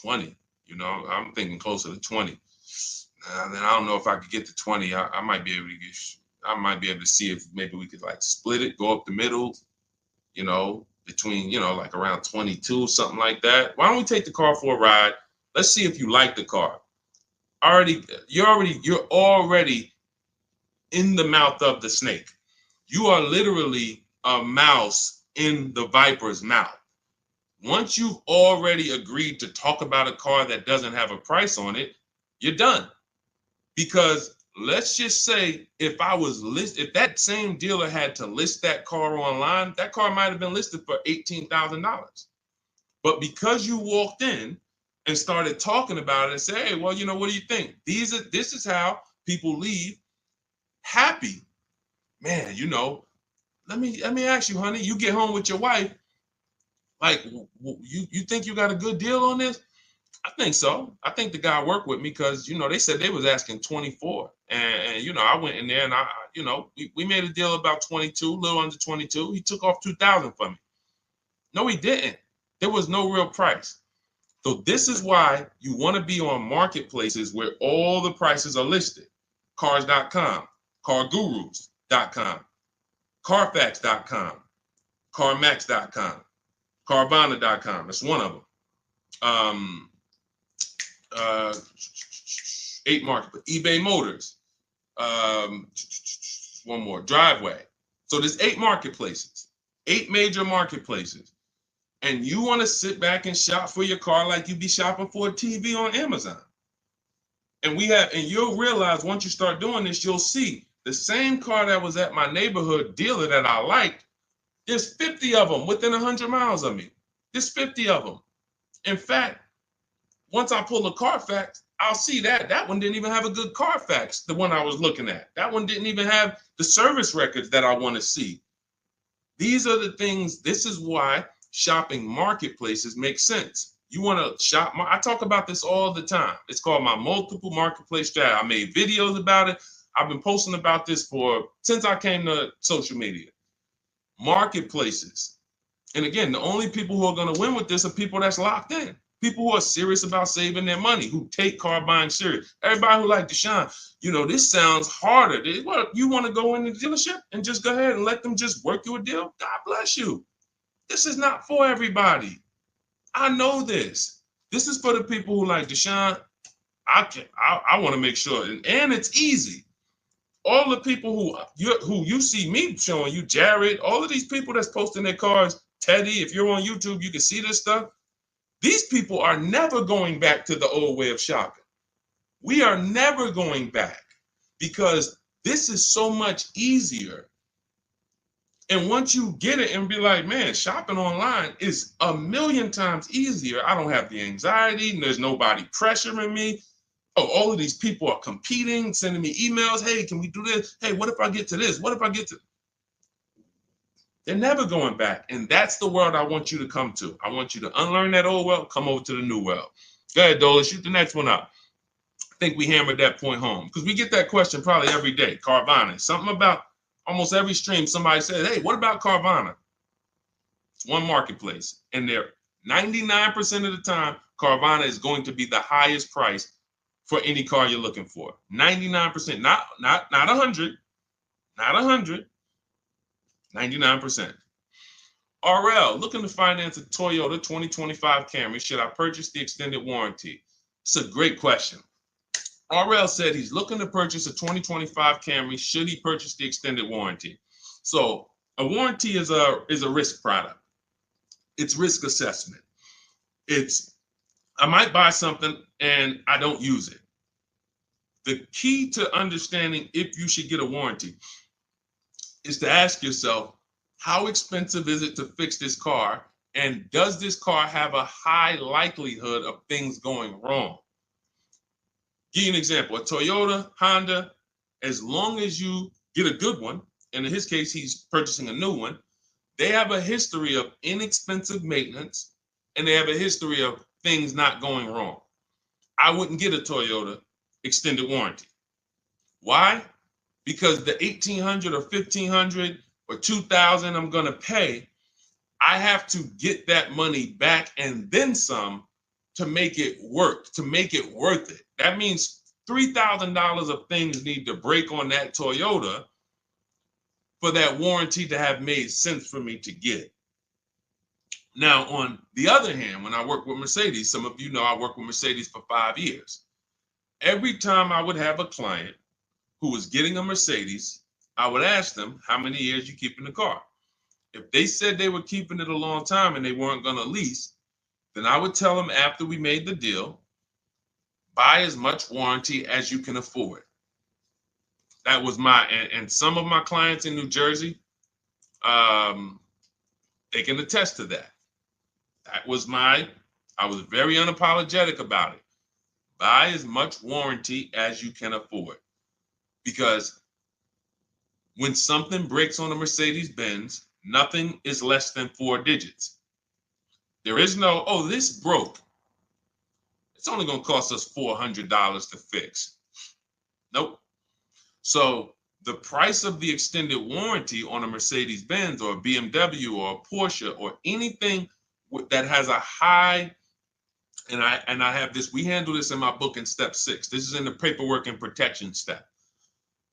20. You know, I'm thinking closer to 20. Then I don't know if I could get to 20. I might be able to to see if maybe we could like split it, go up the middle, you know, between, you know, like around 22, something like that. Why don't we take the car for a ride? Let's see if you like the car. You're already in the mouth of the snake. You are literally a mouse in the viper's mouth. Once you've already agreed to talk about a car that doesn't have a price on it, you're done. Because let's just say if that same dealer had to list that car online, that car might have been listed for $18,000. But because you walked in and started talking about it and say, hey, well, you know, what do you think? This is how people leave happy. Man, you know, let me ask you, honey, you get home with your wife, like, you think you got a good deal on this? I think so. I think the guy worked with me because, you know, they said they was asking 24. And you know, I went in there and you know, we made a deal about 22, a little under 22. He took off 2,000 from me. No, he didn't. There was no real price. So this is why you want to be on marketplaces where all the prices are listed. Cars.com, cargurus.com, carfax.com, carmax.com, carvana.com. That's one of them. 8 market, eBay Motors, one more, Driveway. So there's 8 marketplaces, 8 major marketplaces. And you want to sit back and shop for your car like you be shopping for a TV on Amazon. And you'll realize once you start doing this, you'll see The same car that was at my neighborhood dealer that I liked, there's 50 of them within 100 miles of me. There's 50 of them. In fact, once I pull a Carfax, I'll see that one didn't even have a good Carfax, the one I was looking at. That one didn't even have the service records that I want to see. These are the things, this is why shopping marketplaces make sense. You want to shop, I talk about this all the time. It's called my multiple marketplace strategy. I made videos about it. I've been posting about this since I came to social media. Marketplaces. And again, the only people who are going to win with this are people that's locked in. People who are serious about saving their money, who take car buying serious. Everybody who like Deshone, this sounds harder. What, you want to go in the dealership and just go ahead and let them just work you a deal? God bless you. This is not for everybody. I know this. This is for the people who like Deshone. I want to make sure, and it's easy. All the people who you see me showing you, Jared, all of these people that's posting their cars, Teddy, if you're on YouTube, you can see this stuff. These people are never going back to the old way of shopping. We are never going back because this is so much easier. And once you get it and be like, man, shopping online is a million times easier. I don't have the anxiety and there's nobody pressuring me. Oh, all of these people are competing, sending me emails. Hey, can we do this? Hey, what if I get to this? What if I get to... They're never going back. And that's the world I want you to come to. I want you to unlearn that old world, come over to the new world. Go ahead, Dola, shoot the next one up. I think we hammered that point home because we get that question probably every day. Carvana, something about almost every stream, somebody said, hey, what about Carvana? It's one marketplace. And they're 99% of the time, Carvana is going to be the highest price for any car you're looking for. 99%, not 100, not 100. 99%. RL, looking to finance a Toyota 2025 Camry. Should I purchase the extended warranty? It's a great question. RL said he's looking to purchase a 2025 Camry. Should he purchase the extended warranty? So a warranty is a risk product. It's risk assessment. I might buy something and I don't use it. The key to understanding if you should get a warranty is to ask yourself, how expensive is it to fix this car? And does this car have a high likelihood of things going wrong? Give you an example, a Toyota, Honda, as long as you get a good one, and in his case, he's purchasing a new one, they have a history of inexpensive maintenance, and they have a history of things not going wrong. I wouldn't get a Toyota extended warranty. Why? Because the $1,800 or $1,500 or $2,000 I'm going to pay, I have to get that money back and then some to make it work, to make it worth it. That means $3,000 of things need to break on that Toyota for that warranty to have made sense for me to get. Now, on the other hand, when I work with Mercedes, some of you know I worked with Mercedes for 5 years. Every time I would have a client who was getting a Mercedes, I would ask them, how many years you keeping the car? If they said they were keeping it a long time and they weren't going to lease, then I would tell them after we made the deal, buy as much warranty as you can afford. That was and some of my clients in New Jersey, they can attest to that. That was I was very unapologetic about it. Buy as much warranty as you can afford. Because when something breaks on a Mercedes-Benz, nothing is less than 4 digits. There is no, oh, this broke. It's only going to cost us $400 to fix. Nope. So the price of the extended warranty on a Mercedes-Benz or a BMW or a Porsche or anything that has a high, and I have this, we handle this in my book in step 6. This is in the paperwork and protection step.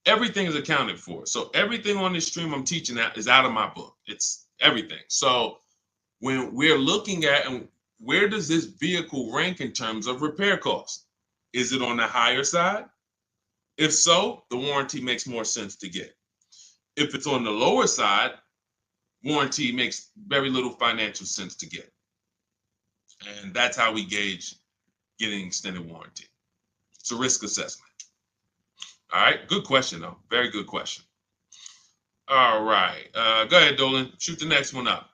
Everything is accounted for. So everything on this stream I'm teaching is out of my book. It's everything. So when we're looking at, and where does this vehicle rank in terms of repair costs? Is it on the higher side? If so, the warranty makes more sense to get. If it's on the lower side, warranty makes very little financial sense to get. And that's how we gauge getting extended warranty. It's a risk assessment. All right, good question though. Very good question. All right, go ahead, Dolan. Shoot the next one up.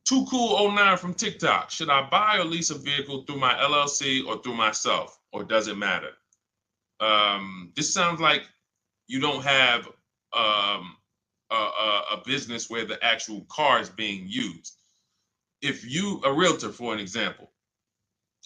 Too Cool 09 from TikTok. Should I buy or lease a vehicle through my LLC or through myself, or does it matter? This sounds like you don't have a business where the actual car is being used. If you, a realtor, for an example,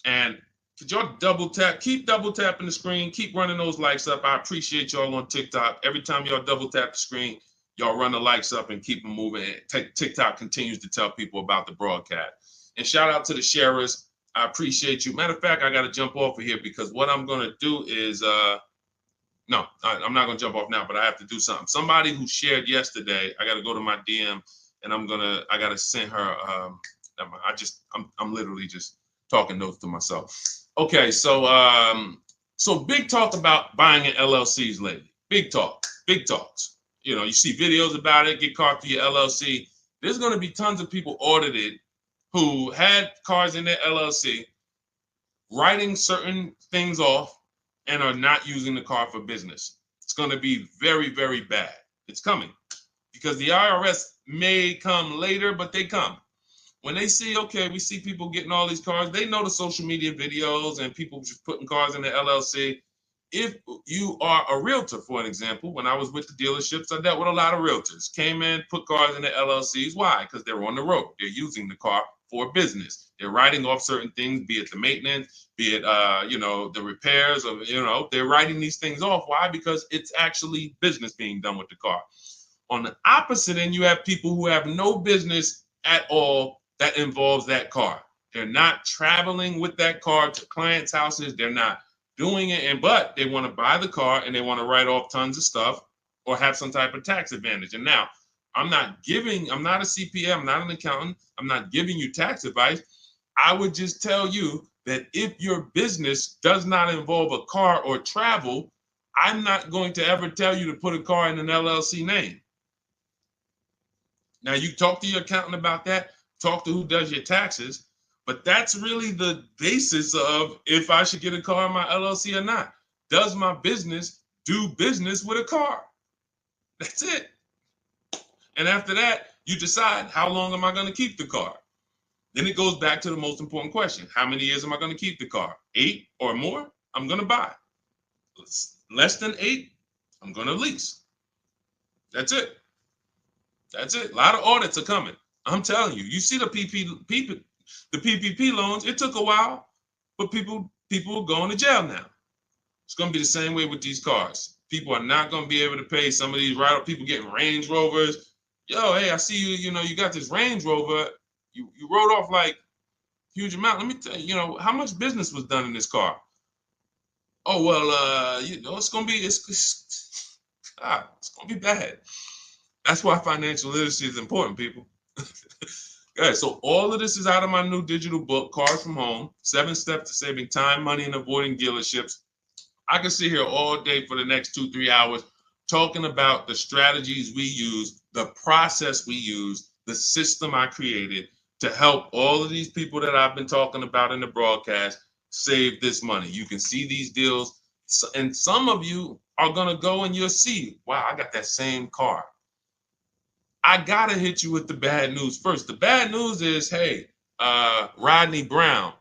and could y'all double tap, keep double tapping the screen, keep running those likes up. I appreciate y'all on TikTok. Every time y'all double tap the screen, y'all run the likes up and keep them moving. TikTok continues to tell people about the broadcast. And shout out to the sharers. I appreciate you. Matter of fact, I got to jump off of here because what I'm going to do is, no, I'm not going to jump off now, but I have to do something. Somebody who shared yesterday, I got to go to my DM and I got to send her, I'm literally just talking notes to myself. Okay, so big talk about buying in LLCs lately. Big talks. You know, you see videos about it, get caught through your LLC. There's going to be tons of people audited who had cars in their LLC, writing certain things off and are not using the car for business. It's going to be very, very bad. It's coming because the IRS may come later, but they come. When they see, okay, we see people getting all these cars, they know the social media videos and people just putting cars in the LLC. If you are a realtor, for an example, when I was with the dealerships, I dealt with a lot of realtors. Came in, put cars in the LLCs. Why? Because they're on the road. They're using the car for business. They're writing off certain things, be it the maintenance, be it the repairs, or they're writing these things off. Why? Because it's actually business being done with the car. On the opposite end, you have people who have no business at all that involves that car. They're not traveling with that car to clients' houses. They're not doing it, but they want to buy the car and they want to write off tons of stuff or have some type of tax advantage. And now, I'm not a CPA, I'm not an accountant, I'm not giving you tax advice. I would just tell you that if your business does not involve a car or travel, I'm not going to ever tell you to put a car in an LLC name. Now, you talk to your accountant about that, talk to who does your taxes, but that's really the basis of if I should get a car in my LLC or not. Does my business do business with a car? That's it. And after that, you decide, how long am I going to keep the car? Then it goes back to the most important question. How many years am I going to keep the car? 8 or more, I'm going to buy. Less than 8, I'm going to lease. That's it. That's it. A lot of audits are coming. I'm telling you. You see the PPP loans. It took a while, but people are going to jail now. It's going to be the same way with these cars. People are not going to be able to pay some of these people getting Range Rovers. Yo, hey, I see you. You got this Range Rover. You wrote off like huge amount. Let me tell you, how much business was done in this car? Oh well, it's going to be it's going to be bad. That's why financial literacy is important, people. Okay, so all of this is out of my new digital book, Cars from Home, 7 Steps to Saving Time, Money, and Avoiding Dealerships. I can sit here all day for the next 2-3 hours talking about the strategies we use, the process we use, the system I created to help all of these people that I've been talking about in the broadcast save this money. You can see these deals, and some of you are going to go and you'll see, wow, I got that same car. I got to hit you with the bad news first. The bad news is, hey, Rodney Brown,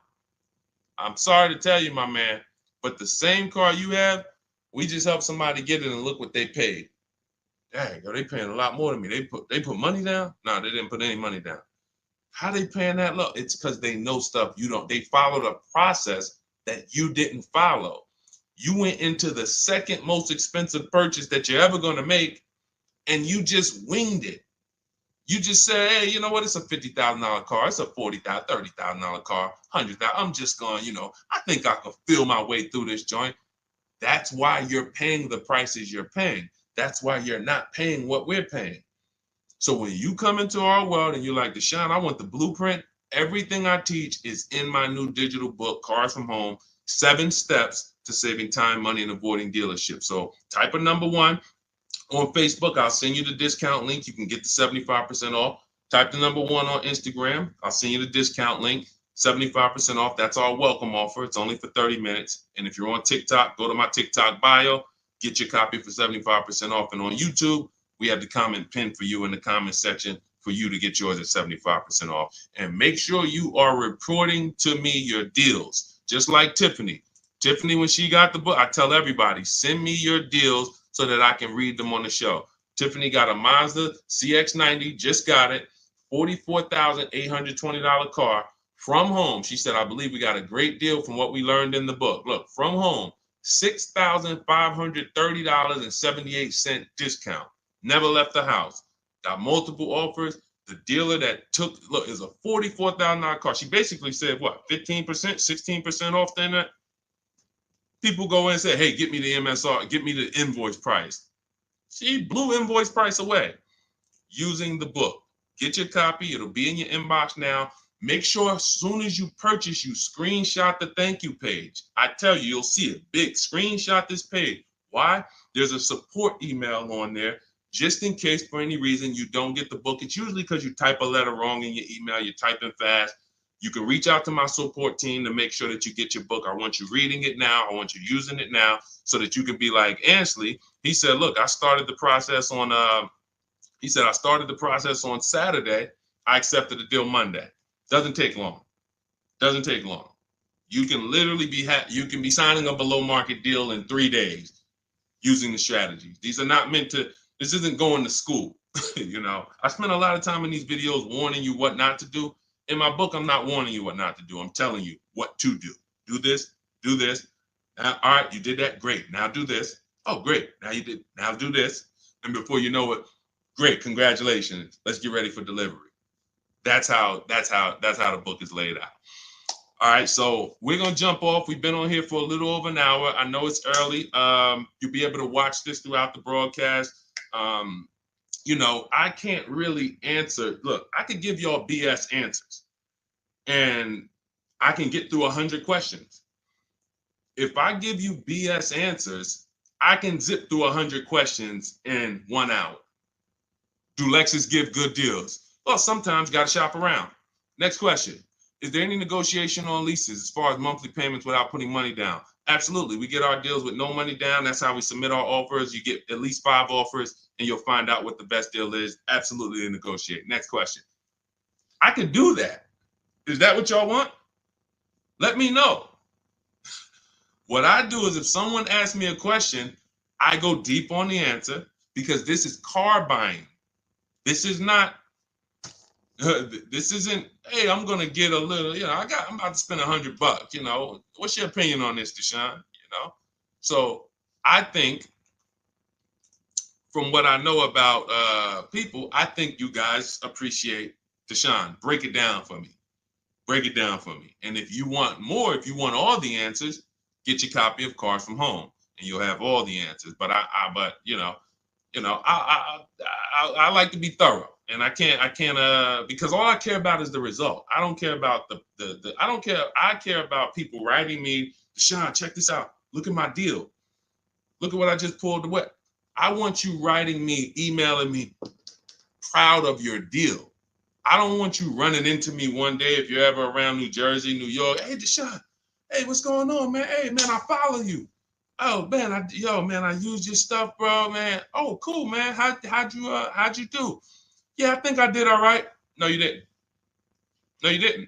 I'm sorry to tell you, my man, but the same car you have, we just helped somebody get it and look what they paid. Dang, they paying a lot more than me. They put money down? No, they didn't put any money down. How they paying that low? It's because they know stuff you don't. They followed a process that you didn't follow. You went into the second most expensive purchase that you're ever going to make, and you just winged it. You just say, hey, you know what? It's a $50,000 car. It's a $40,000, $30,000 car, $100,000. I'm just going, I think I can feel my way through this joint. That's why you're paying the prices you're paying. That's why you're not paying what we're paying. So when you come into our world and you're like, Deshone, I want the blueprint. Everything I teach is in my new digital book, Cars from Home, 7 Steps to Saving Time, Money, and Avoiding Dealerships. So type of number 1. On Facebook, I'll send you the discount link. You can get the 75% off. Type the number 1 on Instagram. I'll send you the discount link. 75% off. That's our welcome offer. It's only for 30 minutes. And if you're on TikTok, go to my TikTok bio, get your copy for 75% off. And on YouTube, we have the comment pinned for you in the comment section for you to get yours at 75% off. And make sure you are reporting to me your deals, just like Tiffany. Tiffany, when she got the book, I tell everybody, send me your deals so that I can read them on the show. Tiffany got a Mazda CX-90, just got it, $44,820 car. From home, she said, I believe we got a great deal from what we learned in the book. Look, from home, $6,530.78 discount. Never left the house. Got multiple offers. The dealer that took, look, is a $44,000 car. She basically said, what, 15%, 16% off then that? People go in and say, hey, get me the MSR, get me the invoice price. She blew invoice price away using the book. Get your copy. It'll be in your inbox now. Make sure as soon as you purchase, you screenshot the thank you page. I tell you, you'll see it big. Screenshot this page. Why? There's a support email on there just in case for any reason you don't get the book. It's usually because you type a letter wrong in your email. You're typing fast. You can reach out to my support team to make sure that you get your book. I want you reading it now. I want you using it now so that you can be like Ansley. He said, look, I started the process on, I started the process on Saturday. I accepted the deal Monday. Doesn't take long. Doesn't take long. You can literally be you can be signing a below market deal in 3 days using the strategies. These are not meant to, this isn't going to school. You know, I spend a lot of time in these videos warning you what not to do. In my book, I'm not warning you what not to do. I'm telling you what to do. Do this, do this. Now, all right, you did that. Great. Now do this. Oh, great. Now you did. Now do this. And before you know it, great. Congratulations. Let's get ready for delivery. That's how the book is laid out. All right, so we're gonna jump off. We've been on here for a little over an hour. I know it's early. You'll be able to watch this throughout the broadcast. You know, I can't really answer. Look, I could give y'all BS answers, and I can get through 100 questions. If I give you BS answers, I can zip through 100 questions in 1 hour. Do Lexus give good deals? Well, sometimes got to shop around. Next question. Is there any negotiation on leases as far as monthly payments without putting money down? Absolutely. We get our deals with no money down. That's how we submit our offers. You get at least 5 offers and you'll find out what the best deal is. Absolutely negotiate. Next question. I could do that. Is that what y'all want? Let me know. What I do is if someone asks me a question, I go deep on the answer because this is car buying. This is not. This isn't, hey, I'm gonna get a little, you know, I'm about to spend $100, you know. What's your opinion on this, Deshone? You know? So I think from what I know about people, I think you guys appreciate Deshone. Break it down for me. Break it down for me. And if you want more, if you want all the answers, get your copy of Cars from Home and you'll have all the answers. But I like to be thorough. And I can't because all I care about is the result. I don't care about I care about people writing me, Deshone, check this out. Look at my deal. Look at what I just pulled away. I want you writing me, emailing me, proud of your deal. I don't want you running into me one day if you're ever around New Jersey, New York. Hey, Deshone, hey, what's going on, man? Hey, man, I follow you. Oh, man, I used your stuff, bro, man. Oh, cool, man. How'd you do? Yeah, I think I did all right. No, you didn't. No, you didn't.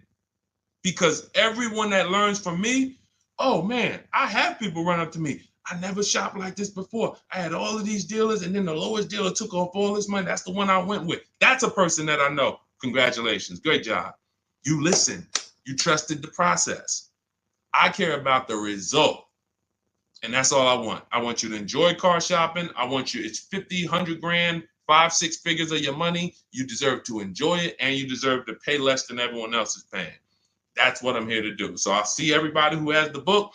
Because everyone that learns from me, oh, man, I have people run up to me. I never shopped like this before. I had all of these dealers, and then the lowest dealer took off all this money. That's the one I went with. That's a person that I know. Congratulations. Great job. You listened. You trusted the process. I care about the result. And that's all I want. I want you to enjoy car shopping. I want you, it's 50, 100 grand, 5, 6 figures of your money. You deserve to enjoy it, and you deserve to pay less than everyone else is paying. That's what I'm here to do. So I'll see everybody who has the book.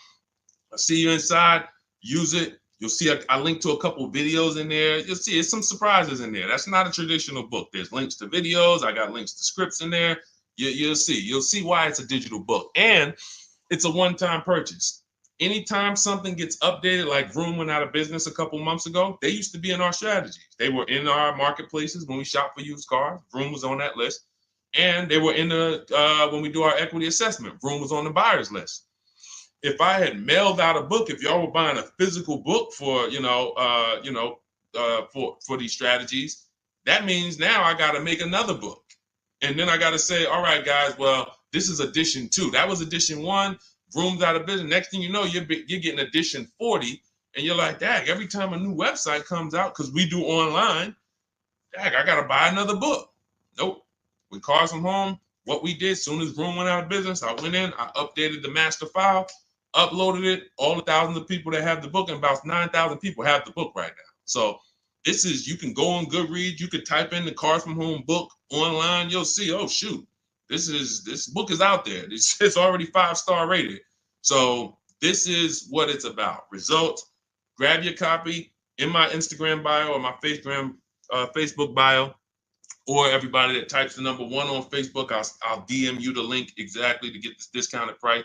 I'll see you inside. Use it. You'll see I link to a couple videos in there. You'll see it's some surprises in there. That's not a traditional book. There's links to videos. I got links to scripts in there. You'll see. You'll see why it's a digital book. And it's a one-time purchase. Anytime something gets updated, like Vroom went out of business a couple months ago, they used to be in our strategies. They were in our marketplaces when we shop for used cars. Vroom was on that list. And they were in the when we do our equity assessment, Vroom was on the buyers list. If I had mailed out a book, if y'all were buying a physical book for for these strategies, that means now I got to make another book, and then I got to say, all right, guys, well, this is edition 2. That was edition 1. Vroom's out of business. Next thing you know, you're getting edition 40, and you're like, dang, every time a new website comes out, because we do online, dang, I got to buy another book. Nope. With Cars from Home, what we did, soon as Vroom went out of business, I went in, I updated the master file, uploaded it, all the thousands of people that have the book, and about 9,000 people have the book right now. So this is, you can go on Goodreads, you could type in the Cars from Home book online, you'll see, oh shoot, this book is out there. It's already 5-star rated. So this is what it's about. Results. Grab your copy in my Instagram bio or my Facebook bio, or everybody that types the number 1 on Facebook, I'll DM you the link exactly to get this discounted price.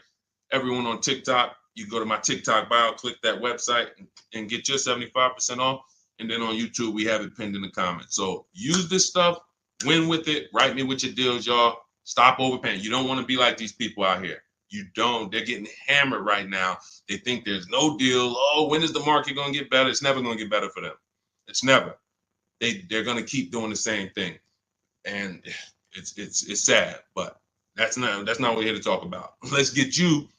Everyone on TikTok, you go to my TikTok bio, click that website, and get your 75% off. And then on YouTube, we have it pinned in the comments. So use this stuff, win with it, write me with your deals, y'all. Stop overpaying. You don't want to be like these people out here. You don't. They're getting hammered right now. They think there's no deal. Oh, when is the market going to get better? It's never going to get better for them. It's never. They're going to keep doing the same thing. And it's sad, but that's not what we're here to talk about. Let's get you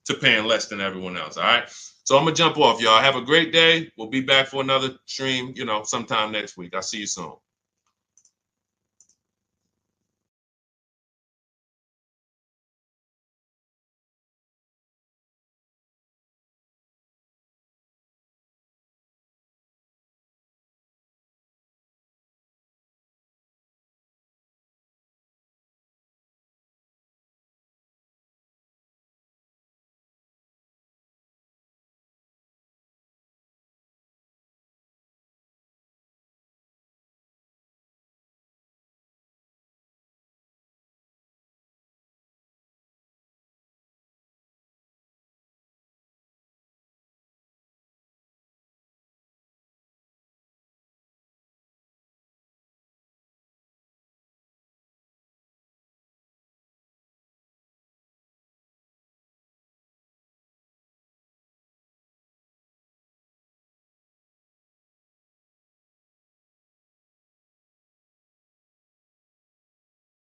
to paying less than everyone else. All right. So I'm gonna jump off, y'all. Have a great day. We'll be back for another stream, sometime next week. I'll see you soon.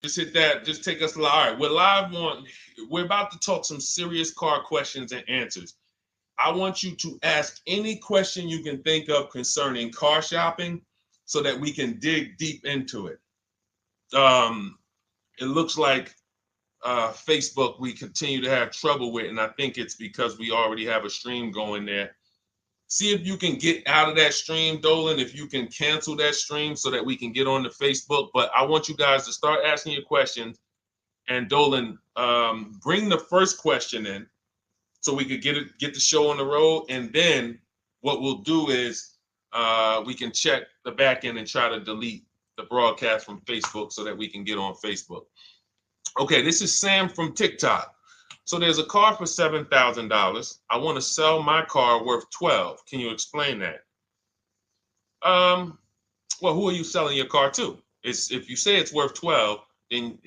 Just hit that. Just take us live. All right, we're about to talk some serious car questions and answers. I want you to ask any question you can think of concerning car shopping so that we can dig deep into it. It looks like Facebook we continue to have trouble with, and I think it's because we already have a stream going there. See if you can get out of that stream, Dolan, if you can cancel that stream so that we can get on the Facebook. But I want you guys to start asking your questions. And Dolan, bring the first question in so we could get the show on the road. And then what we'll do is we can check the back end and try to delete the broadcast from Facebook so that we can get on Facebook. Okay, this is Sam from TikTok. So there's a car for $7,000. I want to sell my car worth $12,000. Can you explain that? Well, who are you selling your car to? If you say it's worth $12,000, then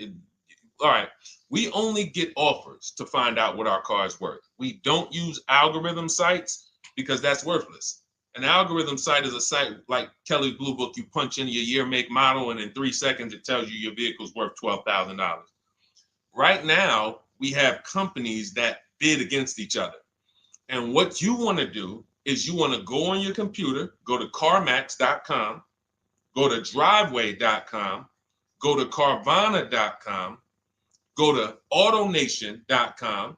all right. We only get offers to find out what our car is worth. We don't use algorithm sites because that's worthless. An algorithm site is a site like Kelly's Blue Book. You punch in your year, make, model, and in 3 seconds it tells you your vehicle's worth $12,000. Right now, we have companies that bid against each other. And what you want to do is you want to go on your computer, go to CarMax.com, go to Driveway.com, go to Carvana.com, go to AutoNation.com,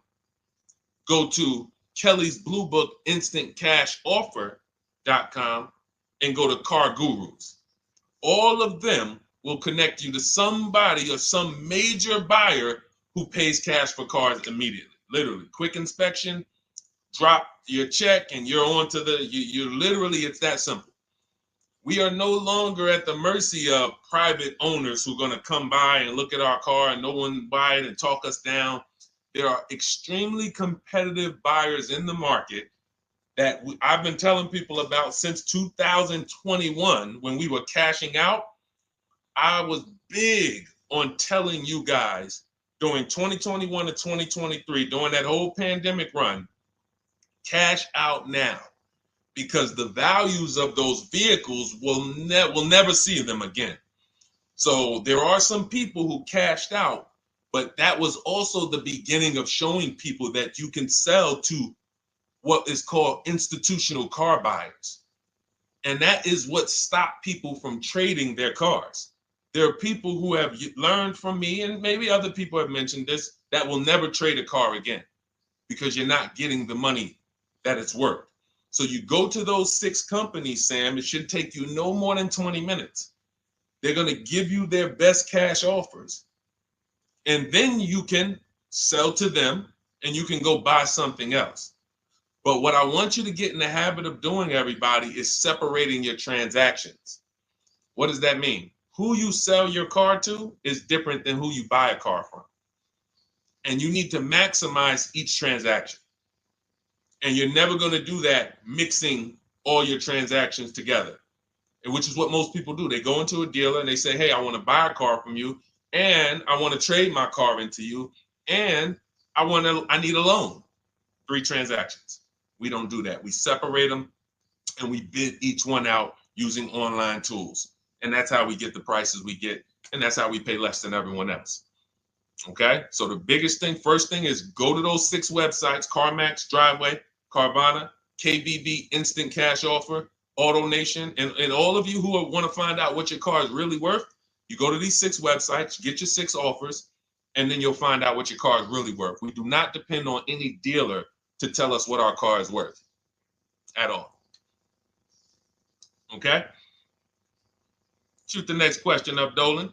go to Kelly's Blue Book Instant Cash Offer.com, and go to Car Gurus. All of them will connect you to somebody or some major buyer who pays cash for cars immediately. Literally, quick inspection, drop your check, and you're on to you're literally, it's that simple. We are no longer at the mercy of private owners who are going to come by and look at our car and no one buy it and talk us down. There are extremely competitive buyers in the market that I've been telling people about since 2021 when we were cashing out. I was big on telling you guys during 2021 to 2023, during that whole pandemic run, cash out now, because the values of those vehicles will never see them again. So there are some people who cashed out, but that was also the beginning of showing people that you can sell to what is called institutional car buyers. And that is what stopped people from trading their cars. There are people who have learned from me, and maybe other people have mentioned this, that will never trade a car again because you're not getting the money that it's worth. So you go to those 6 companies, Sam, it should take you no more than 20 minutes. They're going to give you their best cash offers. And then you can sell to them and you can go buy something else. But what I want you to get in the habit of doing, everybody, is separating your transactions. What does that mean? Who you sell your car to is different than who you buy a car from. And you need to maximize each transaction. And you're never going to do that mixing all your transactions together, which is what most people do. They go into a dealer and they say, hey, I want to buy a car from you, and I want to trade my car into you, and I need a loan. 3 transactions. We don't do that. We separate them and we bid each one out using online tools. And that's how we get the prices we get. And that's how we pay less than everyone else. Okay. So the biggest thing, first thing, is go to those 6 websites: CarMax, Driveway, Carvana, KBB, Instant Cash Offer, AutoNation. And all of you who want to find out what your car is really worth, you go to these 6 websites, get your 6 offers, and then you'll find out what your car is really worth. We do not depend on any dealer to tell us what our car is worth at all. Okay? Shoot the next question up, Dolan.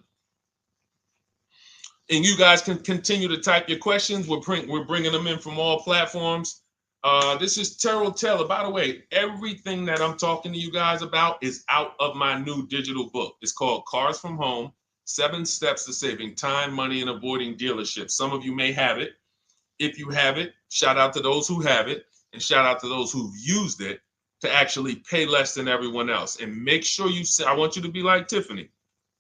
And you guys can continue to type your questions. We're bringing them in from all platforms. This is Terrell Taylor. By the way, everything that I'm talking to you guys about is out of my new digital book. It's called Cars from Home: 7 Steps to Saving Time, Money, and Avoiding Dealerships. Some of you may have it. If you have it, shout out to those who have it, and shout out to those who've used it to actually pay less than everyone else. And make sure I want you to be like Tiffany.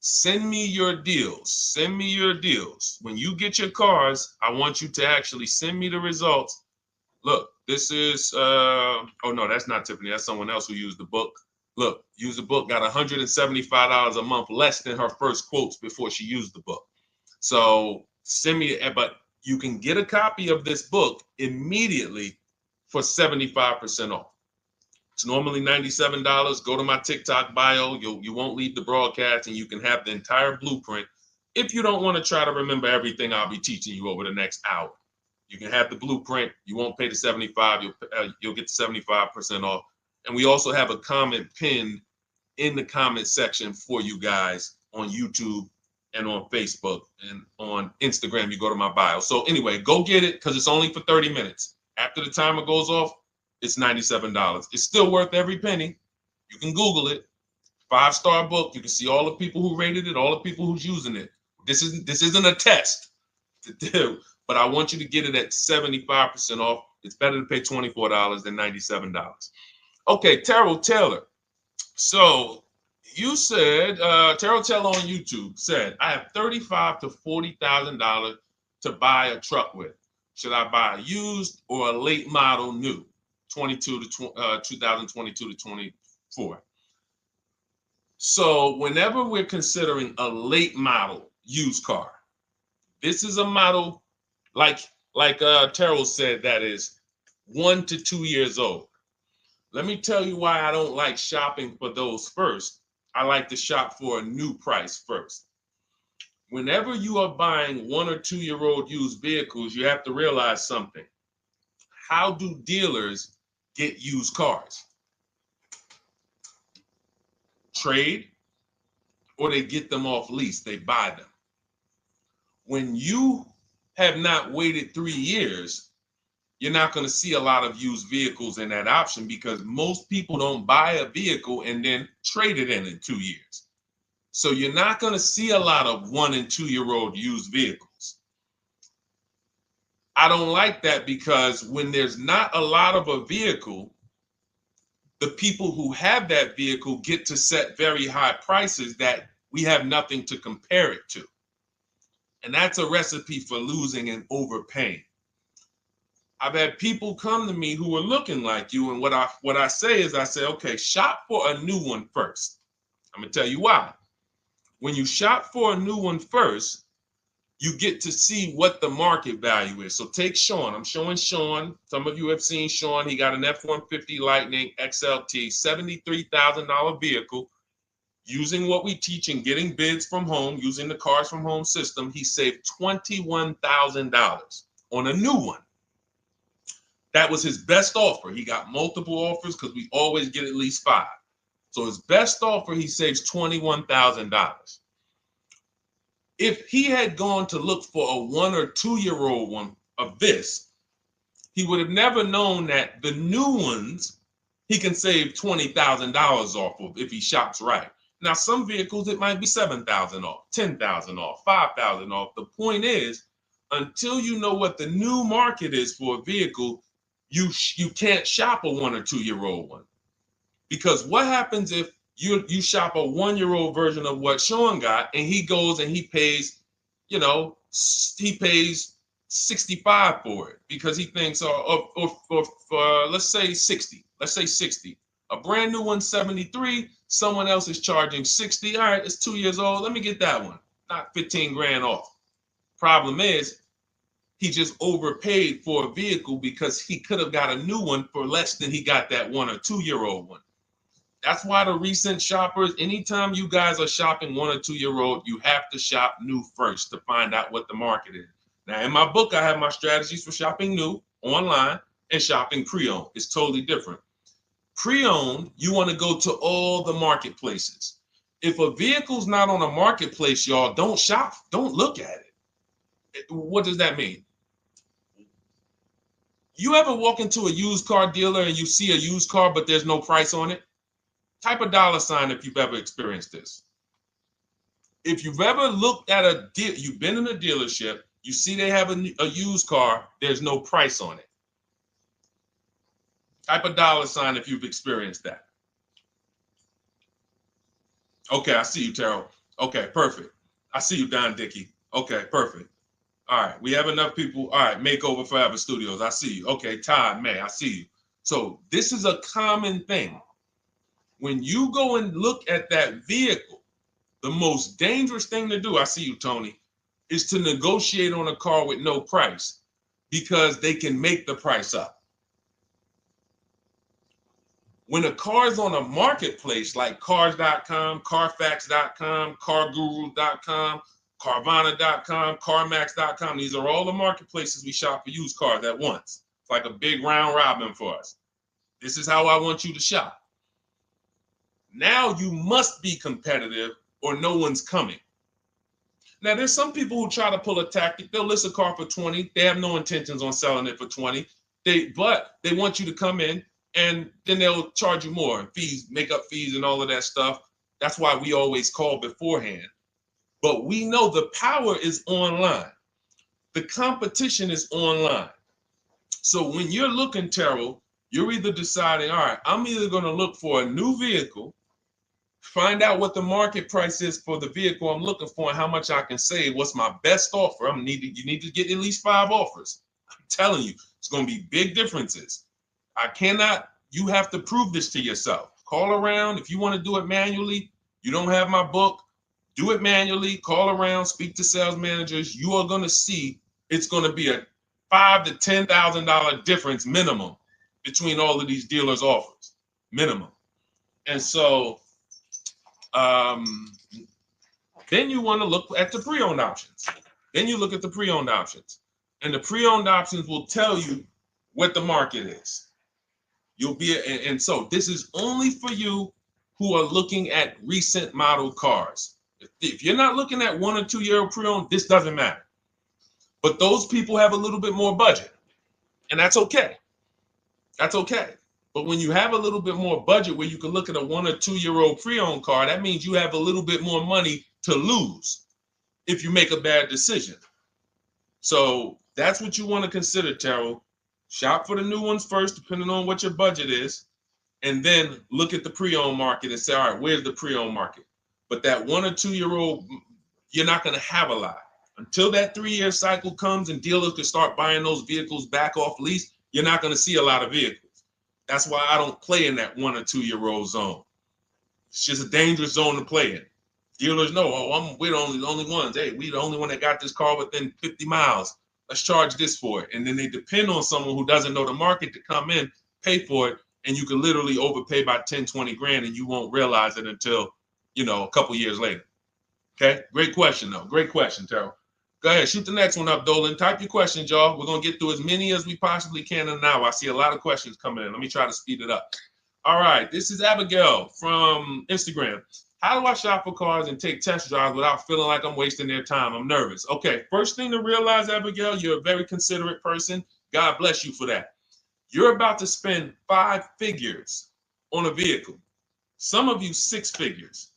Send me your deals. Send me your deals. When you get your cars, I want you to actually send me the results. Look, this is, oh no, that's not Tiffany. That's someone else who used the book. Look, used the book, got $175 a month less than her first quotes before she used the book. So send me, but you can get a copy of this book immediately for 75% off. It's normally $97. Go to my TikTok bio. You won't leave the broadcast, and you can have the entire blueprint. If you don't want to try to remember everything I'll be teaching you over the next hour, you can have the blueprint. You won't pay the $75. You'll get the 75% off. And we also have a comment pinned in the comment section for you guys on YouTube and on Facebook and on Instagram. You go to my bio. So anyway, go get it, because it's only for 30 minutes. After the timer goes off, it's $97. It's still worth every penny. You can Google it. 5-star book. You can see all the people who rated it, all the people who's using it. This isn't a test to do, but I want you to get it at 75% off. It's better to pay $24 than $97. Okay, Terrell Taylor. So you said, Terrell Taylor on YouTube said, I have $35,000 to $40,000 to buy a truck with. Should I buy a used or a late model new, 2022 to 24? So whenever we're considering a late model used car, this is a model like Terrell said, that is 1 to 2 years old. Let me tell you why I don't like shopping for those first. I like to shop for a new price first. Whenever you are buying 1 or 2 year old used vehicles, you have to realize something. How do dealers get used cars? Trade, or they get them off lease, they buy them. When you have not waited 3 years, you're not going to see a lot of used vehicles in that option, because most people don't buy a vehicle and then trade it in 2 years. So you're not going to see a lot of 1 and 2 year old used vehicles. I don't like that, because when there's not a lot of a vehicle, the people who have that vehicle get to set very high prices that we have nothing to compare it to. And that's a recipe for losing and overpaying. I've had people come to me who are looking like you, and what I say is, I say, okay, shop for a new one first. I'm gonna tell you why. When you shop for a new one first, you get to see what the market value is. So take Sean. I'm showing Sean. Some of you have seen Sean. He got an F-150 Lightning XLT, $73,000 vehicle. Using what we teach and getting bids from home, using the Cars from Home system, he saved $21,000 on a new one. That was his best offer. He got multiple offers because we always get at least 5. So his best offer, he saves $21,000. If he had gone to look for a 1 or 2 year old one of this, he would have never known that the new ones he can save $20,000 off of if he shops right. Now, some vehicles, it might be $7,000 off, $10,000 off, $5,000 off. The point is, until you know what the new market is for a vehicle, you can't shop a 1 or 2 year old one. Because what happens if you shop a 1 year old version of what Sean got, and he goes and he pays, he pays 65 for it because he thinks, or let's say 60. Let's say 60. A brand new one, 73. Someone else is charging 60. All right, it's 2 years old. Let me get that one. Not 15 grand off. Problem is, he just overpaid for a vehicle because he could have got a new one for less than he got that 1 or 2 year old one. That's why the recent shoppers, anytime you guys are shopping 1 or 2 year old, you have to shop new first to find out what the market is. Now, in my book, I have my strategies for shopping new online and shopping pre-owned. It's totally different. Pre-owned, you want to go to all the marketplaces. If a vehicle's not on a marketplace, y'all, don't shop. Don't look at it. What does that mean? You ever walk into a used car dealer and you see a used car, but there's no price on it? Type a $ if you've ever experienced this. If you've ever looked at a deal, you've been in a dealership, you see they have a used car, there's no price on it. Type a $ if you've experienced that. Okay, I see you, Terrell. Okay, perfect. I see you, Don Dickey. Okay, perfect. All right, we have enough people. All right, Makeover Forever Studios. I see you. Okay, Todd May, I see you. So this is a common thing. When you go and look at that vehicle, the most dangerous thing to do, I see you, Tony, is to negotiate on a car with no price because they can make the price up. When a car is on a marketplace like cars.com, carfax.com, carguru.com, carvana.com, carmax.com, these are all the marketplaces we shop for used cars at once. It's like a big round robin for us. This is how I want you to shop. Now you must be competitive or no one's coming. Now, there's some people who try to pull a tactic. They'll list a car for 20. They have no intentions on selling it for 20. But they want you to come in and then they'll charge you more, fees, makeup fees and all of that stuff. That's why we always call beforehand. But we know the power is online. The competition is online. So when you're looking, Terrell, you're either deciding, all right, I'm either going to look for a new vehicle, find out what the market price is for the vehicle I'm looking for and how much I can save. What's my best offer? You need to get at least 5 offers. I'm telling you, it's going to be big differences. You have to prove this to yourself. Call around. If you want to do it manually, you don't have my book, do it manually, call around, speak to sales managers. You are going to see it's going to be a $5,000 to $10,000 difference minimum between all of these dealers' offers, minimum. And so then you want to look at the pre-owned options. Then you look at the pre-owned options. And the pre-owned options will tell you what the market is. And so this is only for you who are looking at recent model cars. If you're not looking at 1 or 2 year pre-owned, this doesn't matter. But those people have a little bit more budget, and that's okay. That's okay. But when you have a little bit more budget where you can look at a 1 or 2 year old pre-owned car, that means you have a little bit more money to lose if you make a bad decision. So that's what you want to consider, Terrell. Shop for the new ones first, depending on what your budget is, and then look at the pre-owned market and say, all right, where's the pre-owned market? But that 1 or 2 year old, you're not going to have a lot. Until that 3-year cycle comes and dealers can start buying those vehicles back off lease, you're not going to see a lot of vehicles. That's why I don't play in that 1 or 2-year-old zone. It's just a dangerous zone to play in. Dealers know, oh, we're the only ones. Hey, we the only one that got this car within 50 miles. Let's charge this for it. And then they depend on someone who doesn't know the market to come in, pay for it, and you can literally overpay by 10, 20 grand and you won't realize it until, a couple years later. Okay, great question though. Great question, Terrell. Go ahead, shoot the next one up, Dolan. Type your questions, y'all. We're gonna get through as many as we possibly can in an hour. I see a lot of questions coming in. Let me try to speed it up. All right, this is Abigail from Instagram. How do I shop for cars and take test drives without feeling like I'm wasting their time? I'm nervous. Okay, first thing to realize, Abigail, you're a very considerate person. God bless you for that. You're about to spend 5 figures on a vehicle. Some of you 6 figures.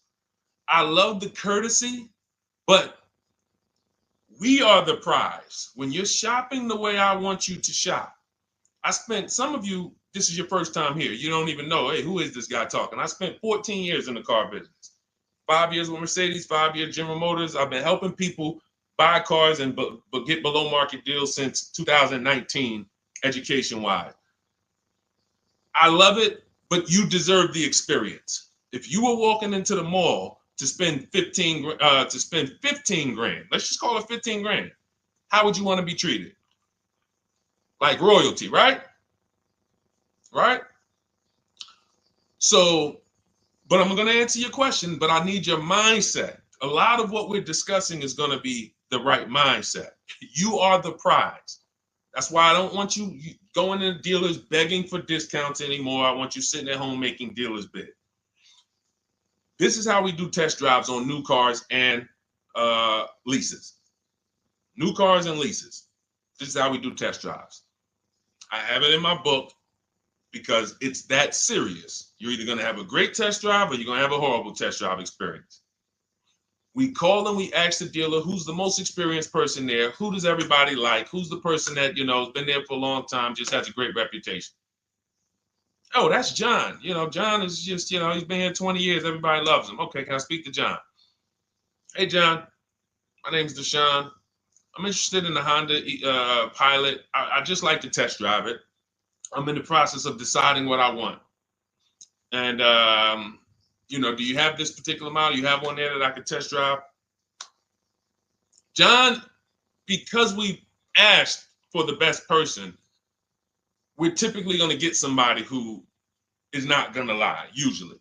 I love the courtesy, but we are the prize. When you're shopping the way I want you to shop, some of you, this is your first time here. You don't even know, hey, who is this guy talking? I spent 14 years in the car business. 5 years with Mercedes, 5 years General Motors. I've been helping people buy cars and get below market deals since 2019, education-wise. I love it, but you deserve the experience. If you were walking into the mall to spend 15 grand, let's just call it 15 grand, how would you want to be treated? Like royalty, right? Right? So, but I'm going to answer your question, but I need your mindset. A lot of what we're discussing is going to be the right mindset. You are the prize. That's why I don't want you going to dealers begging for discounts anymore. I want you sitting at home making dealers bid. This is how we do test drives on new cars and leases. New cars and leases. This is how we do test drives. I have it in my book because it's that serious. You're either going to have a great test drive or you're going to have a horrible test drive experience. We call and we ask the dealer, who's the most experienced person there? Who does everybody like? Who's the person that, has been there for a long time, just has a great reputation? Oh, that's John. John is just, he's been here 20 years. Everybody loves him. Okay, can I speak to John? Hey, John. My name is Deshone. I'm interested in the Honda Pilot. I just like to test drive it. I'm in the process of deciding what I want. And, do you have this particular model? You have one there that I could test drive? John, because we asked for the best person, we're typically going to get somebody who is not going to lie, usually.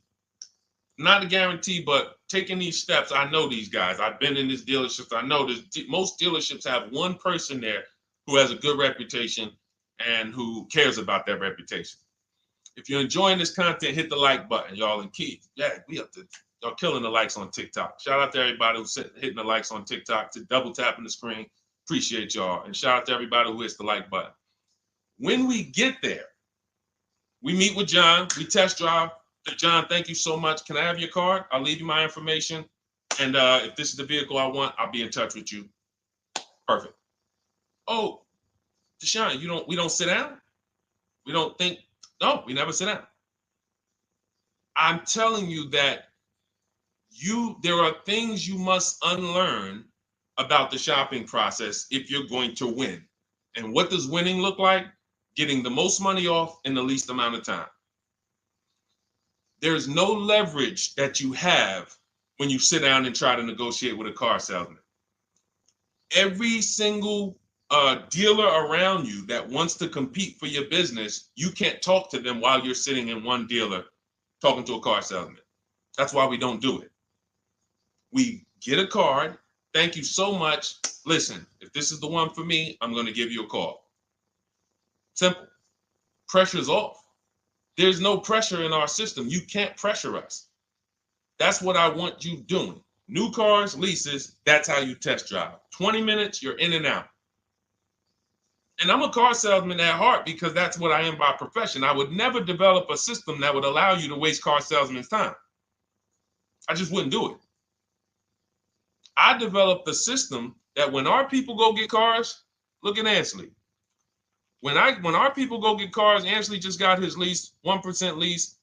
Not a guarantee, but taking these steps, I know these guys. I've been in this dealership. I know most dealerships have one person there who has a good reputation and who cares about that reputation. If you're enjoying this content, hit the like button, y'all. And Keith, y'all killing the likes on TikTok. Shout out to everybody who's hitting the likes on TikTok, to double tapping the screen. Appreciate y'all. And shout out to everybody who hits the like button. When we get there, we meet with John, we test drive. John, thank you so much. Can I have your card? I'll leave you my information. And if this is the vehicle I want, I'll be in touch with you. Perfect. Oh, Deshone, we don't sit down? We don't think? No, we never sit down. I'm telling you that there are things you must unlearn about the shopping process if you're going to win. And what does winning look like? Getting the most money off in the least amount of time. There's no leverage that you have when you sit down and try to negotiate with a car salesman. Every single dealer around you that wants to compete for your business, you can't talk to them while you're sitting in one dealer talking to a car salesman. That's why we don't do it. We get a card. Thank you so much. Listen, if this is the one for me, I'm going to give you a call. Simple. Pressure's off. There's no pressure in our system. You can't pressure us. That's what I want you doing. New cars, leases, that's how you test drive. 20 minutes, you're in and out. And I'm a car salesman at heart because that's what I am by profession. I would never develop a system that would allow you to waste car salesmen's time. I just wouldn't do it. I developed a system that when our people go get cars, look at Ansley. When our people go get cars, Ansley just got his lease, 1% lease,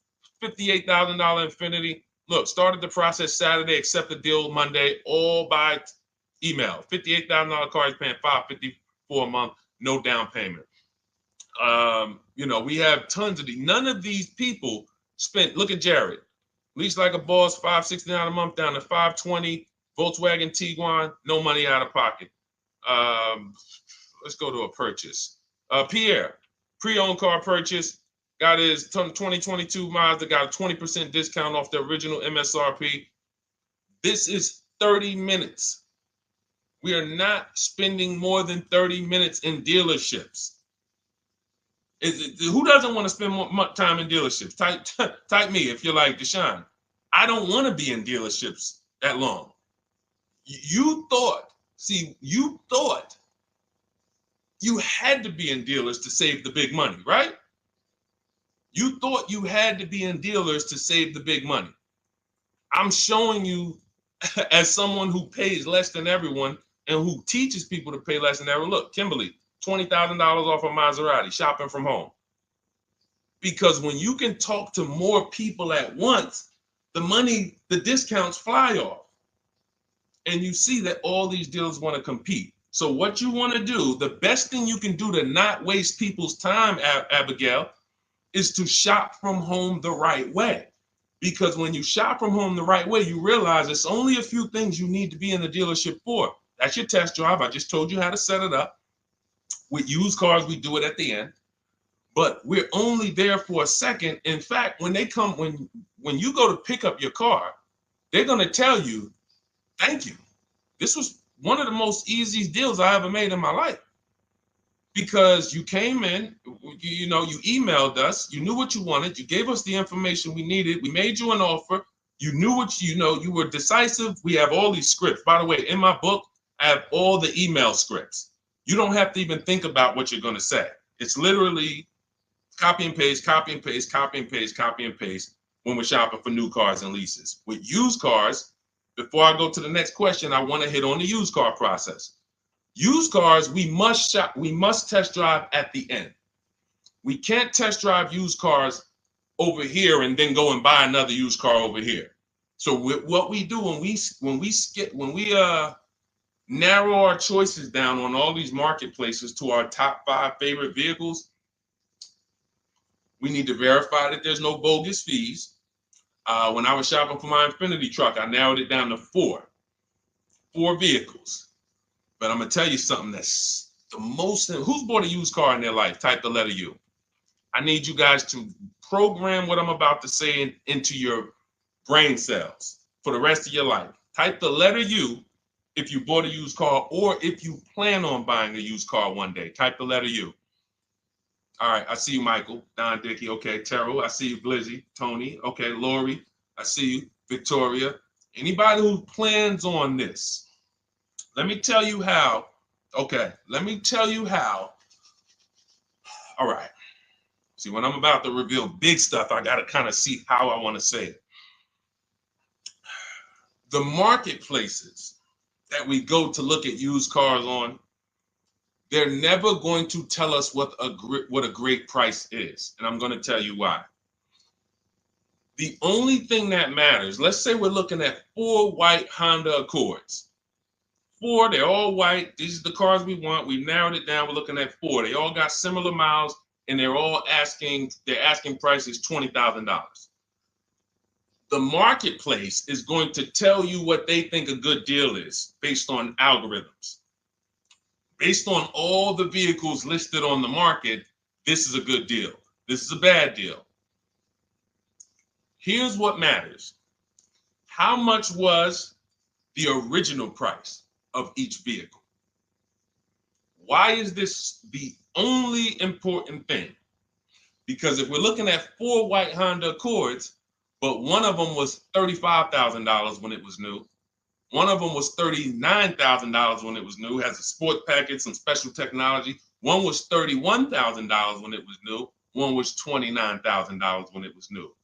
$58,000 Infiniti. Look, started the process Saturday, accept the deal Monday, all by Email. $58,000 car is paying $554 a month, no down payment. You know, we have tons of these. None of these people spent. Look at Jared. Lease like a boss, $569 a month down to $520. Volkswagen Tiguan, no money out of pocket. Let's go to a purchase. Pierre, pre-owned car purchase, got his 2022 Mazda, got a 20% discount off the original MSRP. This is 30 minutes. We are not spending more than 30 minutes in dealerships. Who doesn't want to spend more time in dealerships? Type me if you're like Deshone. I don't want to be in dealerships that long. You thought you had to be in dealers to save the big money, right? You thought you had to be in dealers to save the big money. I'm showing you as someone who pays less than everyone and who teaches people to pay less than everyone. Look, Kimberly, $20,000 off a Maserati, shopping from home. Because when you can talk to more people at once, the discounts fly off. And you see that all these dealers want to compete. So what you want to do, the best thing you can do to not waste people's time, Abigail, is to shop from home the right way. Because when you shop from home the right way, you realize it's only a few things you need to be in the dealership for. That's your test drive. I just told you how to set it up. With used cars, we do it at the end. But we're only there for a second. In fact, when you go to pick up your car, they're going to tell you, thank you. This was one of the most easiest deals I ever made in my life. Because you came in, you emailed us, you knew what you wanted, you gave us the information we needed, we made you an offer, you knew what you were decisive. We have all these scripts. By the way, in my book, I have all the email scripts. You don't have to even think about what you're going to say. It's literally copy and paste, copy and paste, copy and paste, copy and paste when we're shopping for new cars and leases. With used cars, before I go to the next question, I want to hit on the used car process. Used cars, we must test drive at the end. We can't test drive used cars over here and then go and buy another used car over here. So what we do when we narrow our choices down on all these marketplaces to our top 5 favorite vehicles, we need to verify that there's no bogus fees. When I was shopping for my Infinity truck, I narrowed it down to 4 vehicles. But I'm going to tell you something that's the most. Who's bought a used car in their life? Type the letter U. I need you guys to program what I'm about to say into your brain cells for the rest of your life. Type the letter U if you bought a used car or if you plan on buying a used car one day. Type the letter U. All right. I see you, Michael. Don Dickey. Okay. Terrell. I see you, Blizzy. Tony. Okay. Lori. I see you. Victoria. Anybody who plans on this. Let me tell you how. Okay, let me tell you how. All right. See, when I'm about to reveal big stuff, I got to kind of see how I want to say it. The marketplaces that we go to look at used cars on, they're never going to tell us what a great price is. And I'm going to tell you why. The only thing that matters, let's say we're looking at 4 white Honda Accords. 4, they're all white. These are the cars we want. We've narrowed it down. We're looking at 4. They all got similar miles, and their asking price is $20,000. The marketplace is going to tell you what they think a good deal is based on algorithms. Based on all the vehicles listed on the market, this is a good deal. This is a bad deal. Here's what matters. How much was the original price of each vehicle? Why is this the only important thing? Because if we're looking at 4 white Honda Accords, but one of them was $35,000 when it was new, one of them was $39,000 when it was new, has a sport package, some special technology. One was $31,000 when it was new, one was $29,000 when it was new.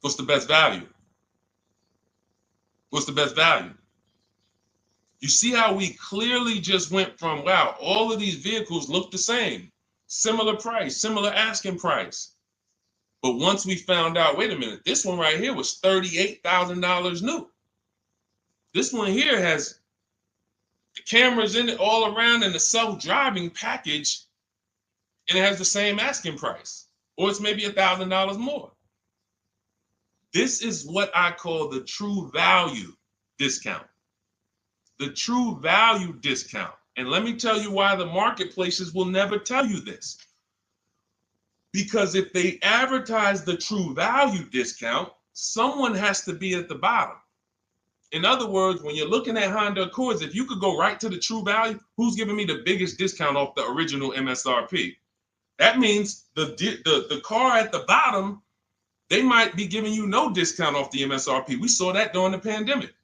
What's the best value? What's the best value? You see how we clearly just went from, wow, all of these vehicles look the same, similar price, similar asking price. But once we found out, wait a minute, this one right here was $38,000 new. This one here has the cameras in it all around and the self-driving package, and it has the same asking price, or it's maybe $1,000 more. This is what I call the true value discount. The true value discount. And let me tell you why the marketplaces will never tell you this. Because if they advertise the true value discount, someone has to be at the bottom. In other words, when you're looking at Honda Accords, if you could go right to the true value, who's giving me the biggest discount off the original MSRP? That means the car at the bottom, they might be giving you no discount off the MSRP. We saw that during the pandemic.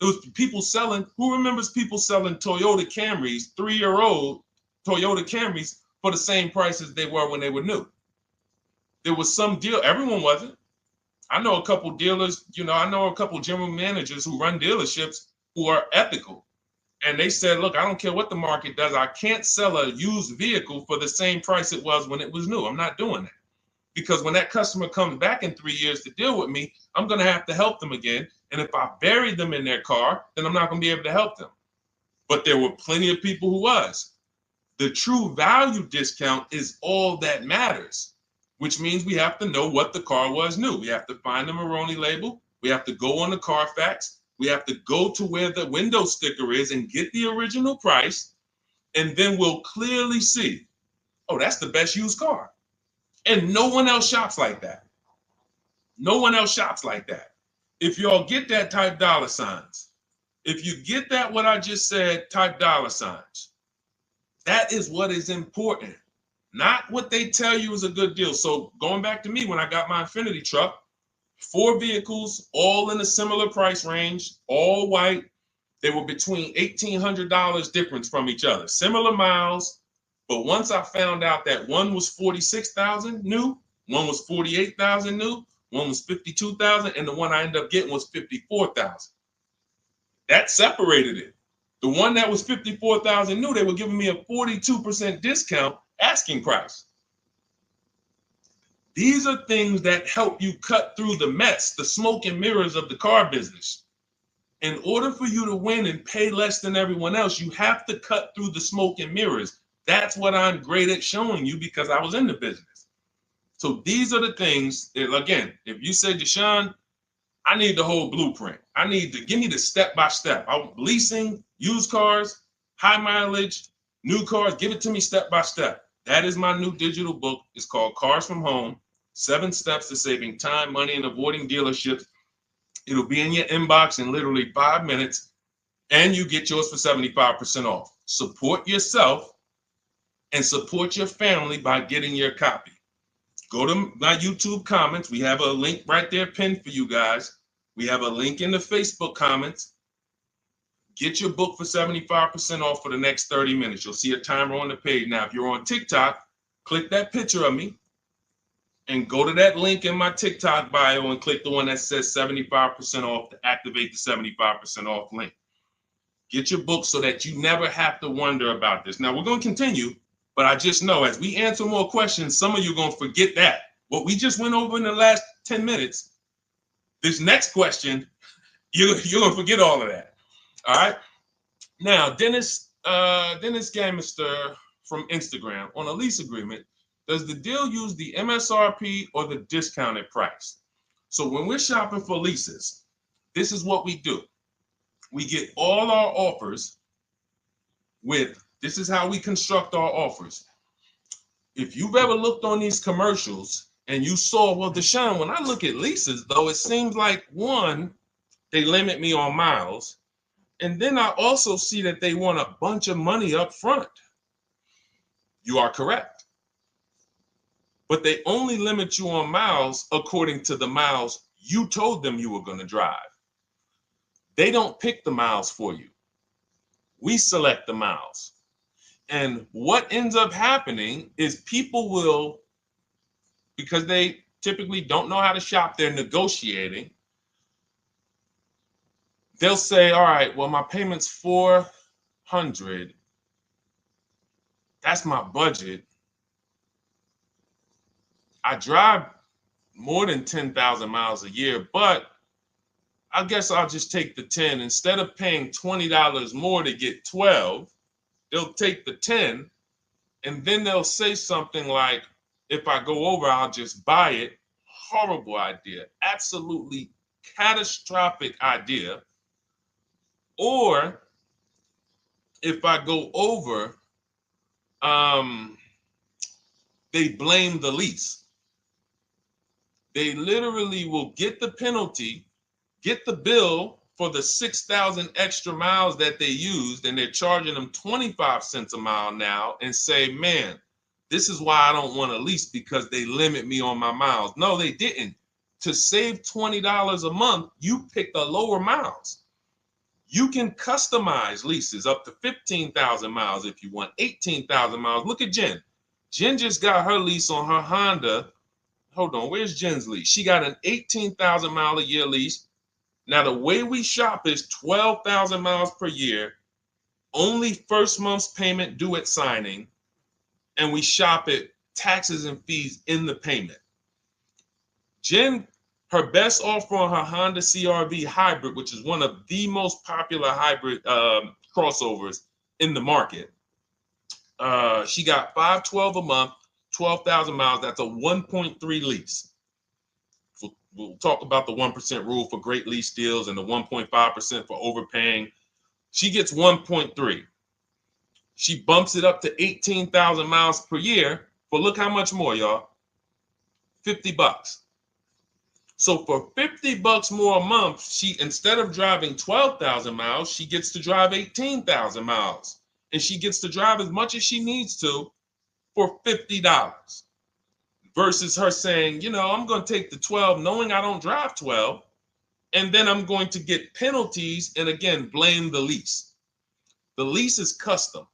It was people selling, who remembers people selling Toyota Camrys, 3-year-old Toyota Camrys, for the same price as they were when they were new? There was some deal, everyone wasn't. I know a couple dealers, I know a couple general managers who run dealerships who are ethical. And they said, look, I don't care what the market does. I can't sell a used vehicle for the same price it was when it was new. I'm not doing that. Because when that customer comes back in 3 years to deal with me, I'm going to have to help them again. And if I buried them in their car, then I'm not going to be able to help them. But there were plenty of people who was. The true value discount is all that matters, which means we have to know what the car was new. We have to find the Maroni label. We have to go on the Carfax. We have to go to where the window sticker is and get the original price. And then we'll clearly see, oh, that's the best used car. And no one else shops like that. No one else shops like that. If y'all get that, type dollar signs. If you get that, what I just said, type dollar signs. That is what is important, not what they tell you is a good deal. So going back to me, when I got my Infiniti truck, 4 vehicles, all in a similar price range, all white. They were between $1,800 difference from each other, similar miles. But once I found out that one was 46,000 new, one was 48,000 new, one was 52,000, and the one I ended up getting was 54,000. That separated it. The one that was 54,000 new, they were giving me a 42% discount asking price. These are things that help you cut through the mess, the smoke and mirrors of the car business. In order for you to win and pay less than everyone else, you have to cut through the smoke and mirrors. That's what I'm great at showing you because I was in the business. So these are the things that, again, if you say, Deshone, I need the whole blueprint. I need to give me the step-by-step. Leasing, used cars, high mileage, new cars, give it to me step-by-step. That is my new digital book. It's called Cars from Home, 7 Steps to Saving Time, Money, and Avoiding Dealerships. It'll be in your inbox in literally 5 minutes, and you get yours for 75% off. Support yourself and support your family by getting your copy. Go to my YouTube comments. We have a link right there pinned for you guys. We have a link in the Facebook comments. Get your book for 75% off for the next 30 minutes. You'll see a timer on the page. Now, if you're on TikTok, click that picture of me and go to that link in my TikTok bio and click the one that says 75% off to activate the 75% off link. Get your book so that you never have to wonder about this. Now, we're going to continue, but I just know as we answer more questions, some of you are going to forget that. What we just went over in the last 10 minutes, this next question, you're going to forget all of that. All right. Now, Dennis Gamister from Instagram, on a lease agreement, does the deal use the MSRP or the discounted price? So when we're shopping for leases, this is what we do. We get all our offers with, this is how we construct our offers. If you've ever looked on these commercials and you saw, well, Deshone, when I look at leases, though, it seems like, one, they limit me on miles. And then I also see that they want a bunch of money up front. You are correct. But they only limit you on miles according to the miles you told them you were going to drive. They don't pick the miles for you. We select the miles. And what ends up happening is people will, because they typically don't know how to shop, they're negotiating. They'll say, all right, well, my payment's $400. That's my budget. I drive more than 10,000 miles a year, but I guess I'll just take the 10. Instead of paying $20 more to get 12, they'll take the 10, and then they'll say something like, if I go over, I'll just buy it. Horrible idea. Absolutely catastrophic idea. Or if I go over, they blame the lease. They literally will get the penalty, get the bill for the 6,000 extra miles that they used, and they're charging them 25 cents a mile now, and say, man, this is why I don't want to lease, because they limit me on my miles. No, they didn't. To save $20 a month, you pick the lower miles. You can customize leases up to 15,000 miles if you want, 18,000 miles. Look at Jen. Jen just got her lease on her Honda. Hold on, where's Jen's lease? She got an 18,000 mile a year lease. Now, the way we shop is 12,000 miles per year, only first month's payment due at signing, and we shop it taxes and fees in the payment. Jen, her best offer on her Honda CR-V hybrid, which is one of the most popular hybrid crossovers in the market, she got $512 a month, 12,000 miles. That's a 1.3 lease. We'll talk about the 1% rule for great lease deals and the 1.5% for overpaying. She gets 1.3. She bumps it up to 18,000 miles per year. But look how much more, y'all. $50. So for $50 more a month, she, instead of driving 12,000 miles, she gets to drive 18,000 miles. And she gets to drive as much as she needs to for $50. Versus her saying, you know, I'm going to take the 12 knowing I don't drive 12, and then I'm going to get penalties and, again, blame the lease. The lease is custom.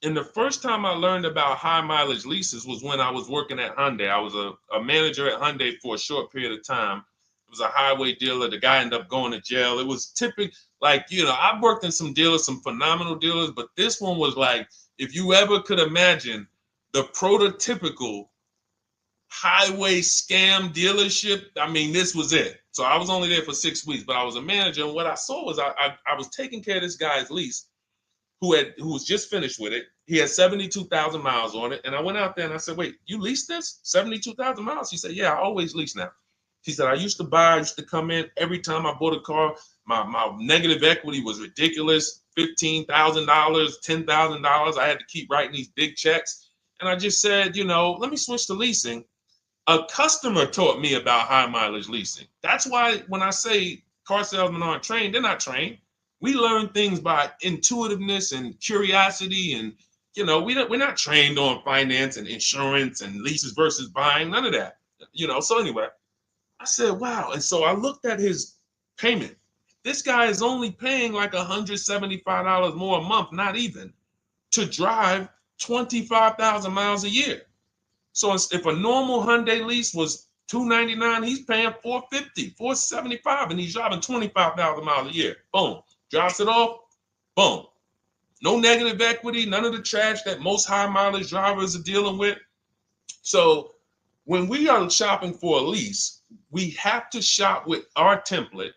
And the first time I learned about high mileage leases was when I was working at Hyundai. I was a manager at Hyundai for a short period of time. It was a highway dealer. The guy ended up going to jail. It was typical, like, you know, I've worked in some dealers, some phenomenal dealers, but this one was like, if you ever could imagine the prototypical highway scam dealership, I mean, this was it. So I was only there for 6 weeks, but I was a manager, and what I saw was I was taking care of this guy's lease who was just finished with it. He had 72,000 miles on it, and I went out there and I said, wait, you leased this 72,000 miles? He said, yeah, I always lease now. He said, I used to come in every time I bought a car, my negative equity was ridiculous, $15,000, $10,000. I had to keep writing these big checks, and I just said, you know, let me switch to leasing. A customer taught me about high mileage leasing. That's why when I say car salesmen aren't trained, they're not trained. We learn things by intuitiveness and curiosity, and, you know, we're not trained on finance and insurance and leases versus buying, none of that, you know. So anyway, I said, wow. And so I looked at his payment. This guy is only paying like $175 more a month, not even, to drive 25,000 miles a year. So if a normal Hyundai lease was $299, he's paying $450, $475, and he's driving 25,000 miles a year. Boom. Drops it off. Boom. No negative equity, none of the trash that most high mileage drivers are dealing with. So when we are shopping for a lease, we have to shop with our template.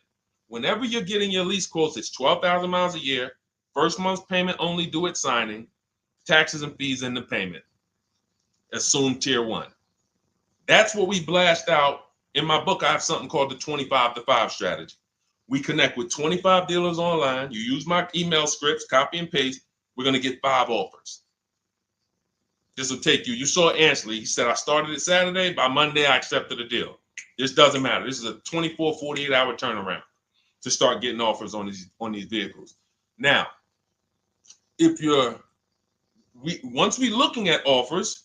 Whenever you're getting your lease quotes, it's 12,000 miles a year, first month's payment only due at signing, taxes and fees in the payment. Assume tier 1. That's what we blast out. In my book, I have something called the 25 to 5 strategy. We connect with 25 dealers online. You use my email scripts, copy and paste. We're going to get 5 offers. This will take you. You saw Ansley. He said, I started it Saturday. By Monday, I accepted a deal. This doesn't matter. This is a 24, 48-hour turnaround to start getting offers on these vehicles. Now, once we're looking at offers,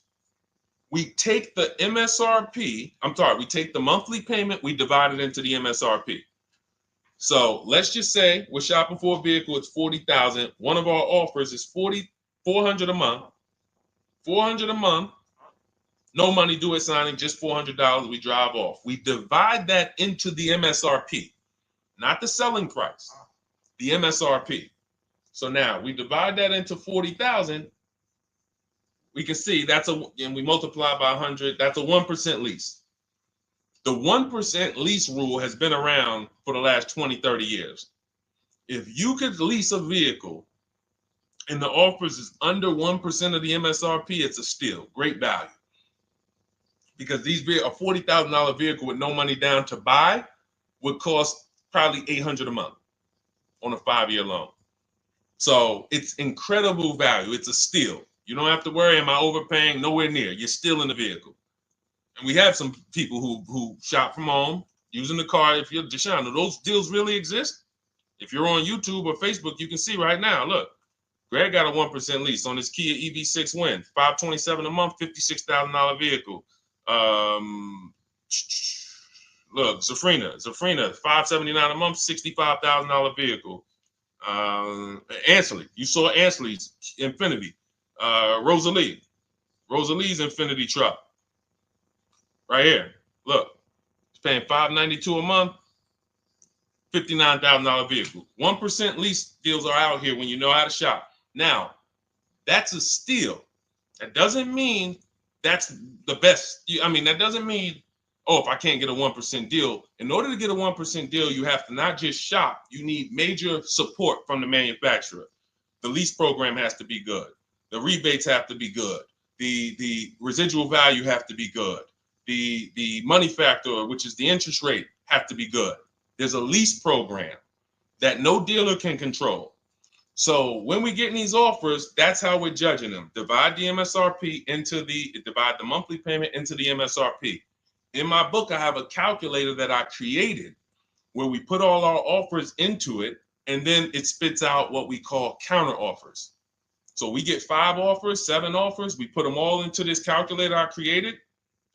we take the MSRP. We take the monthly payment. We divide it into the MSRP. So let's just say we're shopping for a vehicle. It's $40,000. One of our offers is $400 a month. $400 a month. No money due at signing. Just $400. We drive off. We divide that into the MSRP, not the selling price. The MSRP. So now we divide that into $40,000. we can see and we multiply by 100, that's a 1% lease. The 1% lease rule has been around for the last 20, 30 years. If you could lease a vehicle and the offers is under 1% of the MSRP, it's a steal, great value. Because these a $40,000 vehicle with no money down to buy would cost probably $800 a month on a 5-year loan. So it's incredible value. It's a steal. You don't have to worry, am I overpaying? Nowhere near. You're still in the vehicle. And we have some people who shop from home using the car. If you're Deshone, do those deals really exist? If you're on YouTube or Facebook, you can see right now, look, Greg got a 1% lease on his Kia EV6 Win, $527 a month, $56,000 vehicle. Look, Zafrina, $579 a month, $65,000 vehicle. Ansley, you saw Ansley's Infinity. Rosalie's Infinity truck. Right here. Look, it's paying $592 a month, $59,000 vehicle. 1% lease deals are out here when you know how to shop. Now, that's a steal. That doesn't mean that's the best. I mean, that doesn't mean, oh, if I can't get a 1% deal. In order to get a 1% deal, you have to not just shop. You need major support from the manufacturer. The lease program has to be good. The rebates have to be good. The residual value have to be good. The money factor, which is the interest rate, have to be good. There's a lease program that no dealer can control. So when we get these offers, that's how we're judging them. Divide the monthly payment into the MSRP. In my book, I have a calculator that I created where we put all our offers into it, and then it spits out what we call counter offers. So we get 5 offers, 7 offers, we put them all into this calculator I created.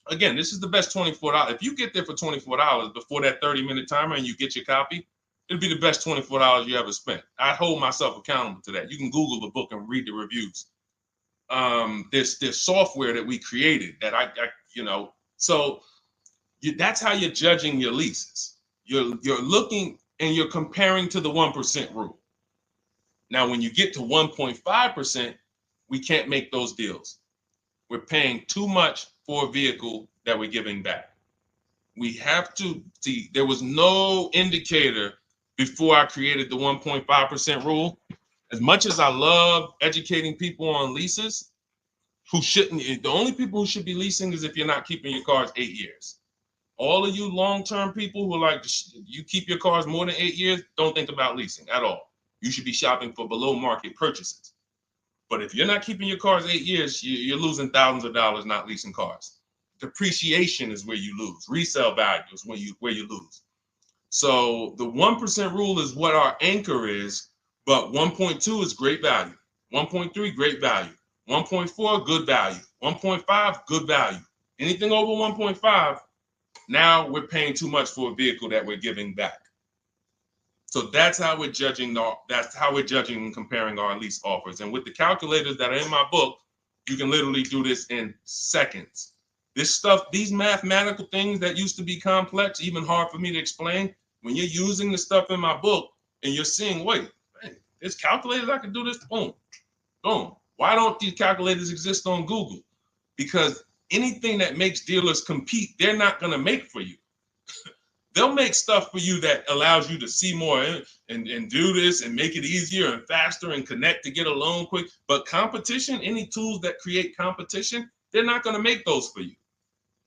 Again, this is the best $24. If you get there for $24 before that 30-minute timer and you get your copy, it'll be the best $24 you ever spent. I hold myself accountable to that. You can Google the book and read the reviews. There's software that we created that that's how you're judging your leases. You're looking and you're comparing to the 1% rule. Now, when you get to 1.5%, we can't make those deals. We're paying too much for a vehicle that we're giving back. We have to see, there was no indicator before I created the 1.5% rule. As much as I love educating people on leases, the only people who should be leasing is if you're not keeping your cars 8 years. All of you long-term people who are like, you keep your cars more than 8 years, don't think about leasing at all. You should be shopping for below market purchases. But if you're not keeping your cars 8 years, you're losing thousands of dollars not leasing cars. Depreciation is where you lose. Resale value is where you lose. So the 1% rule is what our anchor is, but 1.2 is great value. 1.3, great value. 1.4, good value. 1.5, good value. Anything over 1.5, now we're paying too much for a vehicle that we're giving back. So that's how we're judging. That's how we're judging and comparing our lease offers. And with the calculators that are in my book, you can literally do this in seconds. This stuff, these mathematical things that used to be complex, even hard for me to explain, when you're using the stuff in my book and you're seeing, wait, man, there's calculators, I can do this, boom, boom. Why don't these calculators exist on Google? Because anything that makes dealers compete, they're not going to make for you. They'll make stuff for you that allows you to see more and do this and make it easier and faster and connect to get a loan quick. But competition, any tools that create competition, they're not going to make those for you,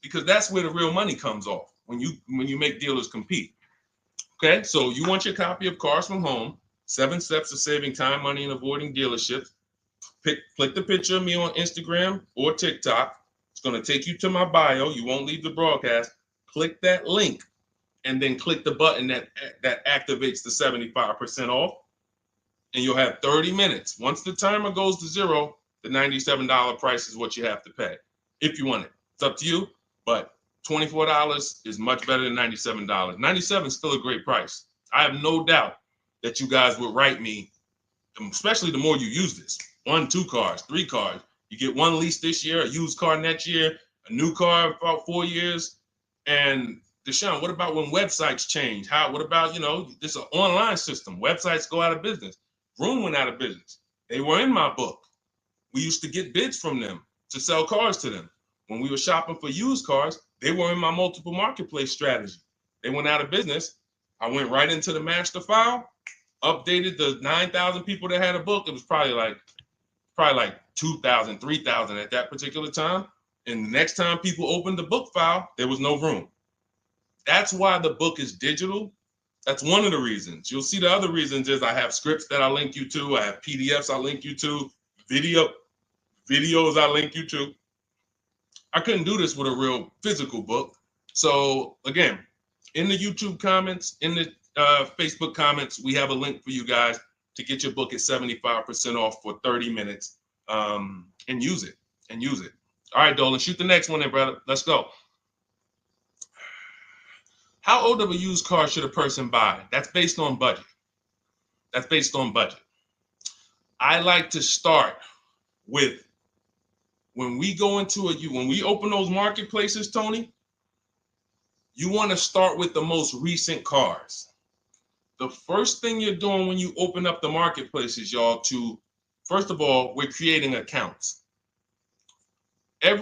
because that's where the real money comes off, when you make dealers compete. Okay, so you want your copy of Cars from Home, 7 Steps to Saving Time, Money, and Avoiding Dealerships. Click the picture of me on Instagram or TikTok. It's going to take you to my bio. You won't leave the broadcast. Click that link, and then click the button that activates the 75% off, and you'll have 30 minutes. Once the timer goes to 0, the $97 price is what you have to pay if you want it. It's up to you, but $24 is much better than $97. $97 is still a great price. I have no doubt that you guys would write me, especially the more you use this. 1, 2 cars, 3 cars. You get 1 lease this year, a used car next year, a new car about 4 years, and Deshone, what about when websites change? What about, this is an online system. Websites go out of business. Vroom went out of business. They were in my book. We used to get bids from them. to sell cars to them. When we were shopping for used cars, they were in my multiple marketplace strategy. They went out of business. I went right into the master file, updated the 9,000 people that had a book. It was probably like 2,000, 3,000 at that particular time. And the next time people opened the book file, there was no room. That's why the book is digital. That's one of the reasons. You'll see the other reasons is I have scripts that I link you to. I have PDFs I link you to, videos I link you to. I couldn't do this with a real physical book. So again, in the YouTube comments, in the Facebook comments, we have a link for you guys to get your book at 75% off for 30 minutes and use it. All right, Dolan, shoot the next one then, brother. Let's go. How old of a used car should a person buy? That's based on budget. I like to start with when we open those marketplaces, Tony, you want to start with the most recent cars. The first thing you're doing when you open up the marketplaces, y'all, first of all, we're creating accounts. Out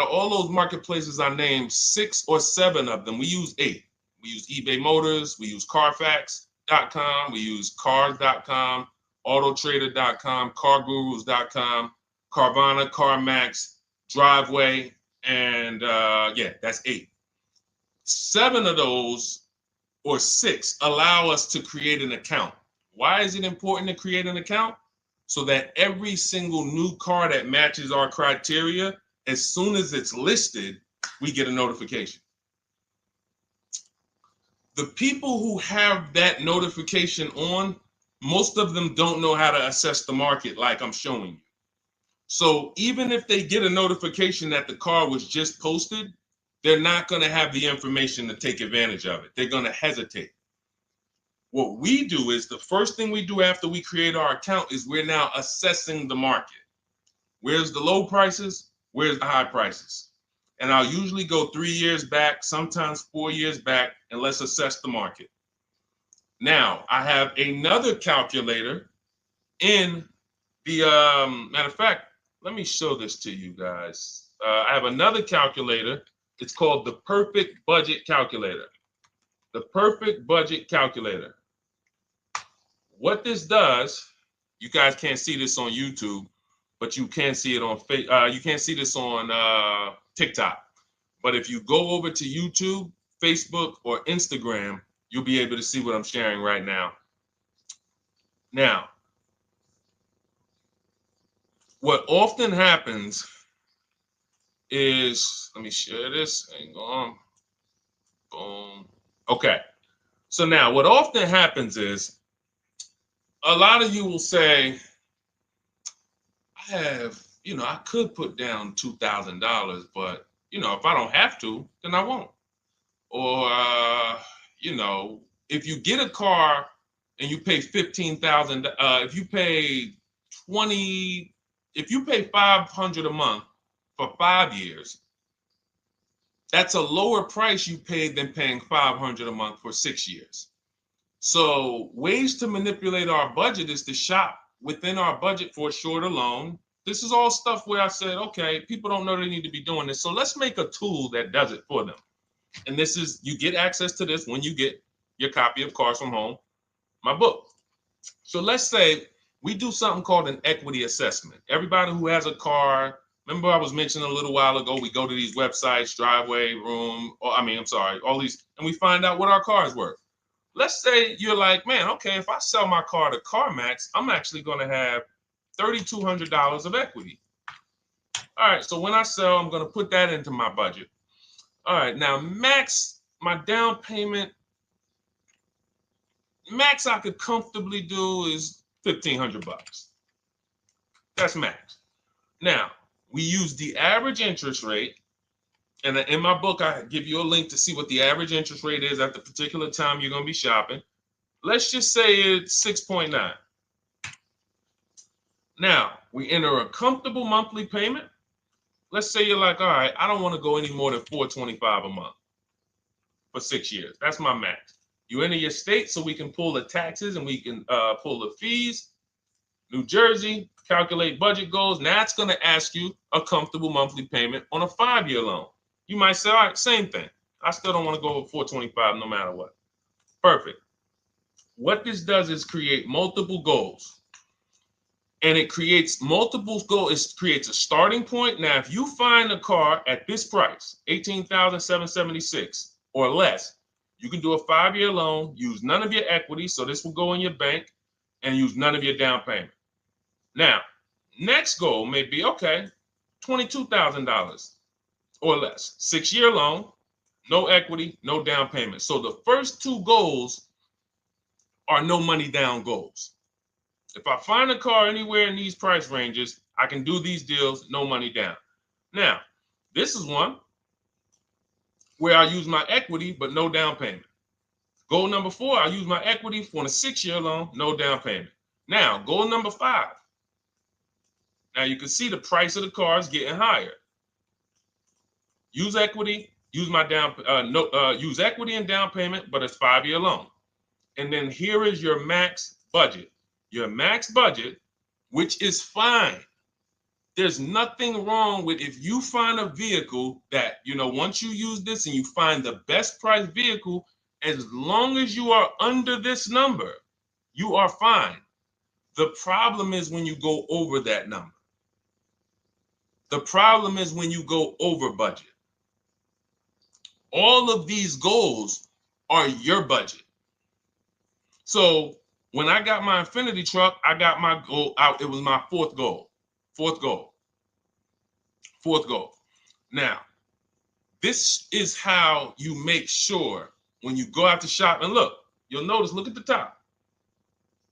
of all those marketplaces I named, 6 or 7 of them, we use 8. We use eBay Motors, we use Carfax.com, we use Cars.com, Autotrader.com, CarGurus.com, Carvana, CarMax, Driveway, and that's 8. 7 of those, or 6, allow us to create an account. Why is it important to create an account? So that every single new car that matches our criteria, as soon as it's listed, we get a notification. The people who have that notification on, most of them don't know how to assess the market like I'm showing you. So even if they get a notification that the car was just posted, they're not going to have the information to take advantage of it. They're going to hesitate. What we do is the first thing we do after we create our account is we're now assessing the market. Where's the low prices? Where's the high prices? And I'll usually go 3 years back, sometimes 4 years back, and let's assess the market. Now, I have another calculator in the, matter of fact, let me show this to you guys. I have another calculator. It's called the Perfect Budget Calculator. The Perfect Budget Calculator. What this does, you guys can't see this on YouTube, but you can see it on you can't see this on TikTok. But if you go over to YouTube, Facebook, or Instagram, you'll be able to see what I'm sharing right now. Now, what often happens is, let me share this. Hang on. Boom. Okay. So now what often happens is, a lot of you will say, I could put down $2,000, but, if I don't have to, then I won't. Or, if you get a car and you pay $15,000, if you pay $500 a month for 5 years, that's a lower price you paid than paying $500 a month for 6 years. So ways to manipulate our budget is to shop within our budget for a shorter loan. This is all stuff where I said, okay, people don't know they need to be doing this. So let's make a tool that does it for them. And this is, you get access to this when you get your copy of Cars from Home, my book. So let's say we do something called an equity assessment. Everybody who has a car, remember I was mentioning a little while ago, we go to these websites, Driveway, all these, and we find out what our car is worth. Let's say you're like, man, okay, if I sell my car to CarMax, I'm actually going to have $3,200 of equity. All right, so when I sell, I'm going to put that into my budget. All right, now my down payment, max I could comfortably do is $1,500. That's max. Now, we use the average interest rate. And in my book, I give you a link to see what the average interest rate is at the particular time you're going to be shopping. Let's just say it's 6.9. Now, we enter a comfortable monthly payment. Let's say you're like, all right, I don't want to go any more than $425 a month for 6 years. That's my max. You enter your state so we can pull the taxes and we can pull the fees. New Jersey, calculate budget goals. Now it's going to ask you a comfortable monthly payment on a 5-year loan. You might say, all right, same thing. I still don't want to go over 425 no matter what. Perfect. What this does is create multiple goals. And it creates multiple goals. It creates a starting point. Now, if you find a car at this price, $18,776 or less, you can do a 5-year loan, use none of your equity, so this will go in your bank, and use none of your down payment. Now, next goal may be, okay, $22,000 or less. 6-year loan, no equity, no down payment. So the first 2 goals are no money down goals. If I find a car anywhere in these price ranges, I can do these deals, no money down. Now, this is one where I use my equity, but no down payment. Goal number 4, I use my equity for a 6-year loan, no down payment. Now, goal number 5. Now you can see the price of the car is getting higher. Use equity, use my use equity and down payment, but it's 5-year loan. And then here is your max budget. Your max budget, which is fine. There's nothing wrong with if you find a vehicle that, once you use this and you find the best price vehicle, as long as you are under this number, you are fine. The problem is when you go over that number. The problem is when you go over budget. All of these goals are your budget. So when I got my Infinity truck, I got my goal out. It was my 4th goal. 4th goal. 4th goal. Now, this is how you make sure when you go out to shop, and look, you'll notice, look at the top.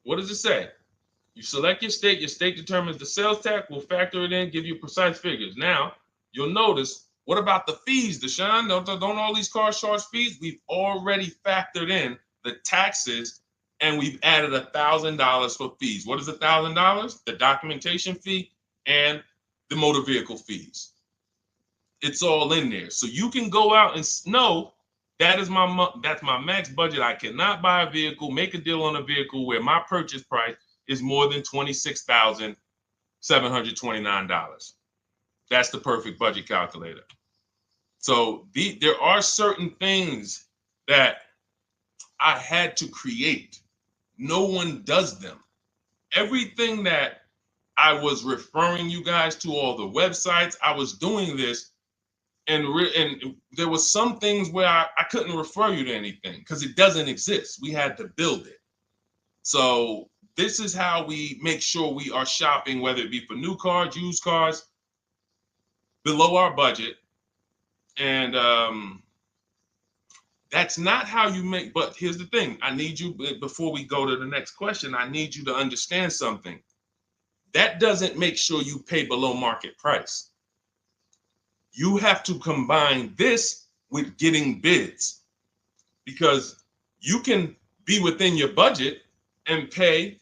What does it say? You select your state determines the sales tax, will factor it in, give you precise figures. Now, you'll notice, what about the fees, Deshone? Don't all these cars charge fees? We've already factored in the taxes, and we've added $1,000 for fees. What is $1,000? The documentation fee and the motor vehicle fees. It's all in there. So you can go out and know that's my max budget. I cannot buy a vehicle, make a deal on a vehicle where my purchase price is more than $26,729. That's the perfect budget calculator. So there are certain things that I had to create. No one does them. Everything that I was referring you guys to, all the websites, I was doing this, and there was some things where I couldn't refer you to anything because it doesn't exist. We had to build it. So this is how we make sure we are shopping, whether it be for new cars, used cars, below our budget. And that's not how you make, but here's the thing. I need you, before we go to the next question, I need you to understand something. That doesn't make sure you pay below market price. You have to combine this with getting bids, because you can be within your budget and pay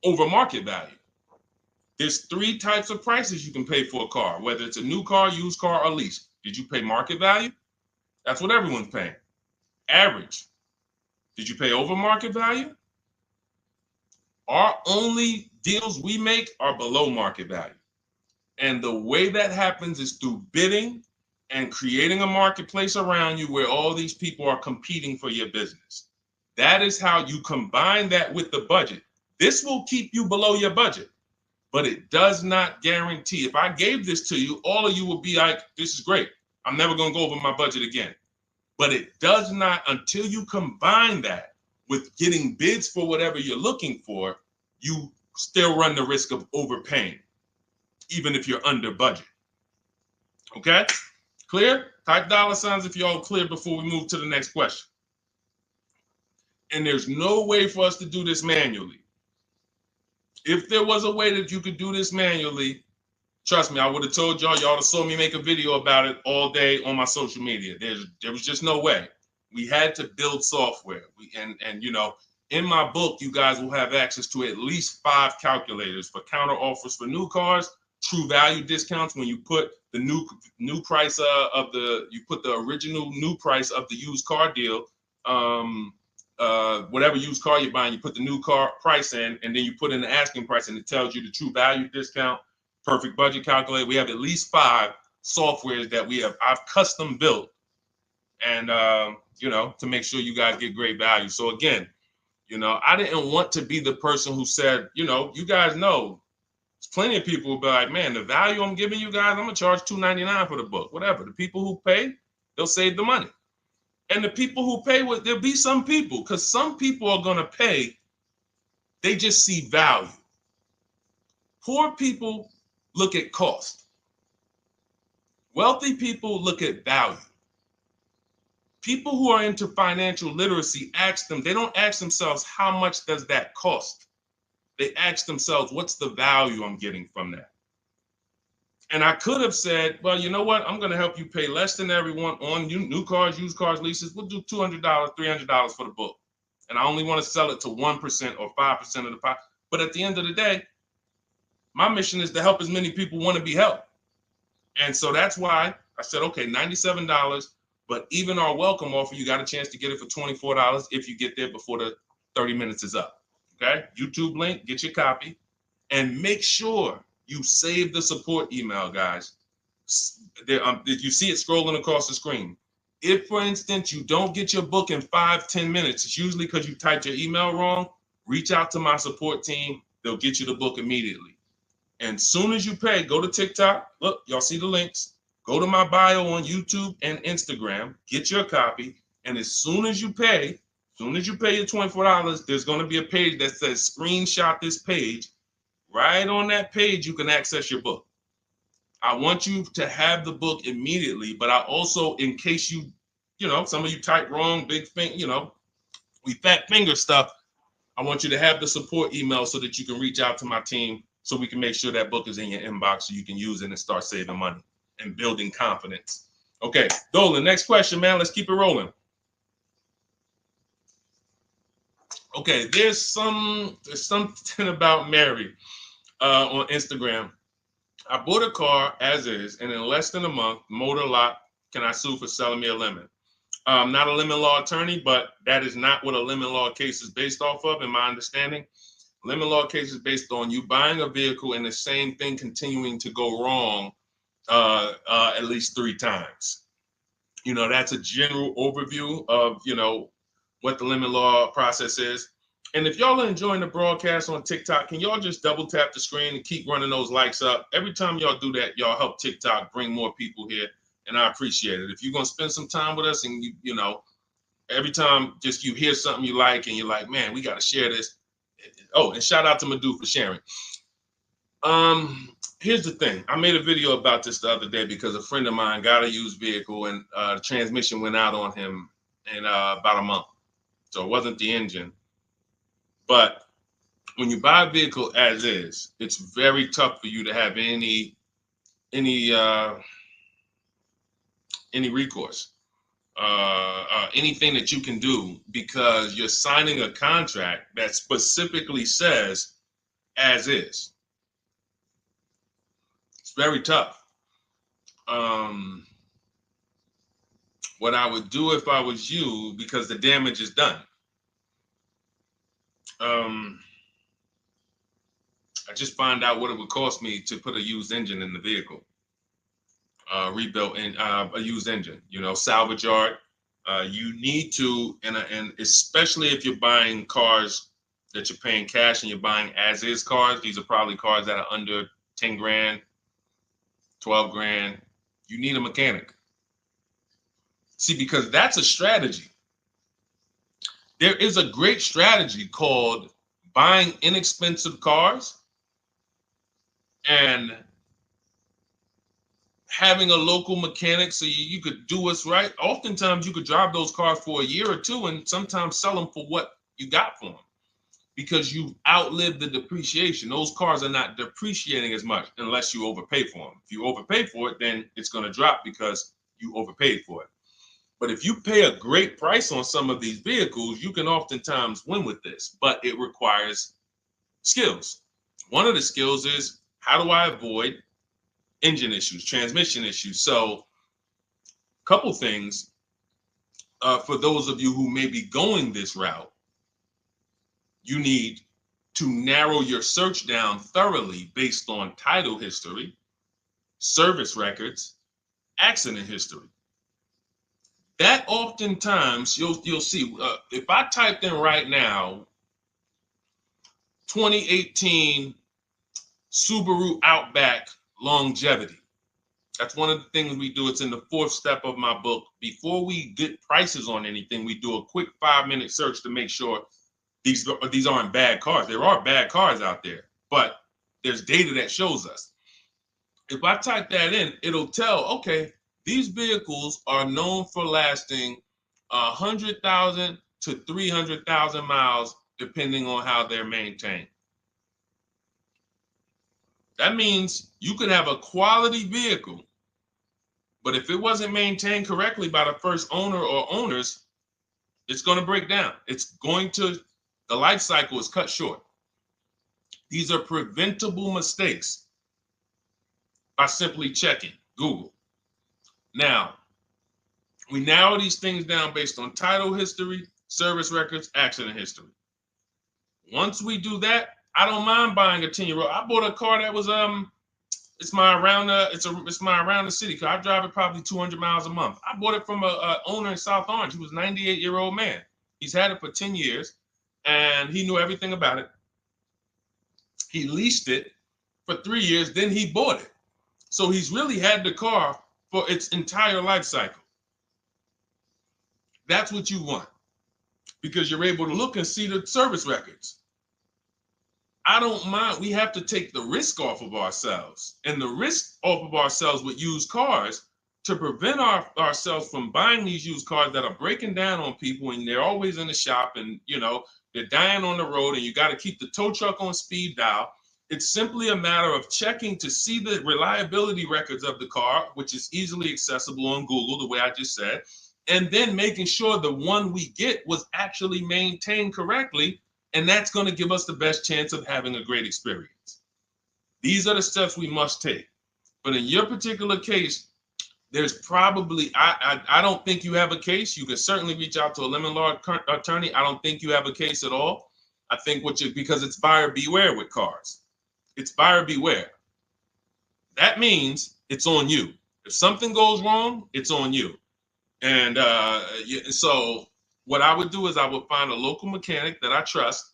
over market value. There's 3 types of prices you can pay for a car, whether it's a new car, used car, or lease. Did you pay market value? That's what everyone's paying. Average. Did you pay over market value? Our only deals we make are below market value. And the way that happens is through bidding and creating a marketplace around you where all these people are competing for your business. That is how you combine that with the budget. This will keep you below your budget, but it does not guarantee. If I gave this to you, all of you would be like, this is great. I'm never going to go over my budget again. But it does not, until you combine that with getting bids for whatever you're looking for, you still run the risk of overpaying, even if you're under budget. Okay? Clear? Type $ if you're all clear before we move to the next question. And there's no way for us to do this manually. If there was a way that you could do this manually, trust me, I would have told y'all to saw me make a video about it all day on my social media. There was just no way. We had to build software. And you know, in my book, you guys will have access to at least 5 calculators for counter offers for new cars, true value discounts when you put the new price you put the original new price of the used car deal whatever used car you're buying, you put the new car price in, and then you put in the asking price, and it tells you the true value discount, perfect budget calculator. We have at least 5 softwares that I've custom built, and to make sure you guys get great value. So again, I didn't want to be the person who said, you guys know, there's plenty of people who be like, man, the value I'm giving you guys, I'm gonna charge $2.99 for the book. Whatever. The people who pay, they'll save the money. And the people who pay, there'll be some people, because some people are gonna pay, they just see value. Poor people look at cost. Wealthy people look at value. People who are into financial literacy they don't ask themselves, how much does that cost? They ask themselves, what's the value I'm getting from that? And I could have said, well, you know what? I'm going to help you pay less than everyone on new cars, used cars, leases. We'll do $200, $300 for the book. And I only want to sell it to 1% or 5% of the pie. But at the end of the day, my mission is to help as many people want to be helped. And so that's why I said, okay, $97. But even our welcome offer, you got a chance to get it for $24 if you get there before the 30 minutes is up. Okay? YouTube link, get your copy. And make sure you save the support email, guys. If you see it scrolling across the screen. If, for instance, you don't get your book in 5-10 minutes, it's usually because you typed your email wrong. Reach out to my support team. They'll get you the book immediately. And soon as you pay, go to TikTok. Look, y'all see the links. Go to my bio on YouTube and Instagram. Get your copy. And as soon as you pay your $24, there's going to be a page that says screenshot this page. Right on that page, you can access your book. I want you to have the book immediately, but I also, in case some of you type wrong, big thing, we fat finger stuff. I want you to have the support email so that you can reach out to my team so we can make sure that book is in your inbox so you can use it and start saving money and building confidence. Okay, Dolan, next question, man. Let's keep it rolling. Okay, there's something about Mary on Instagram. I bought a car as is, and in less than a month, motor lock, can I sue for selling me a lemon? I'm not a lemon law attorney, but that is not what a lemon law case is based off of, in my understanding. Lemon law case is based on you buying a vehicle and the same thing continuing to go wrong at least 3 times. That's a general overview of, what the lemon law process is. And if y'all are enjoying the broadcast on TikTok, can y'all just double tap the screen and keep running those likes up? Every time y'all do that, y'all help TikTok bring more people here, and I appreciate it. If you're going to spend some time with us and, every time just you hear something you like and you're like, man, we got to share this. Oh, and shout out to Madhu for sharing. Here's the thing. I made a video about this the other day because a friend of mine got a used vehicle and the transmission went out on him in about a month. So it wasn't the engine. But when you buy a vehicle as is, it's very tough for you to have any recourse, anything that you can do, because you're signing a contract that specifically says as is. It's very tough. What I would do if I was you, because the damage is done, I just find out what it would cost me to put a used engine in the vehicle, rebuilt in a used engine, salvage yard. You need to, and especially if you're buying cars that you're paying cash and you're buying as is cars, these are probably cars that are under 10 grand, 12 grand. You need a mechanic. See, because that's a strategy. There is a great strategy called buying inexpensive cars and having a local mechanic so you could do what's right. Oftentimes you could drive those cars for a year or two and sometimes sell them for what you got for them because you've outlived the depreciation. Those cars are not depreciating as much unless you overpay for them. If you overpay for it, then it's going to drop because you overpaid for it. But if you pay a great price on some of these vehicles, you can oftentimes win with this, but it requires skills. One of the skills is, how do I avoid engine issues, transmission issues? So a couple things. for those of you who may be going this route, you need to narrow your search down thoroughly based on title history, service records, accident history. That oftentimes you'll see, if I typed in right now 2018 Subaru Outback longevity. That's one of the things we do. It's in the 4th step of my book. Before we get prices on anything, we do a quick 5-minute search to make sure these aren't bad cars. There are bad cars out there, but there's data that shows us. If I type that in, it'll tell, okay, these vehicles are known for lasting 100,000 to 300,000 miles, depending on how they're maintained. That means you could have a quality vehicle, but if it wasn't maintained correctly by the first owner or owners, it's going to break down. The life cycle is cut short. These are preventable mistakes by simply checking Google. Now, we narrow these things down based on title history, service records, accident history. Once we do that, I don't mind buying a 10-year-old. I bought a car that was it's my around the city car. I drive it probably 200 miles a month. I bought it from a owner in South Orange. He was a 98-year-old man. He's had it for 10 years, and he knew everything about it. He leased it for 3 years, then he bought it. So he's really had the car for its entire life cycle. That's what you want, because you're able to look and see the service records. I don't mind. We have to take the risk off of ourselves, and the risk off of ourselves with used cars to prevent ourselves from buying these used cars that are breaking down on people, and they're always in the shop, and they're dying on the road, and you got to keep the tow truck on speed dial. It's simply a matter of checking to see the reliability records of the car, which is easily accessible on Google, the way I just said, and then making sure the one we get was actually maintained correctly. And that's going to give us the best chance of having a great experience. These are the steps we must take. But in your particular case, there's probably, I don't think you have a case. You can certainly reach out to a lemon law attorney. I don't think you have a case at all. I think because it's buyer beware with cars. It's buyer beware. That means it's on you. If something goes wrong, it's on you. And so what I would do is I would find a local mechanic that I trust,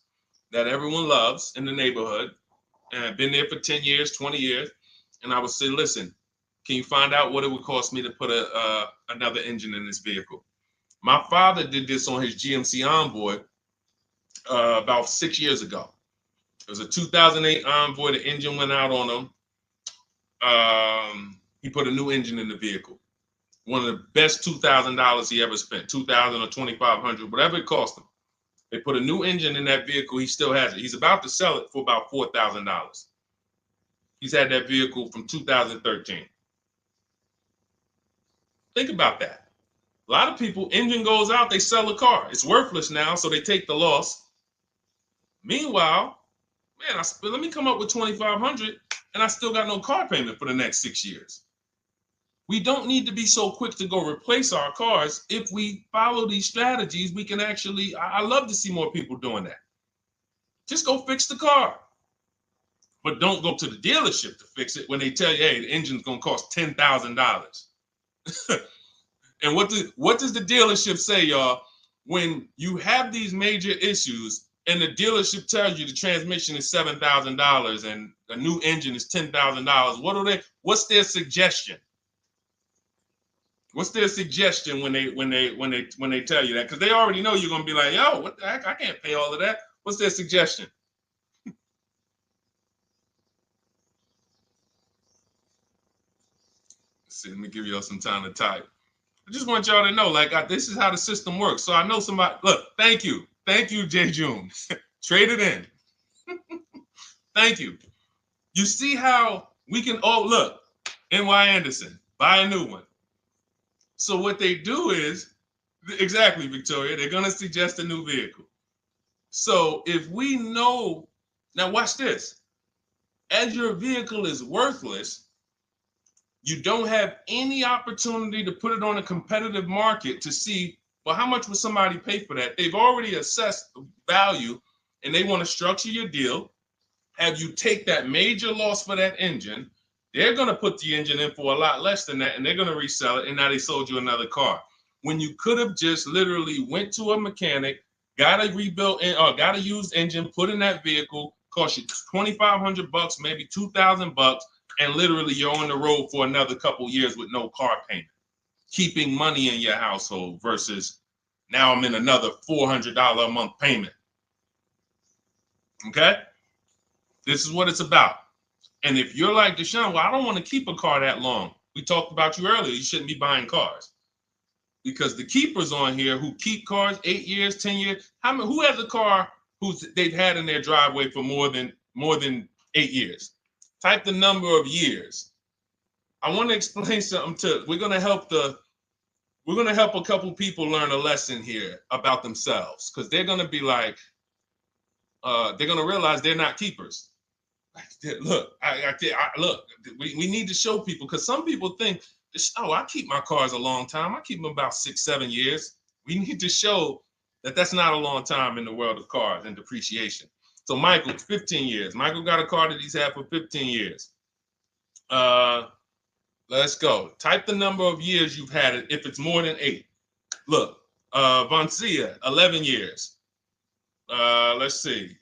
that everyone loves in the neighborhood, and I've been there for 10 years, 20 years. And I would say, listen, can you find out what it would cost me to put another engine in this vehicle? My father did this on his GMC Envoy about 6 years ago. It was a 2008 Envoy. The engine went out on him. He put a new engine in the vehicle. One of the best $2,000 he ever spent, $2,000 or $2,500, whatever it cost him. They put a new engine in that vehicle. He still has it. He's about to sell it for about $4,000. He's had that vehicle from 2013. Think about that. A lot of people, engine goes out, they sell the car. It's worthless now, so they take the loss. Meanwhile, man, let me come up with $2,500, and I still got no car payment for the next 6 years. We don't need to be so quick to go replace our cars. If we follow these strategies, we can actually, I love to see more people doing that. Just go fix the car. But don't go to the dealership to fix it when they tell you, hey, the engine's going to cost $10,000. And what does the dealership say, y'all? When you have these major issues and the dealership tells you the transmission is $7,000 and a new engine is $10,000, what's their suggestion? What's their suggestion when they tell you that? Because they already know you're gonna be like, yo, what the heck? I can't pay all of that. What's their suggestion? Let's see, let me give y'all some time to type. I just want y'all to know, this is how the system works. So I know somebody. Look, thank you, J. June. Trade it in. Thank you. You see how we can? Oh, look, N.Y. Anderson, buy a new one. So what they do is, exactly, Victoria, they're going to suggest a new vehicle. So if we know, now watch this, as your vehicle is worthless, you don't have any opportunity to put it on a competitive market to see Well, how much would somebody pay for that? They've already assessed the value, and they want to structure your deal, have you take that major loss for that engine. They're going to put the engine in for a lot less than that, and they're going to resell it, and now they sold you another car. When you could have just literally went to a mechanic, got a rebuilt or got a used engine, put in that vehicle, cost you $2,500, maybe $2,000, and literally you're on the road for another couple years with no car payment, keeping money in your household versus now I'm in another $400 a month payment. Okay? This is what it's about. And if you're like Deshone, well, I don't want to keep a car that long. We talked about you earlier. You shouldn't be buying cars. Because the keepers on here who keep cars 8 years, 10 years, who has a car they've had in their driveway for more than 8 years? Type the number of years. I want to explain something we're gonna help a couple people learn a lesson here about themselves, because they're gonna be like, they're gonna realize they're not keepers. Look, look, we need to show people, because some people think, oh, I keep my cars a long time. I keep them about 6-7 years. We need to show that that's not a long time in the world of cars and depreciation. So Michael, 15 years. Michael got a car that he's had for 15 years. Let's go. Type the number of years you've had it if it's more than 8. Look, Vancia, 11 years. Let's see.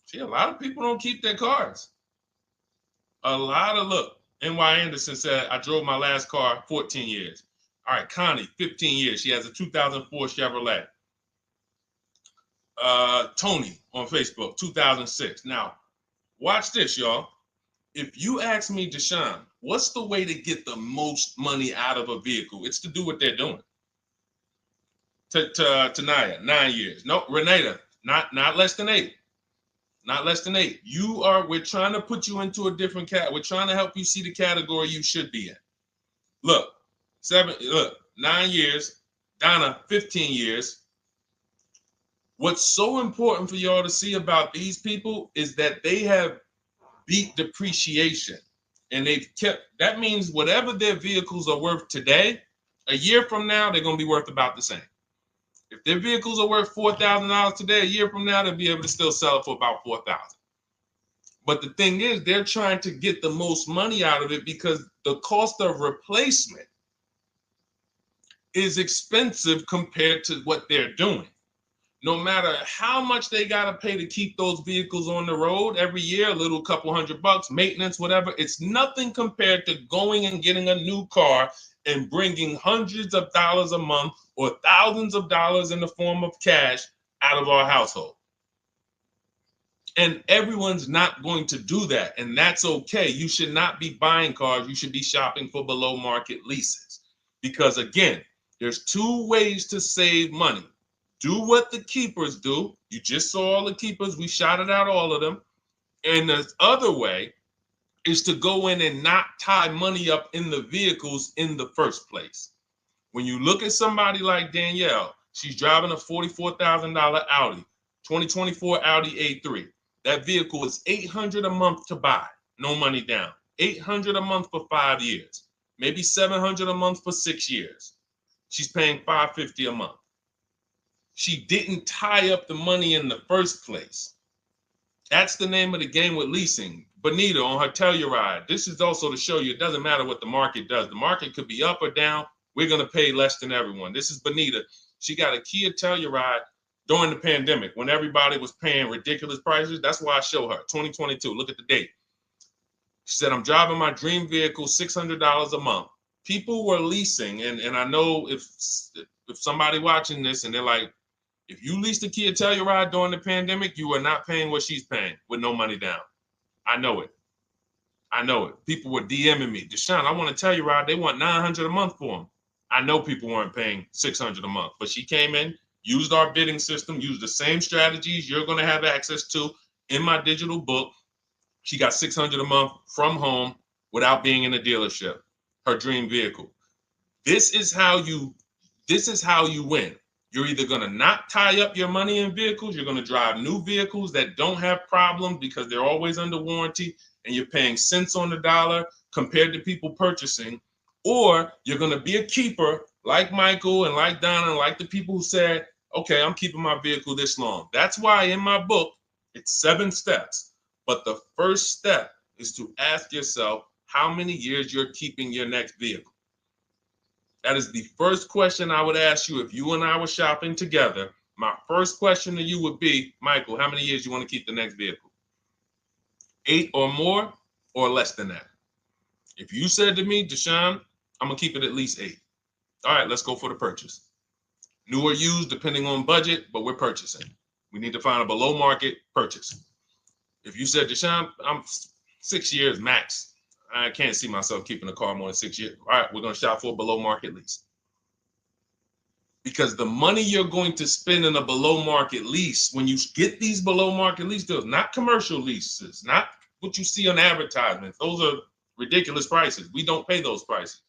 See, a lot of people don't keep their cars. Look, N.Y. Anderson said, I drove my last car 14 years. All right, Connie, 15 years. She has a 2004 Chevrolet. Tony on Facebook, 2006. Now, watch this, y'all. If you ask me, Deshone, what's the way to get the most money out of a vehicle? It's to do what they're doing. Tanaya, 9 years. No, Renata, not less than 8. Not less than 8. We're trying to put you into a different cat. We're trying to help you see the category you should be in. Look, 9 years. Donna, 15 years. What's so important for y'all to see about these people is that they have beat depreciation. And that means whatever their vehicles are worth today, a year from now, they're going to be worth about the same. If their vehicles are worth $4,000 today, a year from now, they'll be able to still sell it for about $4,000. But the thing is, they're trying to get the most money out of it because the cost of replacement is expensive compared to what they're doing. No matter how much they got to pay to keep those vehicles on the road every year, a little couple $100, maintenance, whatever, it's nothing compared to going and getting a new car and bringing hundreds of dollars a month or thousands of dollars in the form of cash out of our household. And everyone's not going to do that. And that's okay. You should not be buying cars. You should be shopping for below market leases. Because again, there's 2 ways to save money. Do what the keepers do. You just saw all the keepers. We shouted out all of them. And the other way is to go in and not tie money up in the vehicles in the first place. When you look at somebody like Danielle, she's driving a $44,000 Audi, 2024 Audi A3. That vehicle is $800 a month to buy, no money down. $800 a month for 5 years, maybe $700 a month for 6 years. She's paying $550 a month. She didn't tie up the money in the first place. That's the name of the game with leasing. Bonita on her Telluride. This is also to show you it doesn't matter what the market does. The market could be up or down. We're going to pay less than everyone. This is Bonita. She got a Kia Telluride during the pandemic when everybody was paying ridiculous prices. That's why I show her 2022. Look at the date. She said, I'm driving my dream vehicle, $600 a month. People were leasing. And I know if somebody watching this and they're like, if you leased a Kia Telluride during the pandemic, you are not paying what she's paying with no money down. I know it. I know it. People were DMing me, Deshone, I want a Telluride. They want $900 a month for them. I know people weren't paying $600 a month, but she came in, used our bidding system, used the same strategies you're going to have access to in my digital book. She got $600 a month from home without being in a dealership. Her dream vehicle. This is how you win. You're either going to not tie up your money in vehicles. You're going to drive new vehicles that don't have problems because they're always under warranty and you're paying cents on the dollar compared to people purchasing. Or you're going to be a keeper like Michael and like Donna and like the people who said, okay, I'm keeping my vehicle this long. That's why in my book, it's 7 steps. But the first step is to ask yourself how many years you're keeping your next vehicle. That is the first question I would ask you if you and I were shopping together. My first question to you would be, Michael, how many years you want to keep the next vehicle? 8 or more or less than that? If you said to me, Deshone, I'm going to keep it at least 8. All right, let's go for the purchase. New or used, depending on budget, but we're purchasing. We need to find a below market purchase. If you said, Deshone, I'm 6 years max. I can't see myself keeping a car more than 6 years. All right, we're going to shop for a below market lease. Because the money you're going to spend in a below market lease, when you get these below market lease deals, not commercial leases, not what you see on advertisements. Those are ridiculous prices. We don't pay those prices.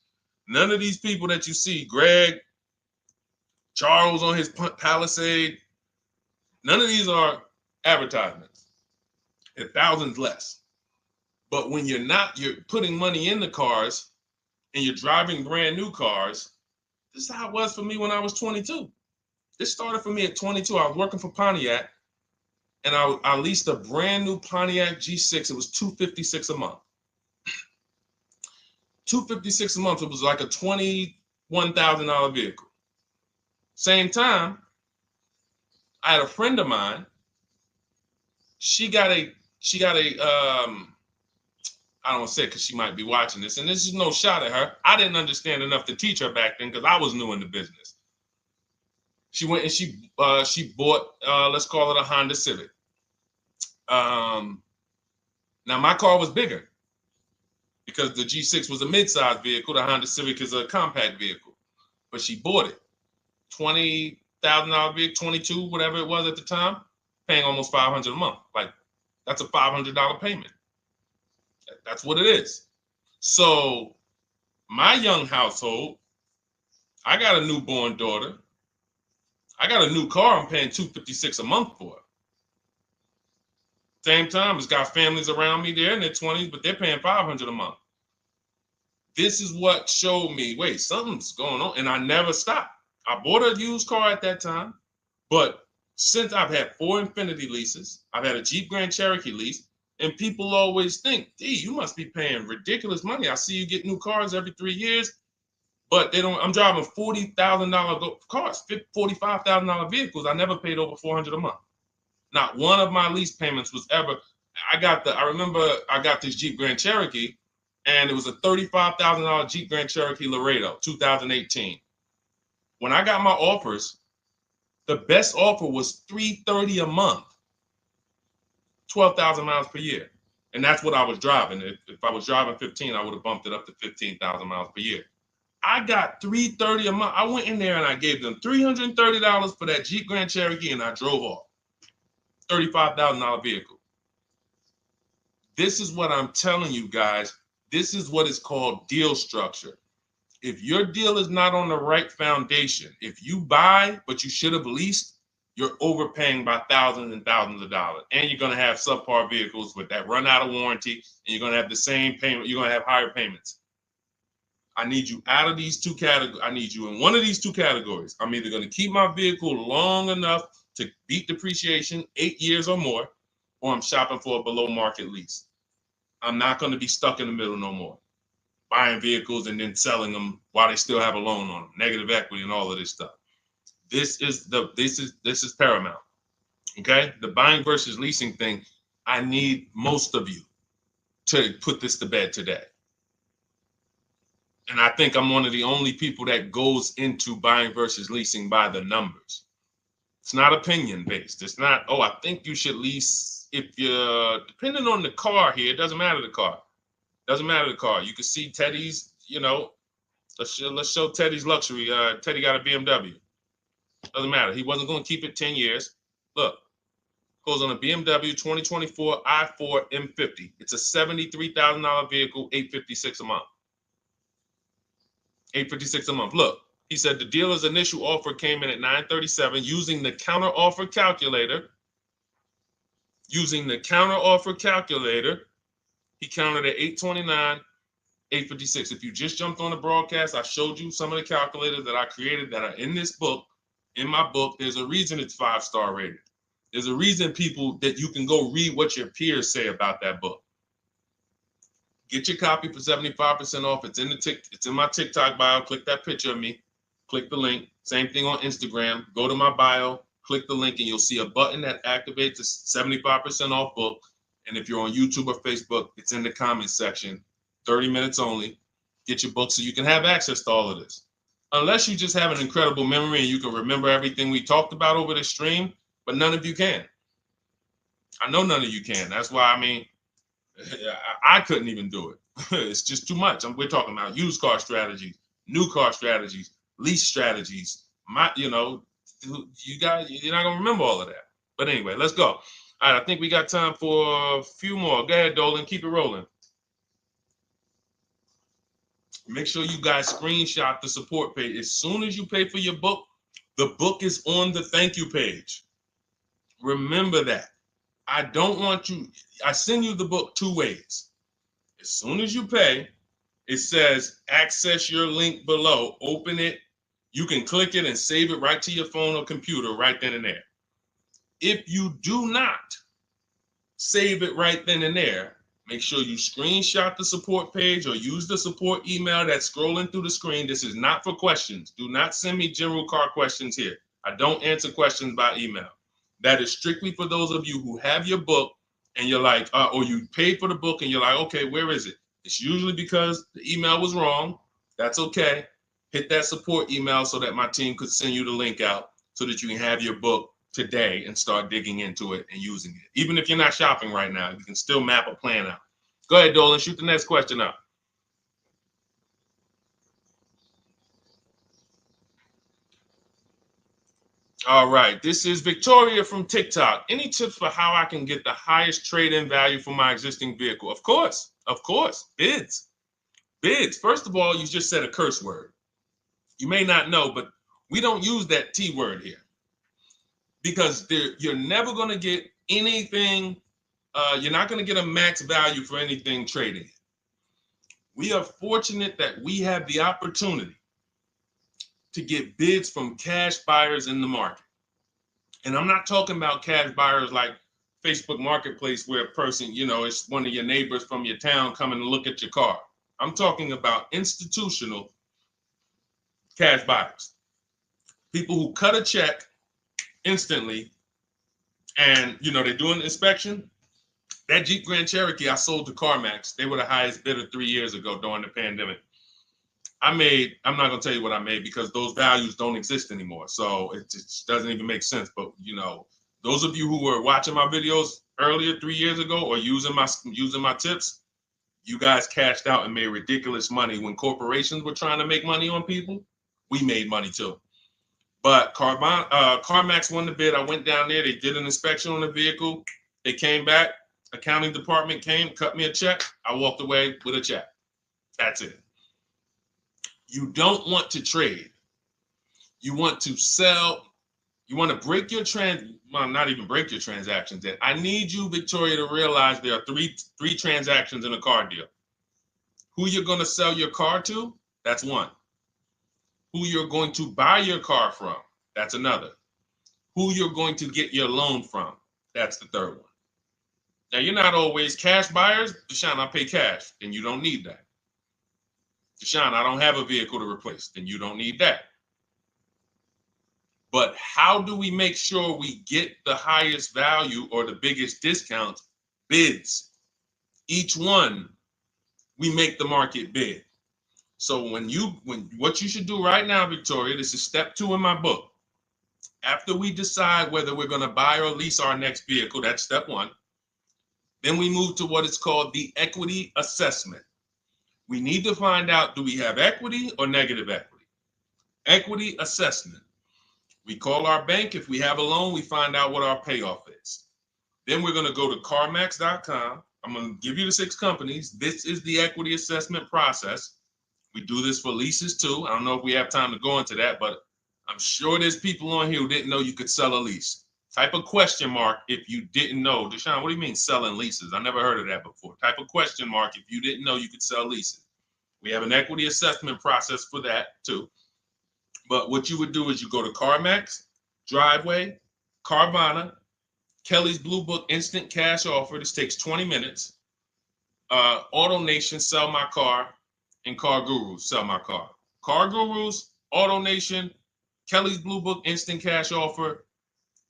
None of these people that you see, Greg, Charles on his Palisade, none of these are advertisements. They're thousands less. But when you're putting money in the cars and you're driving brand new cars, this is how it was for me when I was 22. This started for me at 22. I was working for Pontiac, and I leased a brand new Pontiac G6. It was $256 a month. $256 a month. It was like a $21,000 vehicle. Same time, I had a friend of mine. She got a I don't want to say it because she might be watching this, and this is no shot at her. I didn't understand enough to teach her back then because I was new in the business. She went and she bought, let's call it a Honda Civic. Now my car was bigger because the G6 was a mid-size vehicle. The Honda Civic is a compact vehicle, but she bought it. $20,000 vehicle, 22, whatever it was at the time, paying almost $500 a month. Like, that's a $500 payment. That's what it is. So my young household, I got a newborn daughter. I got a new car I'm paying $256 a month for. Same time, it's got families around me. They're in their 20s, but they're paying $500 a month. This is what showed me, wait, something's going on. And I never stopped. I bought a used car at that time. But since I've had 4 Infiniti leases, I've had a Jeep Grand Cherokee lease, and people always think, D, you must be paying ridiculous money. I see you get new cars every 3 years, but they don't. I'm driving $40,000 cars, $45,000 vehicles. I never paid over $400 a month. Not one of my lease payments was ever. I remember I got this Jeep Grand Cherokee, and it was a $35,000 Jeep Grand Cherokee Laredo, 2018. When I got my offers, the best offer was $330 a month. 12,000 miles per year. And that's what I was driving. If I was driving 15, I would have bumped it up to 15,000 miles per year. I got $330 a month. I went in there and I gave them $330 for that Jeep Grand Cherokee, and I drove off. $35,000 vehicle. This is what I'm telling you guys. This is what is called deal structure. If your deal is not on the right foundation, if you buy but you should have leased, you're overpaying by thousands and thousands of dollars. And you're going to have subpar vehicles with that run out of warranty, and you're going to have the same payment. You're going to have higher payments. I need you out of these 2 categories. I need you in one of these 2 categories. I'm either going to keep my vehicle long enough to beat depreciation, 8 years or more, or I'm shopping for a below market lease. I'm not going to be stuck in the middle no more, buying vehicles and then selling them while they still have a loan on them, negative equity and all of this stuff. This is paramount. Okay, the buying versus leasing thing. I need most of you to put this to bed today. And I think I'm one of the only people that goes into buying versus leasing by the numbers. It's not opinion based. It's not, oh, I think you should lease if you're, depending on the car here, it doesn't matter the car. Doesn't matter the car. You can see Teddy's, let's show Teddy's luxury. Teddy got a BMW. Doesn't matter. He wasn't going to keep it 10 years. Look, goes on a BMW 2024 i4 M50. It's a $73,000 vehicle, $856 a month. $856 a month. Look, he said the dealer's initial offer came in at $937 using the counter offer calculator. Using the counter offer calculator, he counted at $829. 8:56. If you just jumped on the broadcast, I showed you some of the calculators that I created that are in this book. In my book, there's a reason it's 5-star rated. There's a reason people that you can go read what your peers say about that book. Get your copy for 75% off. It's in my TikTok bio. Click that picture of me. Click the link. Same thing on Instagram. Go to my bio, click the link, and you'll see a button that activates the 75% off book. And if you're on YouTube or Facebook, it's in the comments section. 30 minutes only. Get your book so you can have access to all of this. Unless you just have an incredible memory and you can remember everything we talked about over the stream, but none of you can. I know none of you can. That's why, I mean, I couldn't even do it. It's just too much. We're talking about used car strategies, new car strategies, lease strategies. You guys, you're not gonna remember all of that. But anyway, let's go. All right, I think we got time for a few more. Go ahead, Dolan, keep it rolling. Make sure you guys screenshot the support page. As soon as you pay for your book, the book is on the thank you page. Remember that. I don't want you, I send you the book 2 ways. As soon as you pay, it says access your link below. Open it. You can click it and save it right to your phone or computer right then and there. If you do not save it right then and there, make sure you screenshot the support page or use the support email that's scrolling through the screen. This is not for questions. Do not send me general car questions here. I don't answer questions by email. That is strictly for those of you who have your book and you're like, or you paid for the book and you're like, okay, where is it? It's usually because the email was wrong. That's okay. Hit that support email so that my team could send you the link out so that you can have your book today and start digging into it and using it. Even if you're not shopping right now, you can still map a plan out. Go ahead, Dolan, shoot the next question up. All right, this is Victoria from TikTok. Any tips for how I can get the highest trade-in value for my existing vehicle? Of course, bids. Bids. First of all, you just said a curse word. You may not know, but we don't use that T word here because you're never going to get anything. You're not going to get a max value for anything trading. We are fortunate that we have the opportunity to get bids from cash buyers in the market. And I'm not talking about cash buyers like Facebook Marketplace where a person, it's one of your neighbors from your town coming to look at your car. I'm talking about institutional cash buyers. People who cut a check instantly and, they do an inspection. That Jeep Grand Cherokee I sold to CarMax, they were the highest bidder 3 years ago during the pandemic. I'm not going to tell you what I made because those values don't exist anymore. So it just doesn't even make sense. But, those of you who were watching my videos earlier 3 years ago or using my tips, you guys cashed out and made ridiculous money. When corporations were trying to make money on people, we made money too. But CarMax won the bid. I went down there. They did an inspection on the vehicle. They came back. Accounting department came, cut me a check. I walked away with a check. That's it. You don't want to trade. You want to sell. You want to break your not even break your transactions. I need you, Victoria, to realize there are three transactions in a car deal. Who you're going to sell your car to, that's one. Who you're going to buy your car from, that's another. Who you're going to get your loan from, that's the third one. Now, you're not always cash buyers. Deshone, I pay cash, then you don't need that. Deshone, I don't have a vehicle to replace, then you don't need that. But how do we make sure we get the highest value or the biggest discount? Bids. Each one, we make the market bid. So what you should do right now, Victoria, this is step 2 in my book. After we decide whether we're going to buy or lease our next vehicle, that's step 1. Then we move to what is called the equity assessment. We need to find out, do we have equity or negative equity? Equity assessment. We call our bank. If we have a loan, we find out what our payoff is. Then we're going to go to carmax.com. I'm going to give you the 6 companies. This is the equity assessment process. We do this for leases too. I don't know if we have time to go into that, but I'm sure there's people on here who didn't know you could sell a lease. Type a question mark if you didn't know. Deshone, what do you mean selling leases? I never heard of that before. Type a question mark if you didn't know you could sell leases. We have an equity assessment process for that too. But what you would do is you go to CarMax, Driveway, Carvana, Kelly's Blue Book Instant Cash Offer. This takes 20 minutes. Auto Nation, Sell My Car, and Car Gurus, Sell My Car. Car Gurus, Auto Nation, Kelly's Blue Book Instant Cash Offer,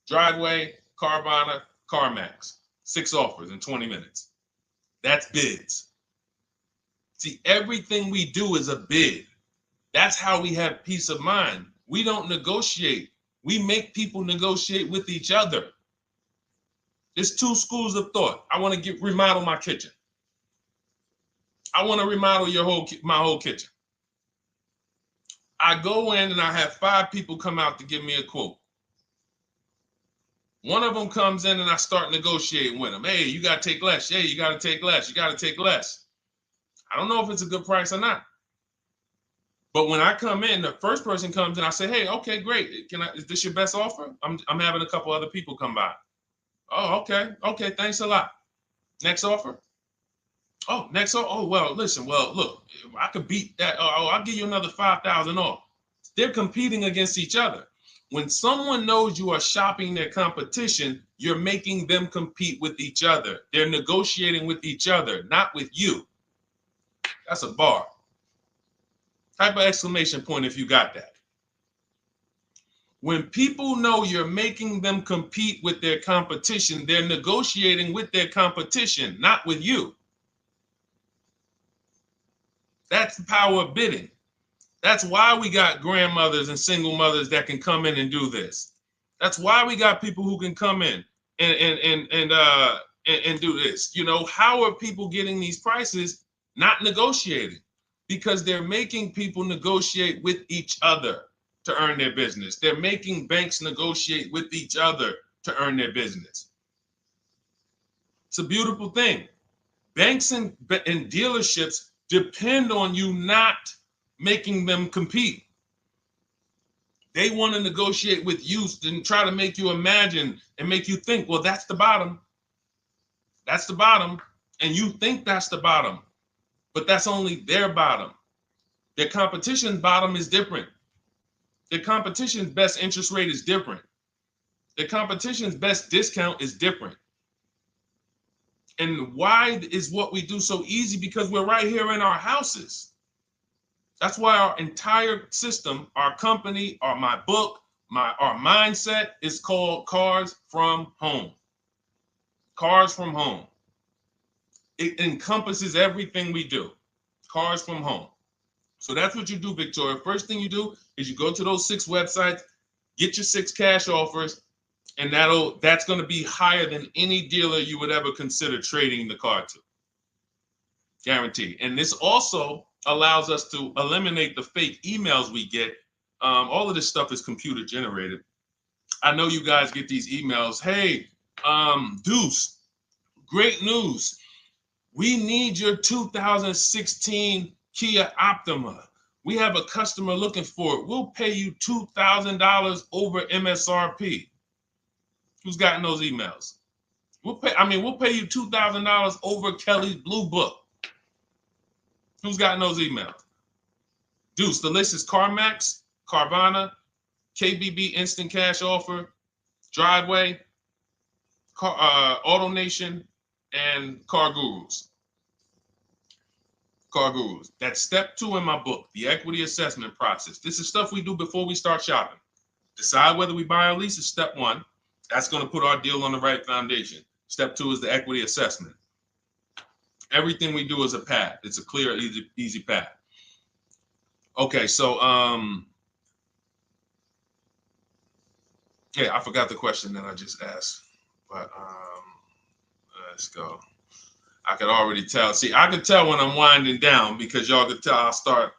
Driveway, Carvana, CarMax. 6 offers in 20 minutes. That's bids. See, everything we do is a bid. That's how we have peace of mind. We don't negotiate. We make people negotiate with each other. There's 2 schools of thought. I want to remodel my kitchen. I want to remodel my whole kitchen. I go in and I have 5 people come out to give me a quote. One of them comes in and I start negotiating with them. Hey, you got to take less. Hey, you got to take less. You got to take less. I don't know if it's a good price or not. But when I come in, the first person comes in, I say, hey, okay, great. Is this your best offer? I'm having a couple other people come by. Oh, okay. Okay, thanks a lot. Next offer? Oh, next offer? Oh, well, listen, look, I could beat that. Oh, I'll give you another 5,000 off. They're competing against each other. When someone knows you are shopping their competition, you're making them compete with each other. They're negotiating with each other, not with you. That's a bar. Type of exclamation point if you got that. When people know you're making them compete with their competition, they're negotiating with their competition, not with you. That's the power of bidding. That's why we got grandmothers and single mothers that can come in and do this. That's why we got people who can come in and do this. You know, how are people getting these prices? Not negotiating, because they're making people negotiate with each other to earn their business. They're making banks negotiate with each other to earn their business. It's a beautiful thing. Banks and dealerships depend on you not making them compete. They want to negotiate with you and try to make you imagine and make you think, well, that's the bottom. That's the bottom. And you think that's the bottom, but that's only their bottom. Their competition's bottom is different. Their competition's best interest rate is different. Their competition's best discount is different. And why is what we do so easy? Because we're right here in our houses. That's why our entire system, our company, my book, our mindset is called Cars from Home. Cars from Home. It encompasses everything we do. Cars from Home. So that's what you do, Victoria. First thing you do is you go to those 6 websites, get your 6 cash offers, and that's going to be higher than any dealer you would ever consider trading the car to. Guaranteed. And this also allows us to eliminate the fake emails we get. All of this stuff is computer generated. I know you guys get these emails. Hey, Deuce, great news. We need your 2016 Kia Optima. We have a customer looking for it. We'll pay you $2,000 over MSRP. Who's gotten those emails? We'll pay you $2,000 over Kelly's Blue Book. Who's gotten those emails? Deuce, the list is CarMax, Carvana, KBB Instant Cash Offer, Driveway, Auto Nation, and Car Gurus. Car Gurus. That's step 2 in my book, the equity assessment process. This is stuff we do before we start shopping. Decide whether we buy or lease is step 1. That's going to put our deal on the right foundation. Step 2 is the equity assessment. Everything we do is a path. It's a clear, easy path. Okay, so yeah, I forgot the question that I just asked, but let's go. I could already tell. See, I could tell when I'm winding down because y'all could tell stuff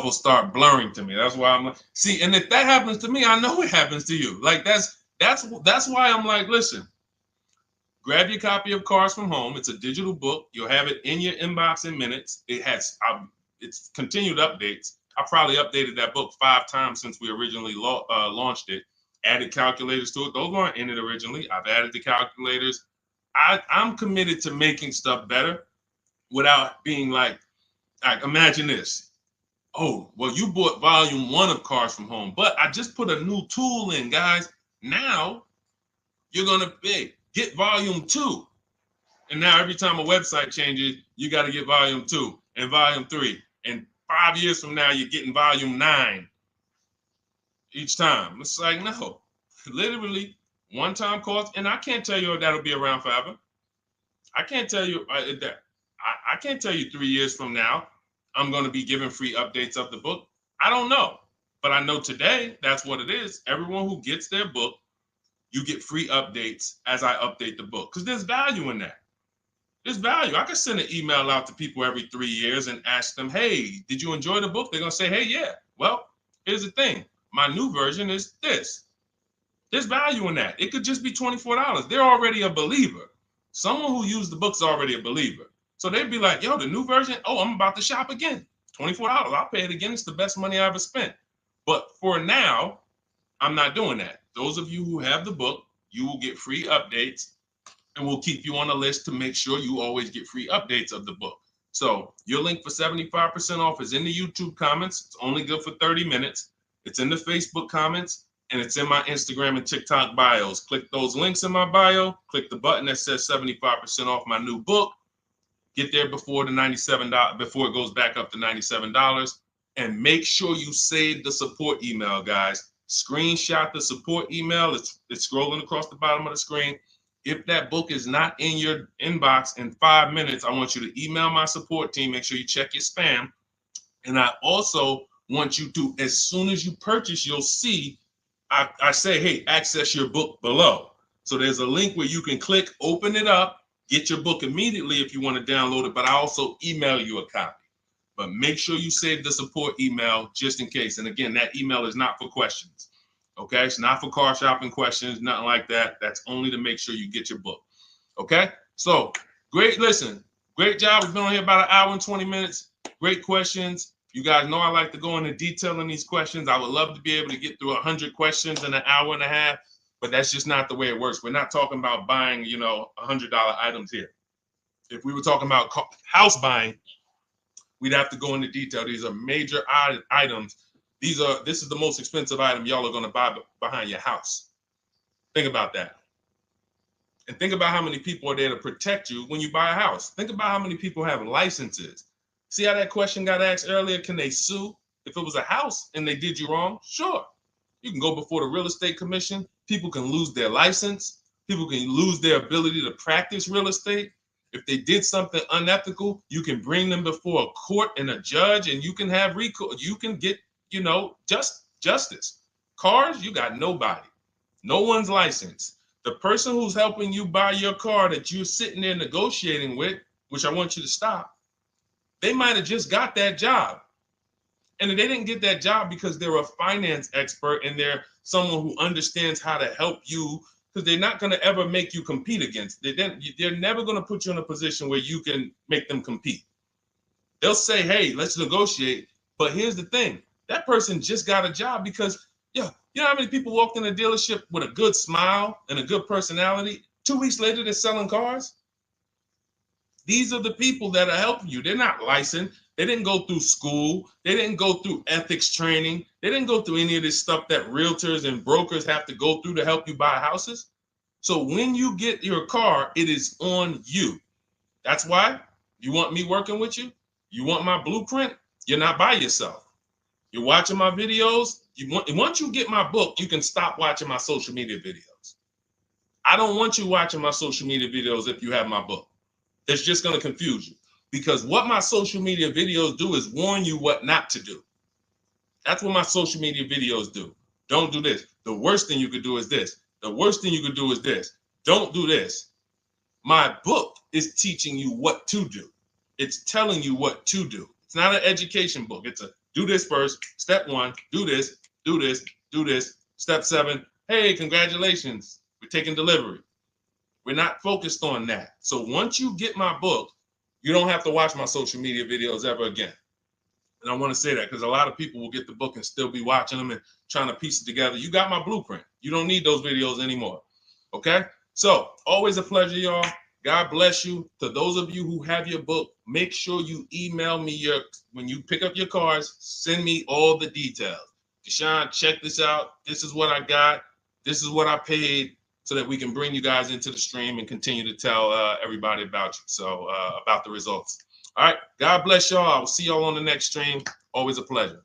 will start blurring to me. That's why I'm like, see, and if that happens to me, I know it happens to you. Like that's why I'm like, listen, grab your copy of Cars from Home. It's a digital book. You'll have it in your inbox in minutes. It's continued updates. I probably updated that book 5 times since we originally launched it. Added calculators to it. Those weren't in it originally. I've added the calculators. I'm committed to making stuff better without being like Like, imagine this. Oh, well, you bought volume 1 of Cars from Home, but I just put a new tool in, guys. Now you're going to get volume 2. And now every time a website changes, you got to get volume 2 and volume 3. And 5 years from now, you're getting volume 9 each time. It's like, no, literally one-time cost. And I can't tell you if that'll be around forever. I can't tell you that. I can't tell you 3 years from now I'm going to be giving free updates of the book. I don't know, but I know today that's what it is. Everyone who gets their book, you get free updates as I update the book, because there's value in that. There's value. I can send an email out to people every 3 years and ask them, hey, did you enjoy the book? They're going to say, hey, yeah. Well, here's the thing. My new version is this. There's value in that. It could just be $24. They're already a believer. Someone who used the book's already a believer. So they'd be like, yo, the new version, oh, I'm about to shop again. $24. I'll pay it again. It's the best money I ever spent. But for now, I'm not doing that. Those of you who have the book, you will get free updates, and we'll keep you on the list to make sure you always get free updates of the book. So your link for 75% off is in the YouTube comments. It's only good for 30 minutes. It's in the Facebook comments, and it's in my Instagram and TikTok bios. Click those links in my bio. Click the button that says 75% off my new book. Get there before the $97, before it goes back up to $97. And make sure you save the support email, guys. Screenshot the support email. It's scrolling across the bottom of the screen. If that book is not in your inbox in 5 minutes, I want you to email my support team. Make sure you check your spam. And I also want you to, as soon as you purchase, you'll see, I say, hey, access your book below. So there's a link where you can click, open it up, get your book immediately if you want to download it, but I also email you a copy. But make sure you save the support email just in case. And again, that email is not for questions. Okay, it's not for car shopping questions, nothing like that. That's only to make sure you get your book. Okay, so great. Listen, great job. We've been on here about 1 hour and 20 minutes. Great questions. You guys know I like to go into detail in these questions. I would love to be able to get through 100 questions in 1.5 hours, but that's just not the way it works. We're not talking about buying, $100 items here. If we were talking about house buying, we'd have to go into detail. These are major items. This is the most expensive item y'all are going to buy behind your house. Think about that. And think about how many people are there to protect you when you buy a house. Think about how many people have licenses. See how that question got asked earlier? Can they sue if it was a house and they did you wrong? Sure. You can go before the real estate commission. People can lose their license. People can lose their ability to practice real estate. If they did something unethical, you can bring them before a court and a judge, and you can have recourse. You can get, justice. Cars, you got nobody. No one's licensed. The person who's helping you buy your car that you're sitting there negotiating with, which I want you to stop, they might have just got that job. And they didn't get that job because they're a finance expert and they're someone who understands how to help you, because they're not going to ever make you compete against. They're never going to put you in a position where you can make them compete. They'll say, hey, let's negotiate. But here's the thing. That person just got a job because, you know how many people walked in a dealership with a good smile and a good personality? 2 weeks later, they're selling cars. These are the people that are helping you. They're not licensed. They didn't go through school. They didn't go through ethics training. They didn't go through any of this stuff that realtors and brokers have to go through to help you buy houses. So when you get your car, it is on you. That's why you want me working with you. You want my blueprint. You're not by yourself. You're watching my videos. Once you get my book, you can stop watching my social media videos. I don't want you watching my social media videos if you have my book. It's just going to confuse you, because what my social media videos do is warn you what not to do. That's what my social media videos do. Don't do this. The worst thing you could do is this. The worst thing you could do is this. Don't do this. My book is teaching you what to do. It's telling you what to do. It's not an education book. It's a do this first. Step 1, do this, do this, do this. Step 7, hey, congratulations, we're taking delivery. We're not focused on that. So once you get my book, you don't have to watch my social media videos ever again. And I want to say that because a lot of people will get the book and still be watching them and trying to piece it together. You got my blueprint. You don't need those videos anymore. Okay? So always a pleasure, y'all. God bless you. To those of you who have your book, make sure you email me when you pick up your cars, send me all the details. Deshone, check this out. This is what I got. This is what I paid, so that we can bring you guys into the stream and continue to tell everybody about you. So about the results. All right. God bless y'all. I will see y'all on the next stream. Always a pleasure.